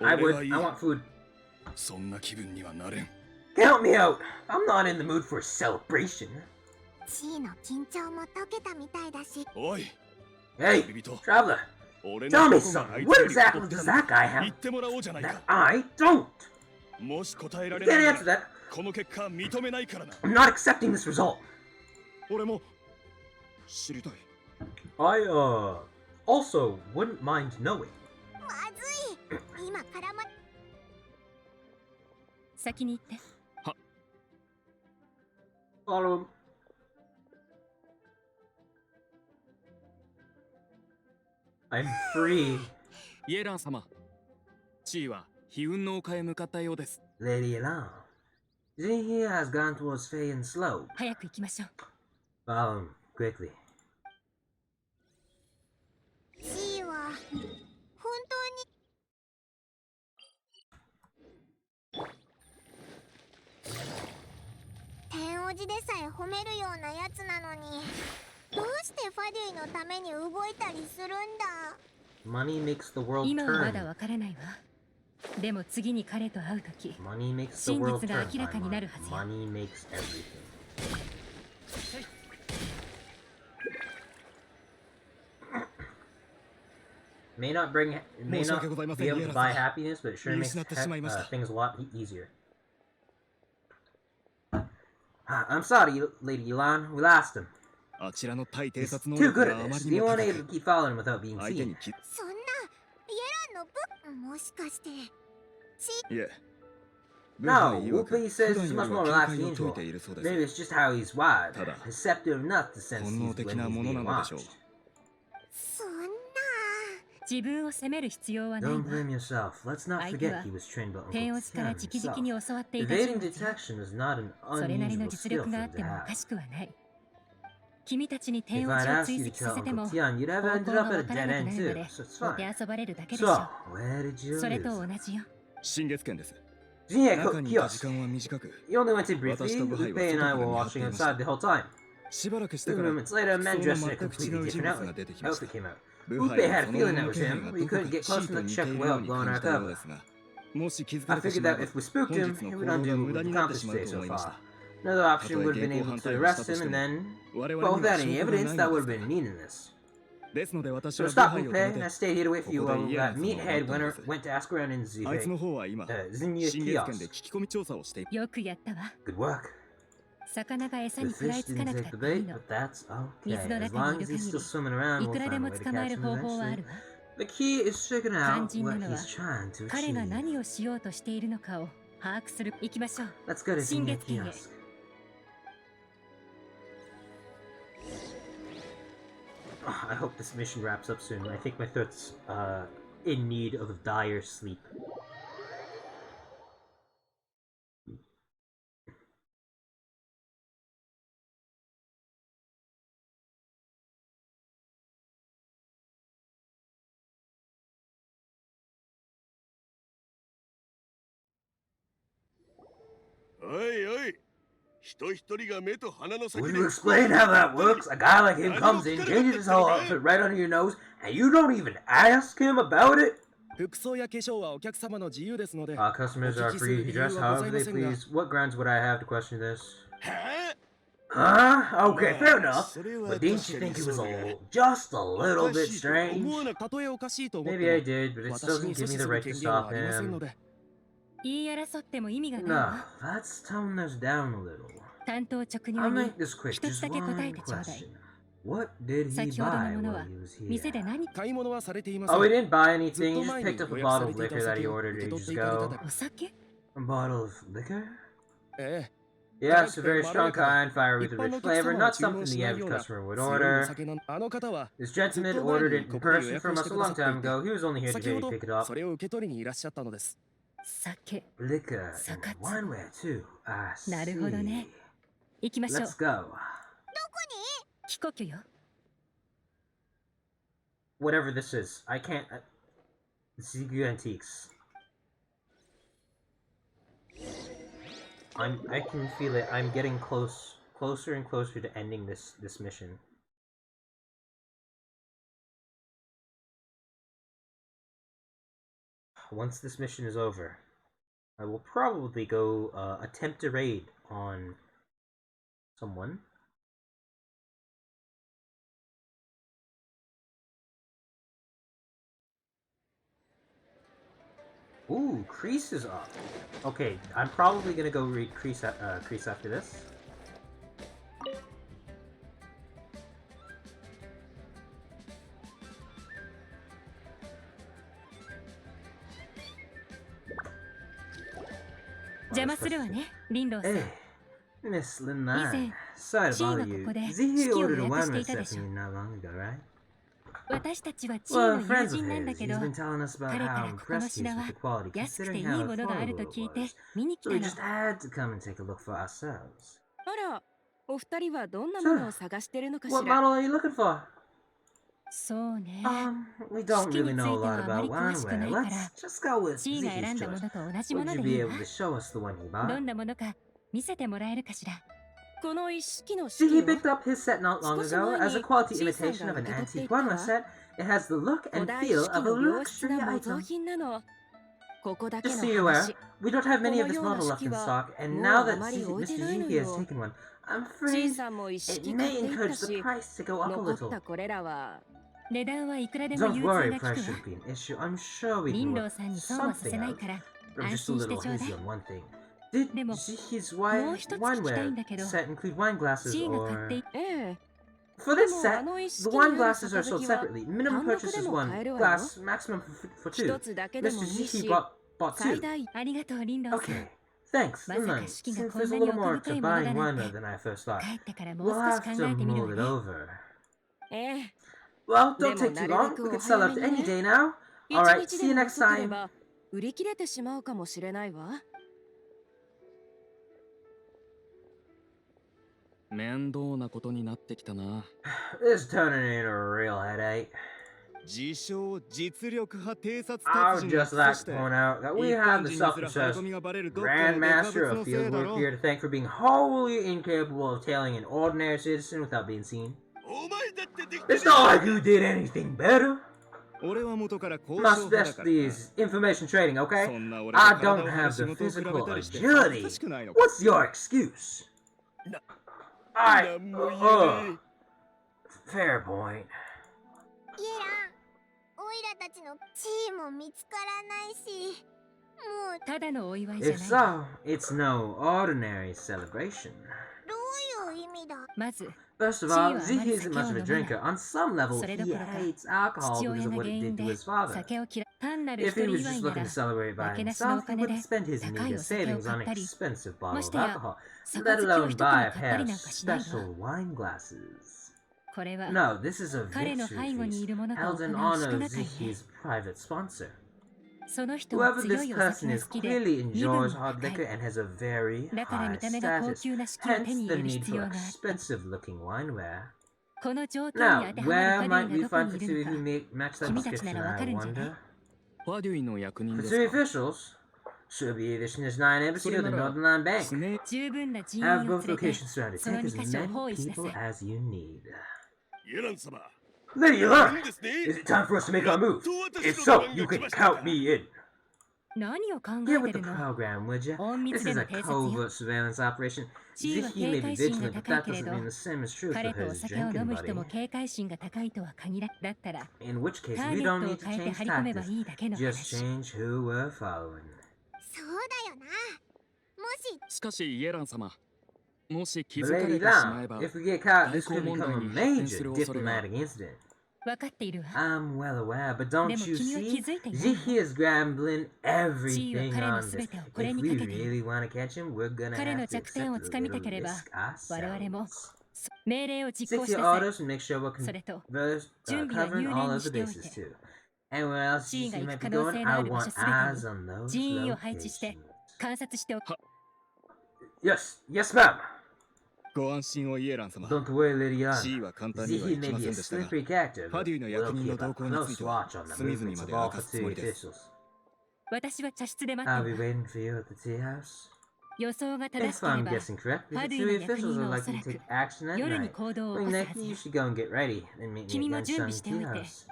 I 俺 would. はいい I want food. そんな気分にはなれん。 Count me out. I'm not in the mood for a celebration. 地位の緊張も解けたみたいだし、おい、 Hey, 旅人。 traveler, 俺 tell の me 男が something. あいつ What より exactly 踊って does たん that だ guy 言 have ってもらおうじゃない that か。 I don't? もし答えら You れない can't な answer ら that. この結果認めないからな。 I'm not accepting this result. 俺も知りたい。 I, also wouldn't mind knowing. まずい。今からま、先に行って。 Follow him. I'm free. イエラン様、地位は悲運の丘へ向かったようです。 Lady Elan. Zihi has gone towards Fey and Slow. 早く行きましょう。 Follow him, quickly. 地位は本当に天王寺でさえ褒めるようなやつなのに、どうしてファデュイのために動いたりするんだ。 Money makes the world 今はまだ turn. わからないわ。でも次に彼と会うとき、 Money makes the 真 world 実が turn. 明らかになる my は lord. ずよ。 Money makes everything. May not bring, may 申し訳ござい not ませ be ん、 able イエ to ラ buy ン様。 happiness, but it sure 見 makes 失ってしまいました。 things a lot easier. I'm sorry, Lady Elan. We lost him. あちらの対 He's 偵察能 too 力 good が at あま this. りに He も won't 高 able to く、 keep following him without being 相手 seen. にき、いそんなイエランの部もしかしてえ、 No, 部下 Whoopi に曰く says 普 he's 段 much よ more り relaxed は than 警戒を解い usual. ているそうです。 Maybe it's just how he's wired. Tada. Receptive enough to sense 本 he's 能的 when な he's もの being なのでしょう。 watched. そんな自分を責める必要はないわ Don't。blame yourself. Let's not 相手 forget は he was trained by 天 Uncle 王寺から Tian 直々 himself. に教わっていた人 Evading 物よ。 detection is not an それなりの unusual 実 skill 力 for があ him っ to てもお have. かしくはない。君たちに If 天王 I'd 寺を asked 追 you to 跡さ kill せて Uncle も、 Tian, you'd have 方 ended 向が up わ at a から dead なく end なる too, まで so it's も fine. て遊ばれるだけでし So, ょ。 where did you それと lose? 同じよ。新月圏です。Zinnia 中にいた時 kiosk. 間は短く、 He only went in briefly. 私とブハイは Lupe and I 外 were から見張っ watching ていました inside the whole time. しばらくして Few から moments later, a 服 man 装 dressed が in a 全く completely 違う人 different 物が outfit 出てきました came out. ブハ Lupe イは had そ a の feeling 女 that の was 気配 him, が but he どこか couldn't get シ close ート enough に to 似 check ている well ように blown 感 our じたよう cover. ですが、もし気づか I れて figured しまえ that ば if we spooked 本 him, 日 he の would 行動 undo が what 無 we 駄になって accomplished しまう today と so 思いまし far. た。 Another た option とえ would have 現 been 行 able 犯 to 逮捕 arrest したと him して and も then, 我 well, 々には without 証 any 拠が evidence, ない that の would で have す been から。 meaningless. ですので私 So は to ブ stop ハイを Lupe, 止め and て I stayed here to wait for you ここで while 嫌なやつ that を meathead 奪ったのです。 went to ask around in あいつ Zipei, の方は今 Zinnia 新月県で kiosk. 聞き込み調査をしている。よくやったわ。 Good work. 魚が餌 The に食ら fish いつかな didn't く take た the っていい bait, の。 but that's okay. 水の As 中 long にい as る he's 限 still り、 swimming around, い we'll くらで find a も way to 捕まえ catch る him 方法はあ eventually. るわ。 The key is figuring 肝 out 心な what のは he's trying to 彼が achieve. 何をしようとしているのかを把握する。行きましょう。 Let's go to 新 Zinnia 月県へ。 kiosk. I hope this mission wraps up soon. I think my throat's in need of dire sleep. Will you explain how that works? A guy like him comes in, changes his whole outfit right under your nose, and you don't even ask him about it? 服装や化粧はお客様の自由ですので、 Customers are お聞きする free to 理由 dress はご however ざい they ませんが。 please. What grounds would I have to question this? Huh? Okay, fair enough. But didn't you think it was just a little bit strange? 思わなたとえおかしいと思って Maybe I も did, but it 私 doesn't に give 阻 me 止 the する right to 権限は stop ありませんの him. で。言い争っても意味がない No, わ。 let's tone this down a little. 担当直 I'll 入に make this quick. 一つ Just だけ答え one てちょうだい。 question. What did he 先ほどの buy もの while は he was 店で here? 何？買い物はされていません。 Oh, he didn't buy ずっ anything. と He just 前に picked up 予 a 約さ bottle れ of ていたお liquor that 酒 he を ordered 受け取っ ages ていただけ ago. だ。お酒？ A bottle of liquor? ええ。 Yeah, it's a very strong kind, fire with a 一般 rich のお客 flavor, 様は not 注文 something し the ない average ような customer would 強いお order. 酒なんあの方は This ずっ gentleman と前 ordered に it こ in こで予 person 約 from をし us て a くださ long ってい time て、 ago. He was only here 先 today ほ to ど pick it up. それを受け取りにいらっしゃったのです。酒。 Liquor and Sakatsu. wineware too. I なるほど see. ね。行きましょう。 Let's go. 帰国よ。 Whatever this is, I can't. Zigu Antiques. I can feel it. I'm getting closer and closer to ending this mission. Once this mission is over, I will probably go attempt a raid on someone. Ooh, Crease is up. Okay, I'm probably gonna go read Crease after this.邪魔するわね、リンローさん。 Hey, Miss Lin-Nai. 以前、 Sorry to チー bother が you. ここで Zihi 式を ordered 予 a 約 wine していたでしょ。 reception not long ago, right? 私たちはチー Well, の友 friends of 人なんだ his. け He's ど、 been telling us about 彼か how らここの impressed he is 品は with the quality, 安くて considering いい how ものがあると affordable 聞い it て was. 見に来 So た we の。 just had to come and take a look for ourselves. あら、お二人はどんなものを探してるのかし What ら。 model are you looking for? そうね。 We don't really know a lot 式についてはあまり about 詳しくない wineware. から Let's just go with チーが選 Zihi's んだも choice. のと同じも Would の you で be いい able わ to。show us the one he ど bought? んなものか見せてもらえるかしら。この一式の See, 式 he を picked up his set not long 少し ago 前 as a に quality 小さい imitation of が an 受け取って antique いった wineware わ。 set. It has the look 古 and 代 feel 式 of a の良質 luxury な模造 item. 品なの。ここだけ Just の so you're aware, 話。 we don't have many of this このような model left in 式は stock, and もう now あ that まり置い Mr. てないの Zihi has よ。 taken one, I'm ちい afraid さんも一 it 式買っ may ていった encourage the し、 price to go up a 残っ little. たこれらは。値段はいくらでも Don't 融通 worry, が price 利くわ。 shouldn't be an issue. I'm sure we リ can ンロー work さんに損はさせ something ない out. から I'm 安 just a 心して little ちょうだい。 hazy on one thing. Did でも、 Zihi's もう wine 一つ聞きたいんだ wineware けど、 set include wine チ glasses ーが買ってい or... ええ。 For で this も set, あの一 the 式 wine にある glasses are sold 杯は separately. Minimum 単独 purchase で is も one 買えるわよ。 glass, maximum for 一 two. つだけで Mr. もいい Zihi し、 bought 最 two. 大。ありがとう、リンローさん。 Okay, thanks. まさ Then か式が since こん there's な a に little 奥 more 深 to いもの buying だなん wineware て、 than I first thought, 帰ってからもう we'll 少し have 考 to えてみる mull わ it よ。 over. ええ。 Well, don't でも take な too る long. べく We お could sell 早 out め any にね。 day now. 一 Alright, 日 see で you も next 遅けれ time. ば売り切れてしまうかもしれないわ。面倒なことになってきたな。 This is turning into a real headache. 自称実力派偵察 I 達 would 人が just 起訴 like し to て point out that we 一 have 般 the 人にすら張り self-possessed 込みがバレるどっかのデカ Grandmaster ブ of ツのせいだ Fieldwork ろ here to thank for being wholly incapable of tailing an ordinary citizen without being seen. お前だってできて It's not like you did anything better. 俺は元から交 My 渉派だからな specialty is information trading, そ okay? んな俺と I 体を don't 張る have 仕 the 事を比べ physical たりして agility. 恥ずかしくないのか What's your excuse? な I んも言えない fair point. イエランオイラたちの地位も見つからないしもうただのお祝いじゃ If ない so, it's no ordinary celebration. どういう意味だまず First of all, Zeke isn't much of a drinker. On some level, he hates alcohol 父 because 親 of が what 原 it 因 did to で his father. 酒を嫌い単なる If 一 he 人 was 祝 just いな looking ら to celebrate by なけなしの himself, お he 金で wouldn't spend his 高い meager お酒を savings 買 on ったり expensive ま bottle し of てや alcohol, 杯 let を alone 一 buy 組 a 買った pair り of なんかしないわ special wine glasses. これは No, this is a 彼の victory 背後にい feast る者が held 行 in う honor 祝 of 賀会ね Zeke's private sponsor. その人は Whoever 強 this いお酒 person が is 好きで clearly 身分 enjoys も hard 高い liquor and has a very だから見 high た目が高 status, 級な式を手 hence に the 入れる need 必 for 要があった expensive looking wineware. この条件に Now, 当てはま where る might ファ we デュイがどこ find にいる Katsui の who か match that 君たちな description, らわか I るんじゃない wonder? ファデュイの役人です Katsui か officials should be the Shin's9 embassy or the Northern Line Bank. スネ十分な人 Have 員を both 連れて locations surrounded. その Take 2 as 箇所を many 包囲しなさ people い as you need. イエラン様 Lady いい Alara, んですね is it time for us to make our move? やっと私 If の so, 出番 you が来 can ましたか count me in. 何を考 Get え with て the るの program, would you? 隠密 This で is の a 偵察よ covert surveillance operation. 地位は Ziki 警 may be 戒心 vigilant, が but 高い that けれ doesn't ど mean the same is true 彼 for とお his 酒を飲 drinking む人も buddy. 警戒心が高いとは限らだったら In which case, ター we ゲ don't ットを need to 変えて change 張り込めば tactics. いいだけの Just 話 change who we're following. そうだよなもししかしイエラン様もし気 But づか Lady れてしまえ Lam, ば if we get caught, this 外 could 交問 become 題 a に発展 major する恐れが diplomatic incident. 分かっているわ I'm well aware, but don't でも you 君は気 see? づいていない Ziki is gambling 地位は everything 彼の on す this. べてをこれ If に we かけている really want to catch him, we're gonna 彼 have の to 弱点 accept を a つかみた little ければ risk 我々も ourselves. 命令を実行 Stick し to な your さい orders and make sure we're それと covering入 all 念に of the しておいて bases too. Anywhere else 地位 you が see 行 might く可 be 能 going, 性の I ある場 want 所すべて eyes on に those 人員を配置して locations. 観察しておく Yes, yes, ma'am. ご安心をイエラン様 Don't worry, Lady Anne. 地位は簡単には Ziki いき may ま be せ a んでしたが slippery character, ファ but デュイの we'll 役人 keep の a 動向につ close いては watch on the 隅々 movements ま of で all 明かすつも Katsui りです officials. 私は茶室で待 I'll って be るわ waiting for you at the tea house. 予想が正し If けれ I'm ば guessing correctly, the ファデュイ Katsui の役 officials 人 are はお likely そ to ら take く action at 夜に night. 行動を起 In こす that は case, ず you よ should go and get ready and meet me 君も at 準備 Youngstown してお Tea いて House.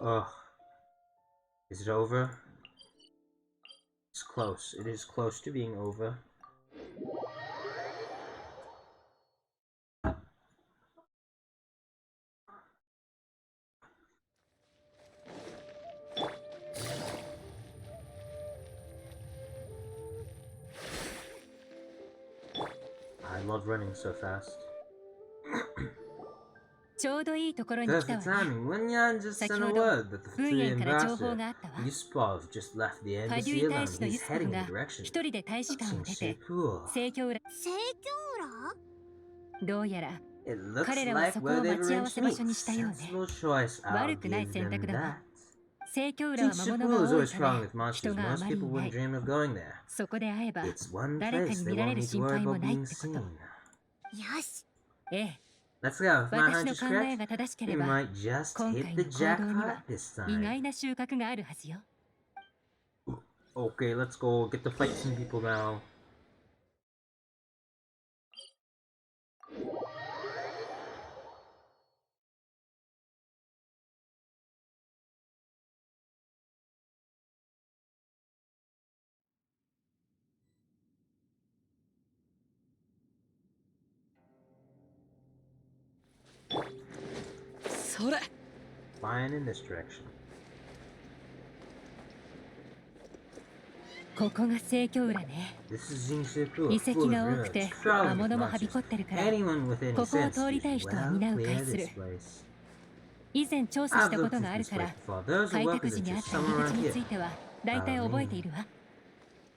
Ugh. Is it over? It's close. It is close to being over. I love running so fast. ちょうどいいところに来た Perfect わね timing. When Yan just 先 sent ほ a ど word that the 文 Katsui 園から情報 ambassador があったわ Yuspov just left the ファ embassy デュイ alone. 大使のユ He's スポ heading フ in が the direction. 一人で大使館を Seems 出て cool. 盛況裏盛況裏どうやら It looks 彼らは like そこ where を they've 待ち合わ arranged せ to 場 meet. 所にしたようね Sensible choice. I'll 悪くない give 選 them 択だわ that. 盛況裏は Teach 魔 Shippo 物が is 多い always た strong め with monsters. 人があ Most まりい people な wouldn't い dream of going there. そこで会えば It's one 誰か place に they 見られ won't る need to 心 worry 配も about ないっ being てこと seen. よしええ Let's go. If my 私 hunch の is 考え correct, が正しけ we れば might just 今 hit 回 the の行動に jackpot は this 意 time. 外な収穫があるはずよ Okay, let's go get to fight some people now. Flying in this direction. ここが盛況裏ね This is Jinseku, 遺 full 跡 of が多 ruins, くて crowded 魔 with 物もはび monsters. こってるから Anyone with any ここを sense 通り is たい人は well 皆う clear 回する this place. 以前調査し I've たこ looked とがあ into る this から place before. Those who 開 welcome 拓時 it にあ to った somewhere 入り around 口に here. ついては大体覚えているわ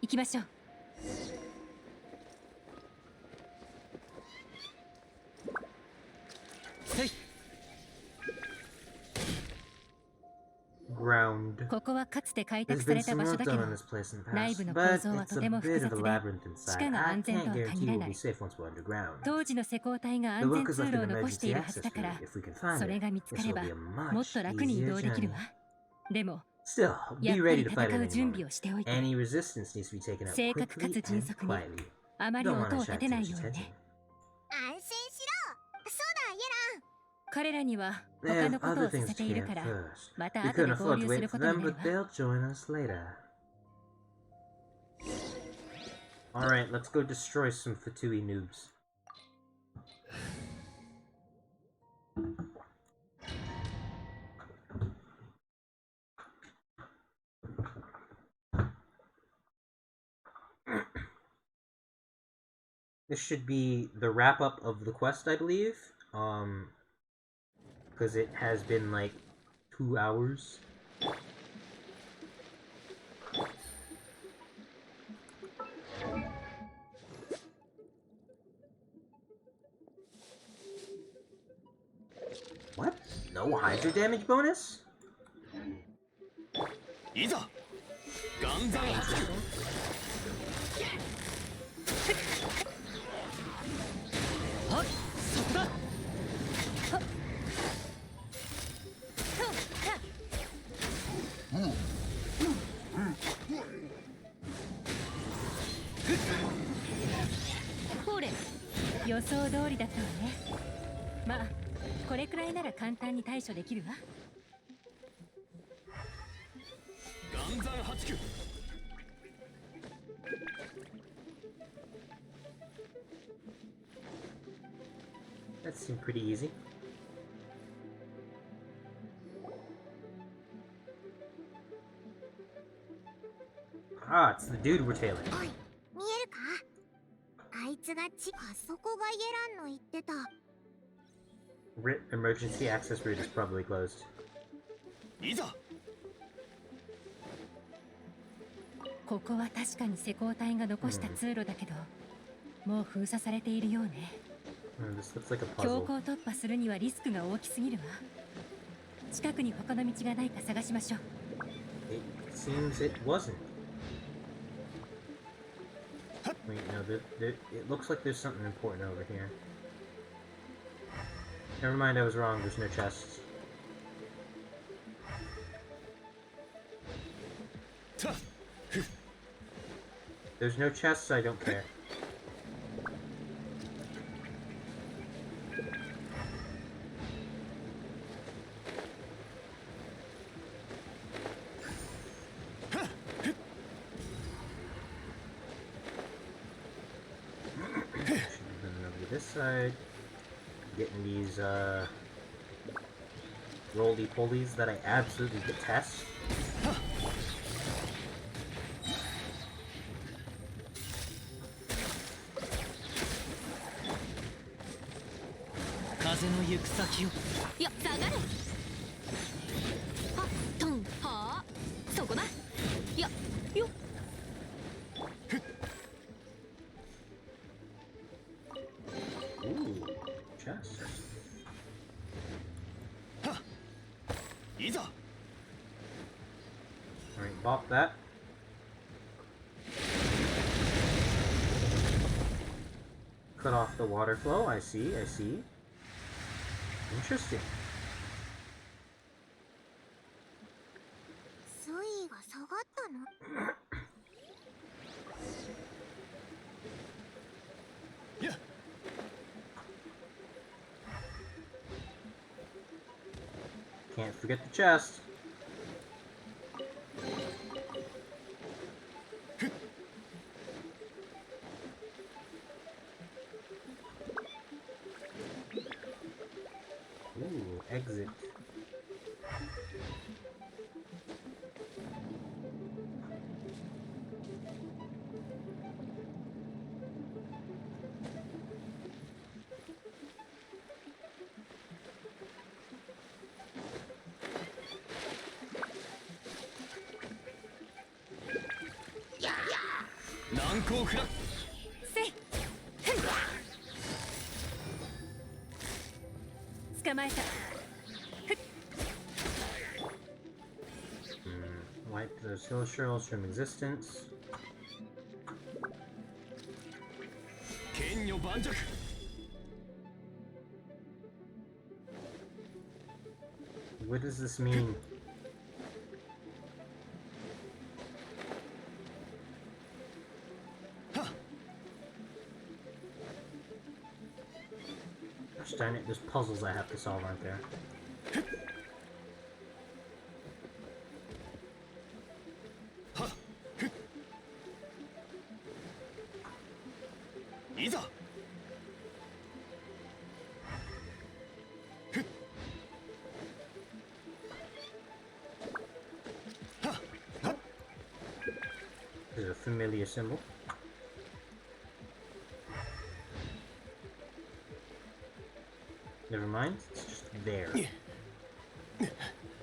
行きましょう ground. ここはかつて開 There's 拓さ been れた some 場所 work だけ done ど on this place in the 内部 past, の but 構造は it's と a ても bit 複 of a 雑で labyrinth 地 inside. 下が I 安全 can't とは guarantee 限ら we'll な be い safe once we're underground. 当時の施工隊が The 安全 work is 通 like 路 an を残してい emergency るはず access だから route. If we can find それ it, が見つか this れ will ば be a もっ much と楽に移 easier 動できるわ journey. でも Still, や be っぱ ready り to fight 戦 at う any 準備 moment. をしておいて Any resistance needs to be taken out 正確か quickly つ迅 and 速に quietly. あまり Don't 音 want を to 立て shout ない too ように much ね 安心しろ。そうだイエラン。彼らには They 他 have のこと other をさ things せ to ている care から first. また We 後で couldn't 合 afford 流 to す wait る for ことに them, なる but わ they'll join us later. Alright, let's go destroy some Fatui noobs. This should be the wrap-up of the quest, I believe. Because it has been like 2 hours. What? No Hydra damage bonus? いざ岩山発球はいそこだほれ予想通りだったわねまあこれくらいなら簡単に対処できるわ岩山発球 That seemed pretty easy. Ah, it's the dude we're tailing. おい、見えるか？あいつがあそこがイエランの言ってた。Emergency access route is probably closed. いざここは確かに施工隊が残した通路だけど、もう封鎖されているようね。This looks like a 強 puzzle. 行突破するにはリスクが大きすぎるわ。近くに他の道がないか探しましょう。It seems it wasn't. Wait, no, it looks like there's something important over here. Never mind, I was wrong. There's no chests. た There's no chests, I don't care. Should be moving over to this side. Getting these, roly-polies that I absolutely detest. 風の行く先をいや下がれはトンはあそこだいやよっ Ooh, chest. いざ Alright, bop that. Cut off the water flow, I see. Interesting. 水位が下がったの？や Can't forget the chest. Ooh, exit. Yeah. 難攻不落せい捕まえた Wipe those hill shells from existence. 剣女盤石 What does this mean? Gosh darn it, there's puzzles I have to solve, aren't there? いざ There's a familiar symbol. Never mind, it's just there.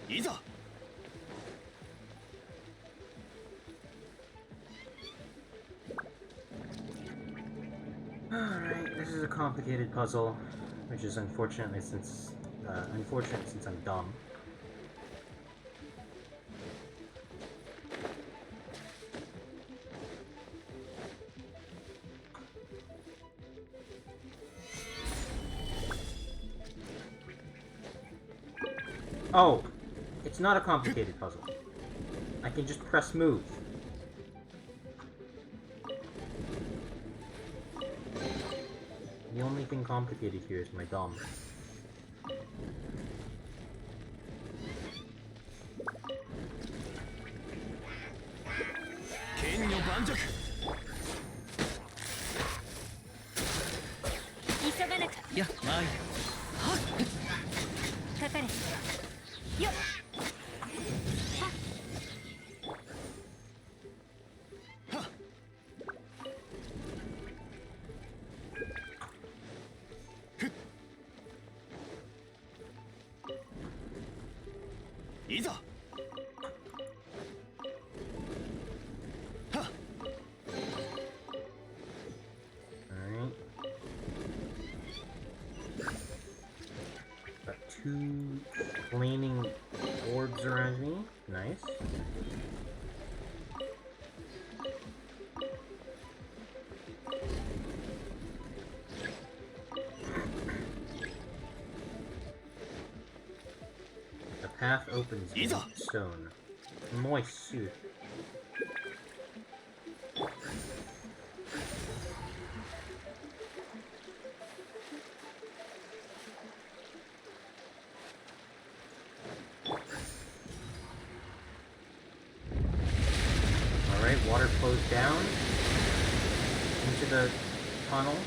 いざ Alright, this is a complicated puzzle, which is unfortunate since I'm dumb. Oh, it's not a complicated puzzle. I can just press move. The only thing complicated here is my dumb. Yeah, mine. かかれよっ いざ Alright. Got two flaming orbs around me. Nice. The path opens in stone. Moist suit. Alright, water flows down into the tunnel.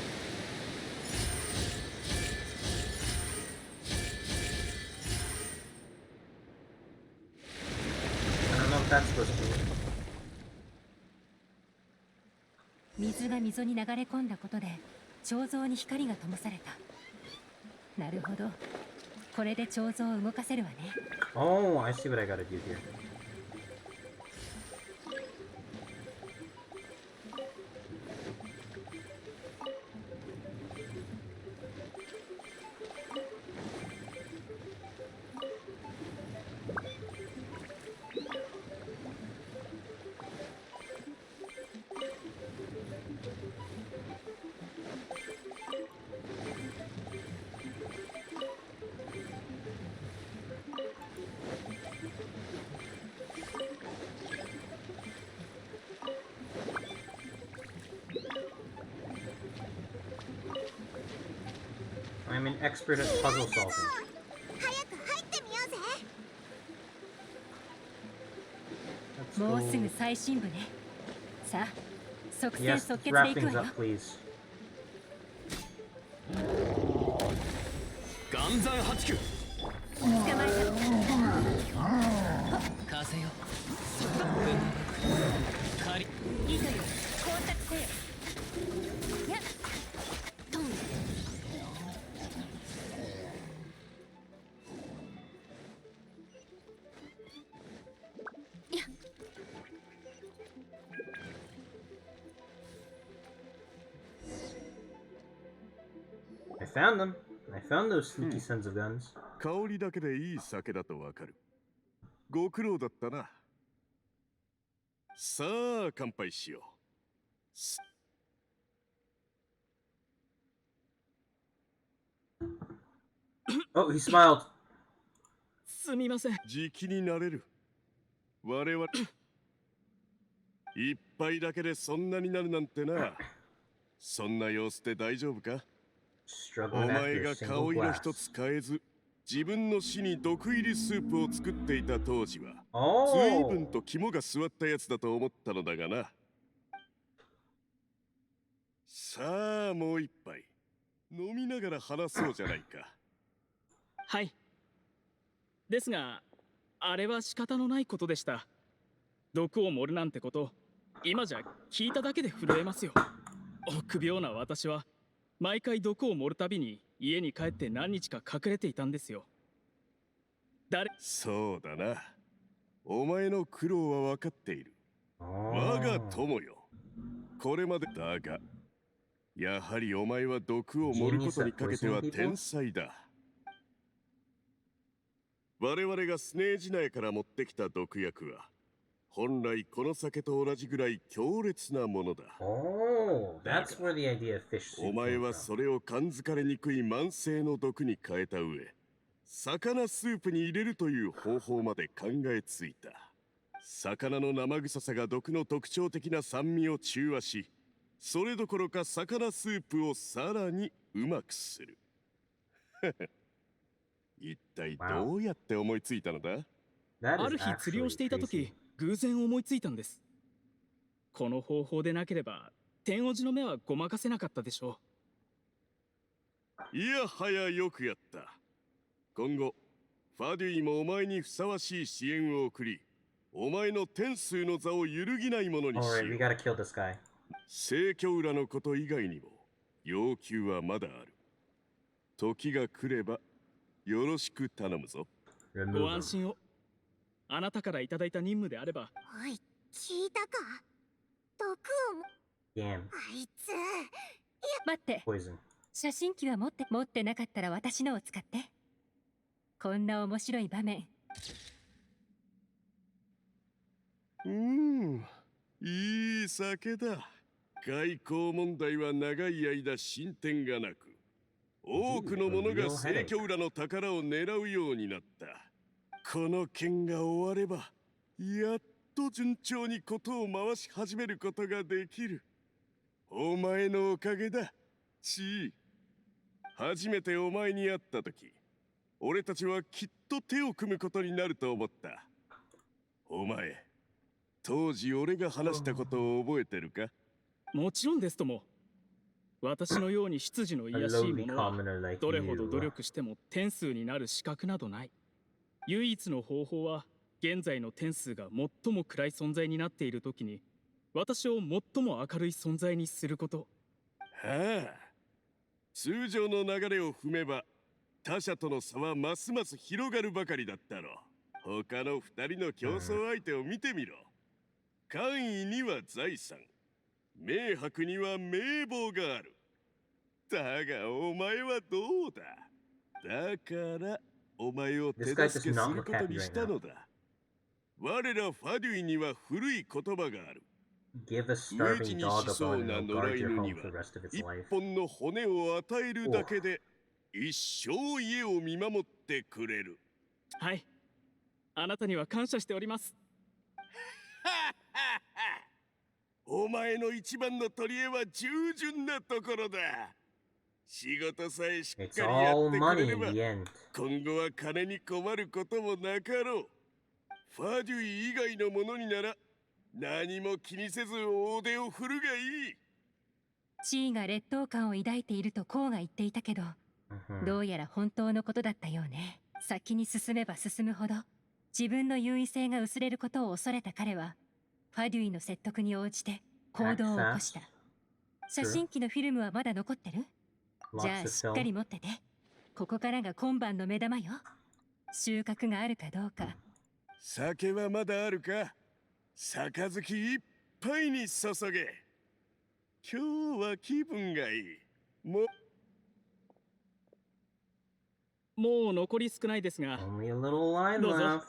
I don't know what that's supposed to mean. 水が溝に流れ込んだことで彫像に光が灯された。なるほど。これで彫像を動かせるわね。 Oh, I see what I gotta do here. I'm an expert at puzzle solving. 早く入ってみようぜ Let's もうす go. ぐ最深部ね。さあ、即戦 Yes, 即 let's 決 wrap でいく things わよ。 up, please. 岩山八九 捕まえた。風よ狩りいいとよ。工作せよ。やっ。トン。やっ。 I found them. I found those sneaky sons of guns. 香りだけでいい酒だとわかるご苦労だったなさあ乾杯しよう。 Oh, he smiled. すみません。時期になれる。我々一杯だけでそんなになるなんてな。そんな様子で大丈夫か？ Struggling お after 前 a が single 顔色 glass. 一つ変えず自分の死に毒入りスープを作っていた当時は随 Oh, 分と肝が据わったやつだと思ったのだがな。さあもう一杯飲みながら話そうじゃないか。はい。ですが、あれは仕方のないことでした。毒を盛るなんてこと、今じゃ聞いただけで震えますよ。臆病な私は、毎回毒を盛るたびに家に帰って何日か隠れていたんですよ。そうだな。お前の苦労は分かっている。我が oh. 友よ。これまでだが、やはりお前は毒を盛ることにかけては天才だ。我々がスネージ内から持ってきた毒薬は、本来この酒と同じぐらい強烈なものだ。 Oh, that's where the idea of fish soup お前 came は from. それを感づかれにくい慢性の毒に変えた上、魚スープに入れるという方法まで考えついた。魚の生臭さが毒の特徴的な酸味を中和し、それどころか魚スープをさらにうまくする。一体どうやって思いついたのだ？ That あ is る日釣りをしていた actually 時 crazy. 偶然思いついたんです。この方法でなければ天王寺の目はごまかせなかったでしょいやはやよくやった。今後ファデュイもお前にふさわしい支援を送り、お前の天数の座を揺るぎないものにし Alright, よ we う。 gotta kill this guy. 聖居裏のこと以外にも要求はまだある。時が来ればよろしく頼むぞ。う。 Remove ご him. 安心を。あなたからいただいた任務であれば。おい、聞いたか？毒をも Damn, あいつ。待って、 poison. 写真機は持ってなかったら私のを使って。こんな面白い場面。いい酒だ。外交問題は長い間進展がなく、多くの者が聖居裏の宝を狙うようになった。この件が終われば、やっと順調に事を回し始めることができる。お前のおかげだ、チー。初めてお前に会った時、俺たちはきっと手を組むことになると思った。お前、当時俺が話したことを覚えてるか？もちろんですとも。私のように執事の A 卑しい lowly 者は commoner like どれほど努 you. 力しても天数になる資格などない。唯一の方法は現在の天数が最も暗い存在になっている時に私を最も明るい存在にすること。はあ、通常の流れを踏めば他者との差はますます広がるばかりだったろう。他の二人の競争相手を見てみろ。官位には財産、名伯には名簿がある。だがお前はどうだ？だからお前を手 This guy 助 does けす not る look こと happy に right した now. のだ。我らファデュイには古い言葉がある。 Give a 飢え死 starving に dog し a そう bone な and 野 it'll 良 guard your 犬 home に for は the rest of its 一 life. 本の骨を与えるだけで一生家を見守ってくれる。はい。あなたには感謝しております。お前の一番の取り柄は従順なところだ。仕事さえしっ It's かりや all ってく money れ in れば the end. 今後は金に困ることもなかろう。ファデュイ以外のものになら何も気にせず大手を振るがいい。地位が劣等感を抱いているとコウが言っていたけど、 Mhm. どうやら本当のことだったようね。先に進めば進むほど自分の優位性が薄れることを恐れた彼はファデュイの説得に応じて行動を起こした。写真機のフィルムはまだ残ってる？じゃ Lots あ of しっかり film. 持ってて。ここからが今晩の目玉よ。収穫があるかどうか。酒はまだあるか？杯いっぱいに注げ。今日は気分がいい。もう残り少ないですが、 Only a little line どうぞ。 left.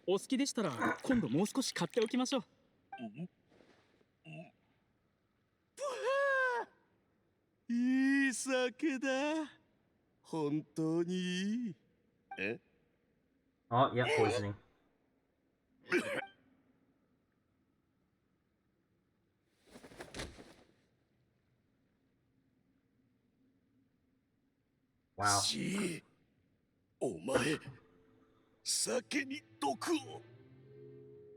お好きでしたら今度もう少し買っておきましょう。いい酒だ。本当にいい。え Oh, yeah, poisoning. Wow. ちお前、酒に毒を。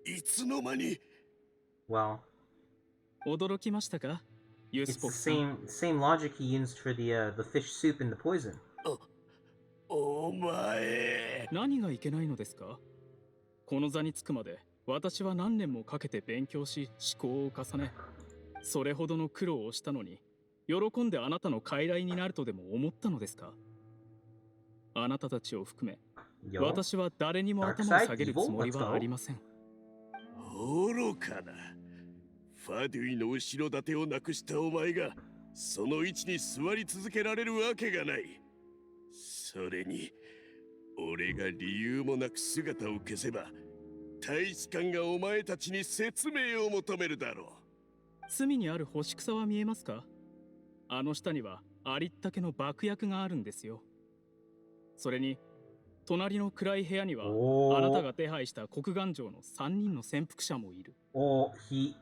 いつの間に。 Well, 驚きましたか、ユ it's スポ the フさん。 same logic he used for the fish soup and the poison. お前。何がいけないのですか？この座につくまで私は何年もかけて勉強し思考を重ね、それほどの苦労をしたのに喜んであなたの傀儡になるとでも思ったのですか？あなたたちを含め Yo, 私は誰にも頭を下げるつもりはありません。愚かな。ファデュイの後ろ盾をなくしたお前がその位置に座り続けられるわけがない。それに俺が理由もなく姿を消せば大使館がお前たちに説明を求めるだろう。隅にある干し草は見えますか？あの下にはありったけの爆薬があるんですよ。それに隣の暗い部屋にはあなたが手配した国願城の3人の潜伏者もいる。oh, he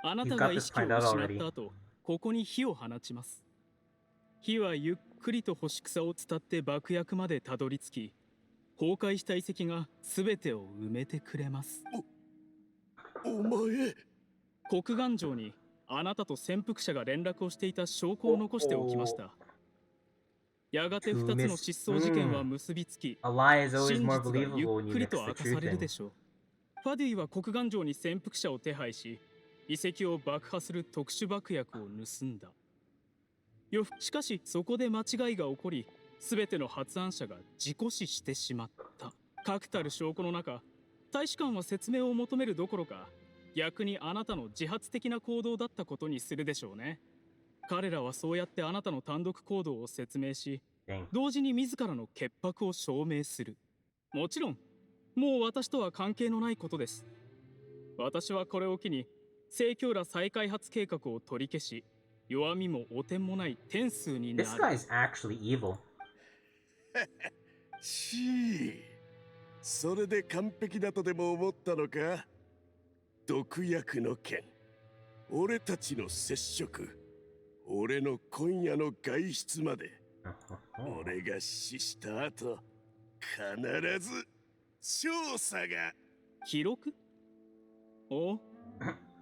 あなたが意識を失った後、ここに火を放ちます。火はゆっくりと干し草を伝って爆薬までたどり着き、崩壊した遺跡が全てを埋めてくれます。お前、国願城にあなたと潜伏者が連絡をしていた証拠を残しておきました。やがて2つの失踪事件は結びつき、 a lie is 真 always 実 more が believable ゆ when っ you くり mix と the 明かさ truth れる in. でしょう。ファデュイは国願城に潜伏者を手配し、遺跡を爆破する特殊爆薬を盗んだ。しかしそこで間違いが起こり、全ての発案者が事故死してしまった。確たる証拠の中、大使館は説明を求めるどころか、逆にあなたの自発的な行動だったことにするでしょうね。彼らはそうやってあなたの単独行動を説明し、 Dang. 同時に自らの潔白を証明する。もちろんもう私とは関係のないことです。私はこれを機に聖教ら再開発計画を取り消し、弱みも汚点もない天数にな This る。 guy's actually evil. それで完璧だとでも思ったのか。毒薬の件、俺たちの接触、俺の今夜の外出まで、俺が死した後必ず調査が。記録？おう、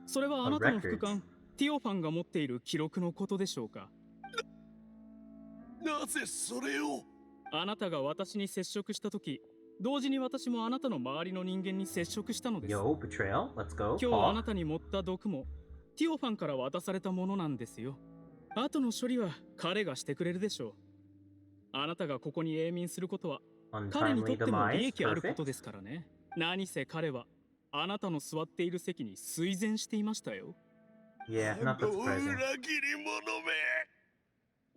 それはあなたの副官ティオファンが持っている記録のことでしょうか？なぜそれを。あなたが私に接触したとき、同時に私もあなたの周りの人間に接触したのです。 Yo, betrayal. Let's go. 今日あな Paul. たに盛った毒もティオファンから渡されたものなんですよ。後の処理は彼がしてくれるでしょう。あなたがここに永眠することは彼にと Untimely っても利 demise. 益あるこ Perfect. とですからね。何せ彼はあなたの座っている席に垂涎していましたよ。 Yeah, not that 裏 surprising. 切り者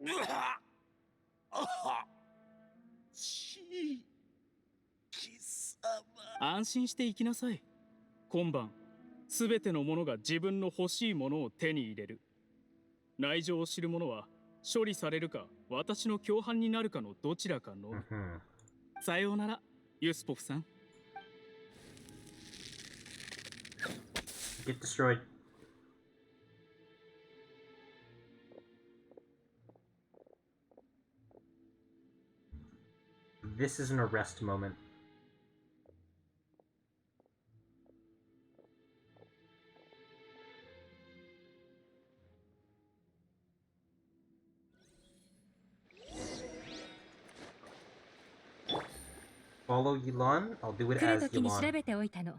め。うわあはち貴様。安心して行きなさい。今晩すべての者が自分の欲しいものを手に入れる。内情を知る者は処理されるか私の共犯になるかのどちらかの。 Mhm. さようならユスポフさん。 Get destroyed. This is an arrest moment. Follow Yulan? I'll do it 来る as 時に調 Yulan. べておいたの。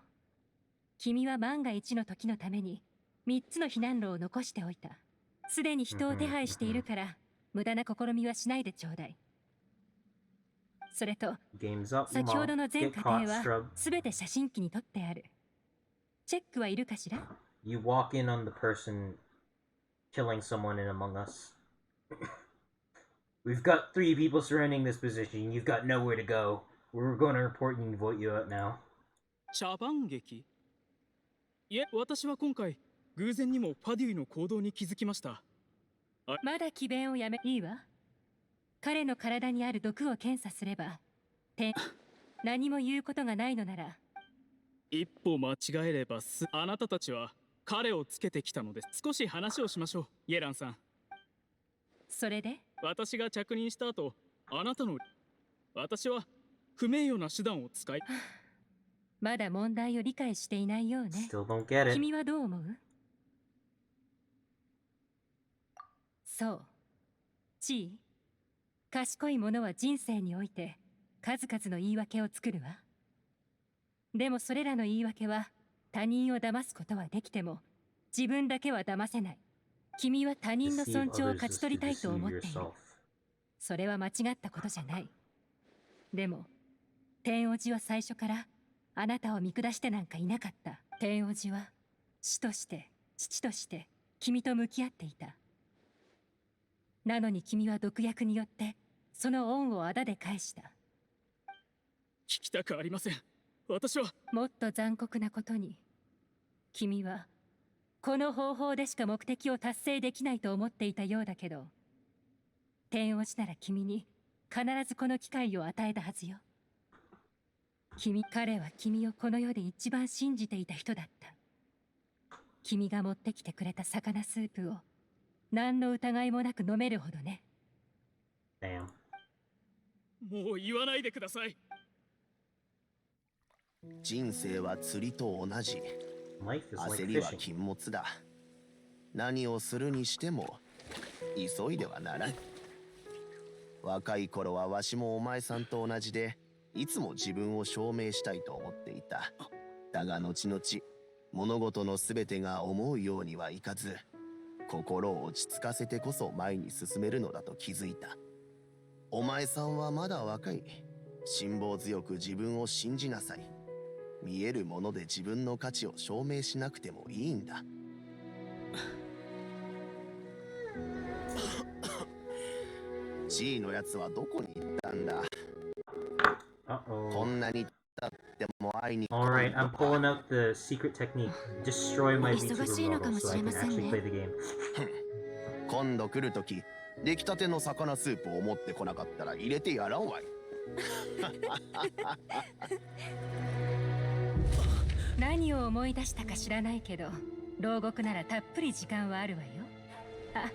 君は万が一の時のために3つの避難路を残しておいた。すでに人を手配しているから無駄な試みはしないでちょうだい。それと Game's up. 先ほどの Yumal. 全 Get 過程 caught, は Strub. すべて写真機に撮ってある。チェックはいるかしら？ You walk in on the person killing someone in Among Us. We've got 3 people surrounding this position. You've got nowhere to go. We're going to report you and vote you out now. 茶番劇？いえ、私は今回偶然にもファデュイの行動に気づきました。まだ詭弁をやめいいわ。彼の体にある毒を検査すれば何も言うことがないのなら。一歩間違えればあなたたちは彼をつけてきたのです。少し話をしましょう、イエランさん。それで私が着任した後、私は不名誉な手段を使いまだ問題を理解していないようね。 Still don't get it. 君はどう思う？そう。地位。賢い者は人生において数々の言い訳を作るわ。でもそれらの言い訳は他人を騙すことはできても自分だけは騙せない。君は他人の尊重を勝ち取りたいと思っている。それは間違ったことじゃない。でも天王寺は最初からあなたを見下してなんかいなかった。天王寺は師として父として君と向き合っていた。なのに君は毒薬によってその恩をあだで返した。聞きたくありません。私はもっと残酷なことに、君はこの方法でしか目的を達成できないと思っていたようだけど、天王寺なら君に必ずこの機会を与えたはずよ。彼は君をこの世で一番信じていた人だった。君が持ってきてくれた魚スープを何の疑いもなく飲めるほどね。Damn. もう言わないでください。人生は釣りと同じ。 Life is like 焦りは fishing. 禁物だ。何をするにしても急いではならん。若い頃はわしもお前さんと同じで、いつも自分を証明したいと思っていた。だが後々物事の全てが思うようにはいかず、心を落ち着かせてこそ前に進めるのだと気づいた。お前さんはまだ若い。辛抱強く自分を信じなさい。見えるもので自分の価値を証明しなくてもいいんだ。G のやつはどこに行ったんだ。こんなに経っても会いに来ない Alright, I'm pulling out the secret technique. Destroy my VTuber 忙しいのか model も so し I れ can ません actually ね。 play the game. 今度来るとき、出来たての魚スープを持ってこなかったら入れてやらんわい。何を思い出したか知らないけど、牢獄ならたっぷり時間はあるわよ。あ、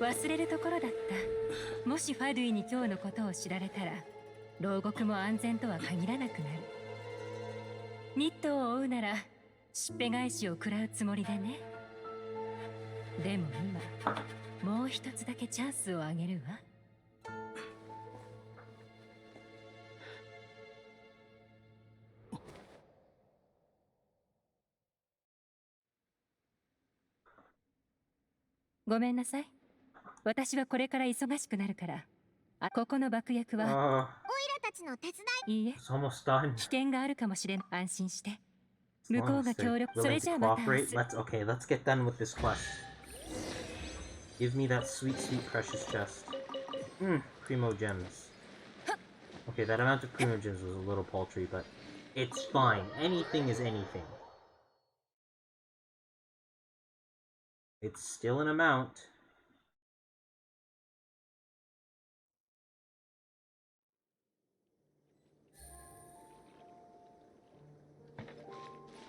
忘れるところだった。もしファドゥイに今日のことを知られたら、牢獄も安全とは限らなくなる。ニットを追うならしっぺ返しを食らうつもりでね。でも今もう一つだけチャンスをあげるわ。ごめんなさい。私はこれから忙しくなるから。あ、ここの爆薬は。オイラたちの手伝い。いいえ。 It's almost done. 危険があるかもしれん。安心して。 As 向こ long うが as 協 they're 力。そ willing れ to じゃあまた明 cooperate, 日。 let's get done with this quest. Give me that sweet, sweet, precious chest. Primo gems. Okay, that amount of primo gems was a little paltry, but it's fine. Anything is anything. It's still an amount.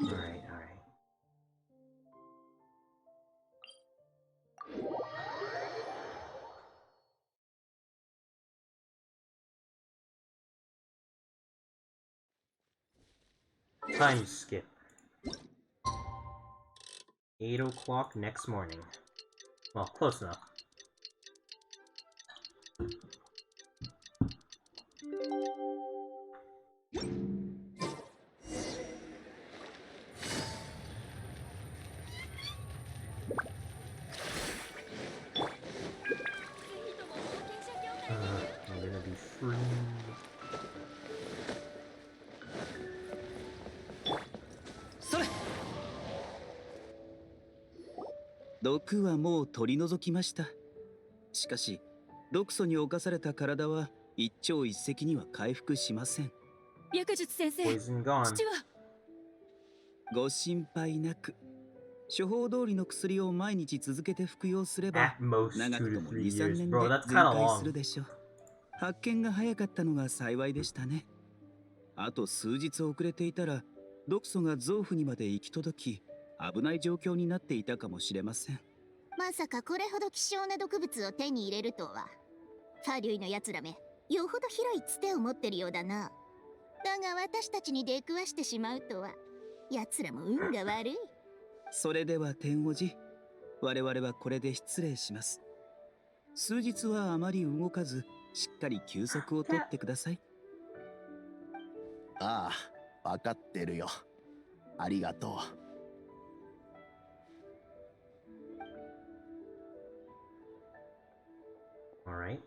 Alright, alright. Time skip. 8 o'clock next morning. Well, close enough. I'm gonna be free. それ。毒はもう取り除きました。しかし毒素に侵された体は一朝一夕には回復しません。薬術先生、 Poison gone. 父は。ご心配なく。処方通りの薬を毎日続けて服用すれば At most 長 2く to とも 3 2、3 years. 年 Bro, で that's 全 kind of 開す long. るでしょう。発見が早かったのが幸いでしたね。あと数日遅れていたら毒素が臓腑にまで行き届き危ない状況になっていたかもしれません。まさかこれほど希少な毒物を手に入れるとは。ファデュイのやつらめ、よほど広いつてを持ってるようだな。だが私たちに出くわしてしまうとは、やつらも運が悪い。それでは天王寺、我々はこれで失礼します。数日はあまり動かずしっかり休息をとってください。ああ、わかってるよ。ありがとう。Alright.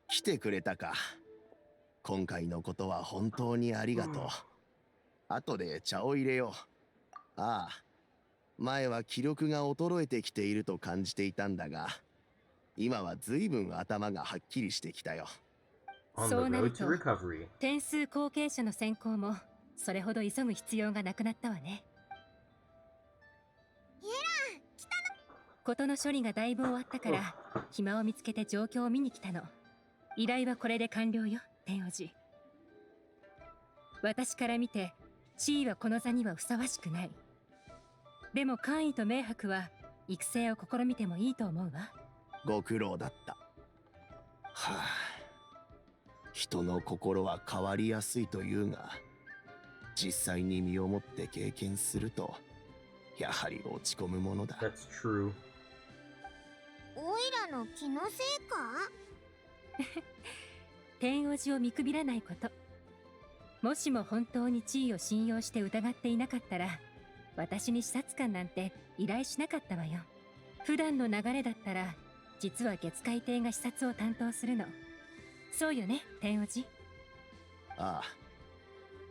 来てくれたか。今回のことは本当にありがとう。後で茶を入れよう。ああ、前は気力が衰えてきていると感じていたんだが、今は随分頭がはっきりしてきたよ。On the そうなる road と to recovery. 点数後継者の選考もそれほど急ぐ必要がなくなったわね。事の処理がだいぶ終わったから暇を見つけて状況を見に来たの。依頼はこれで完了よ、天王寺。私から見て地位はこの座にはふさわしくない。でも官位と明白は育成を試みてもいいと思うわ。ご苦労だった。はあ、人の心は変わりやすいというが、実際に身をもって経験するとやはり落ち込むものだ。 That's true. おいらの気のせいか？天王寺を見くびらないこと。もしも本当に地位を信用して疑っていなかったら、私に視察官なんて依頼しなかったわよ。普段の流れだったら実は月海亭が視察を担当するの。そうよね、天王寺。ああ、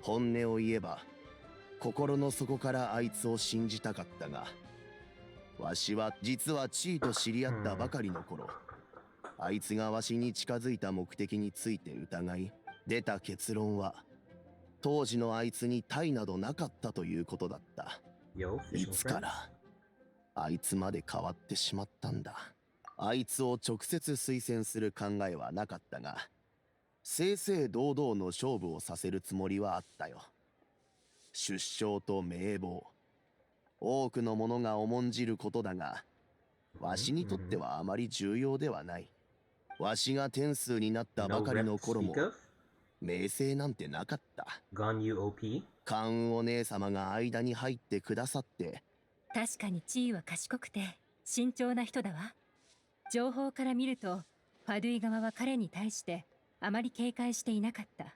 本音を言えば心の底からあいつを信じたかったが、わしは実は地位と知り合ったばかりの頃、あいつがわしに近づいた目的について疑い、出た結論は当時のあいつに他などなかったということだった。 Yo, い fishing つか friends. らあいつまで変わってしまったんだ。あいつを直接推薦する考えはなかったが、正々堂々の勝負をさせるつもりはあったよ。出生と名簿、多くの者が重んじることだが、わしにとってはあまり重要ではない。わしが天数になったば No かり rep の to 頃も speak of? 名声なんてなかった。 Ganyu OP? 関羽お姉様が間に入ってくださって、確かに地位は賢くて慎重な人だわ。情報から見るとファドゥイ側は彼に対してあまり警戒していなかった。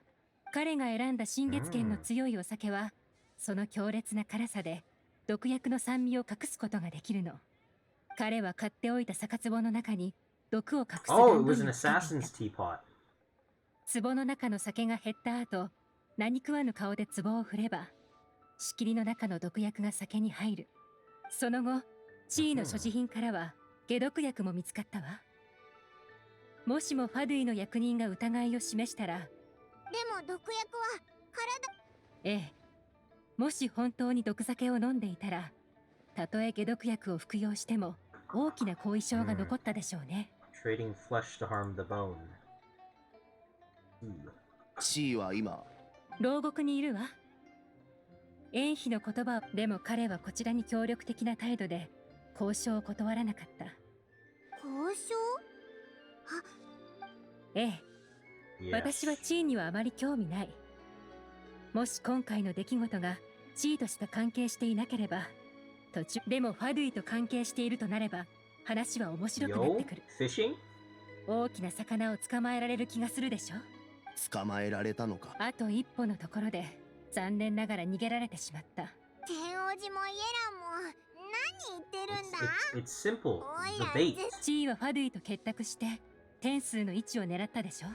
彼が選んだ新月圏の強いお酒は、その強烈な辛さで毒薬の酸味を隠すことができるの。彼は買っておいた酒壺の中に毒を隠す Oh, 段 it was 取 an りをつけてい assassin's た。 teapot. 壺の中の酒が減った後、何食わぬ顔で壺を振れば仕切りの中の毒薬が酒に入る。その後、地位の所持品からは解毒薬も見つかったわ。もしもファドゥイの役人が疑いを示したら、でも毒薬は体。ええ、もし本当に毒酒を飲んでいたら、たとえ解毒薬を服用しても大きな後遺症が残ったでしょうね。Trading flesh to harm the bone. 地位は今牢獄にいるわ。縁妃の言葉でも彼はこちらに協力的な態度で交渉を断らなかった。交渉？ええ、 Yes. 私は地位にはあまり興味ない。もし今回の出来事が地位としか関係していなければ、途中でもファドゥイと関係しているとなれば話は面白くなって Yo, くる。 fishing? 大きな魚を捕まえられる気がするでしょ。捕まえられたのか。あと一歩のところで残念ながら逃げられてしまった。天王寺もイエランも何言ってるんだ？ It's simple. おい The ら bait. 地位はファドゥイと結託して点数の位置を狙ったでしょ。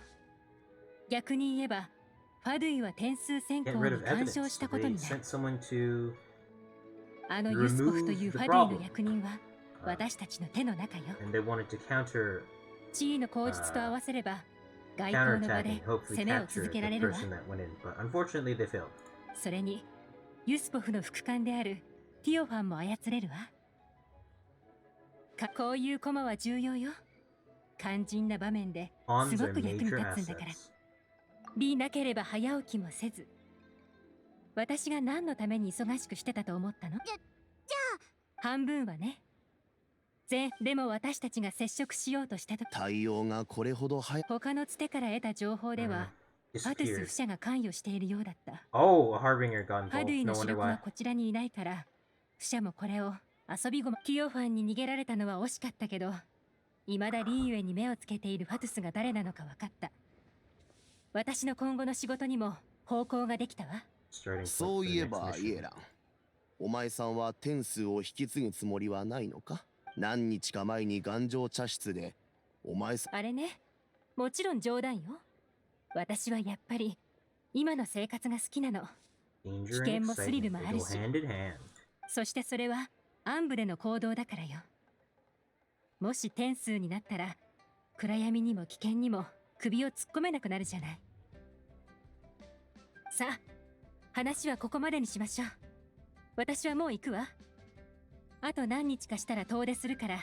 逆に言えばファドゥイは点数選 Get 考 rid に of 干 evidence. 渉したこと They にな sent る。 someone to あのユスコフという remove フ the ァドゥイの problem. 役人は私たちの手の中よ。 And they wanted to counter 地位の口実と合わせれば外交の場 counterattack で and hopefully 攻めを capture 続 the けられるわ。 person that went in. But unfortunately they failed. それにユスポフの副官であるティオファンも操れるわ。こういう駒は重要よ。肝心な場面ですご Pawns are く役に major 立つんだから。 assets. B なければ早起きもせず。私が何のために忙しくしてたと思ったの？じゃ半分はね。でも私たちが接触しようとした時、対応がこれほど早他のつてから得た情報では、ハトゥス Disappeared. 不者が関与しているようだった。 Oh, a Harbinger got ハドゥ involved. イ No の主 wonder 力 why. はこちらにいないから、不者もこれを遊び駒。ティオファンに逃げられたのは惜しかったけど、未だリーユエに目をつけているファトゥスが誰なのか分かった。私の今後の仕事にも方向ができたわ。 Starting point そう for the いえ next ば mission. イエラン、お前さんは天数を引き継ぐつもりはないのか？何日か前に頑丈茶室でお前さんあれね、もちろん冗談よ。私はやっぱり今の生活が好きなの。 Danger 危 and 険もスリル excitement も they ある go し、 hand in hand. そしてそれは暗部での行動だからよ。もし天数になったら暗闇にも危険にも首を突っ込めなくなるじゃない。さあ、話はここまでにしましょう。私はもう行くわ。あと何日かしたら遠出するから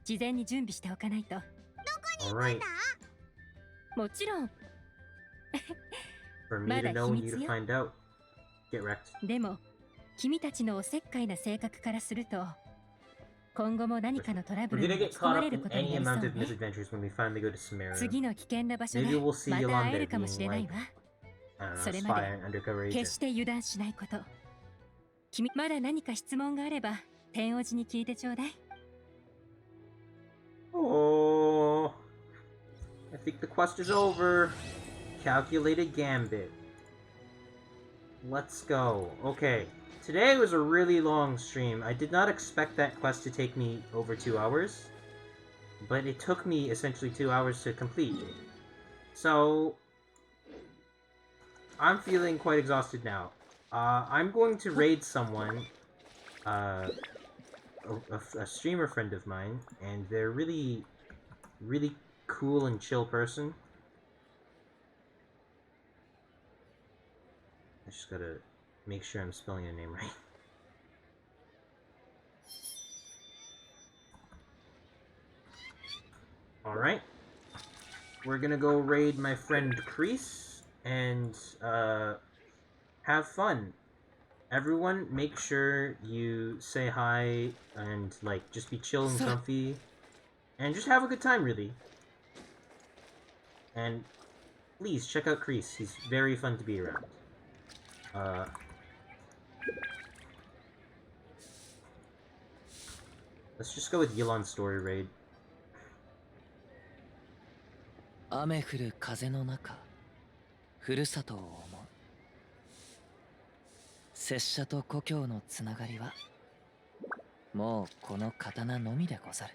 事前に準備しておかないと。 Alright. もちろん。 For me ま to だ know 秘 and you 密 to よ。 find out. Get wrecked. でも君たちのおせっかいな性格からすると、今後も何かのトラブ We're ル gonna に get 巻き込ま caught れ up る in ことに any なり amount そう of ね。 misadventures when we finally go to Sumeru. 次の危険な場所で Maybe we'll see また会え Yolanda るかもしれないわ。 I don't know, それ spy まで and undercover 決 agent. して油断しないこと。君まだ何か質問があれば天王寺に聞いてちょうだい。 Oh, I think the quest is over. Calculated Gambit. Let's go. Okay, today was a really long stream. I did not expect that quest to take me over 2 hours, but it took me essentially 2 hours to complete. So, I'm feeling quite exhausted now. I'm going to raid someone, a streamer friend of mine, and they're really cool and chill person. I just gotta make sure I'm spelling your name right. Alright. We're gonna go raid my friend Kreese and have fun. Everyone, make sure you say hi and like just be chill and comfy and just have a good time, really. And please check out Kreese. He's very fun to be around. Let's just go with Yilon's story raid. 雨降る風の中、ふるさとを思う。拙者と故郷のつながりは、もうこの刀のみでござる。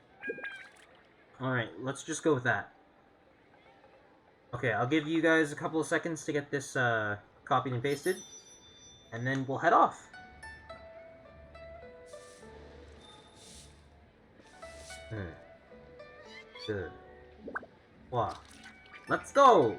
Alright, let's just go with that. Okay, I'll give you guys a couple of seconds to get this copied and pasted, and then we'll head off. Good. Wow. Let's go!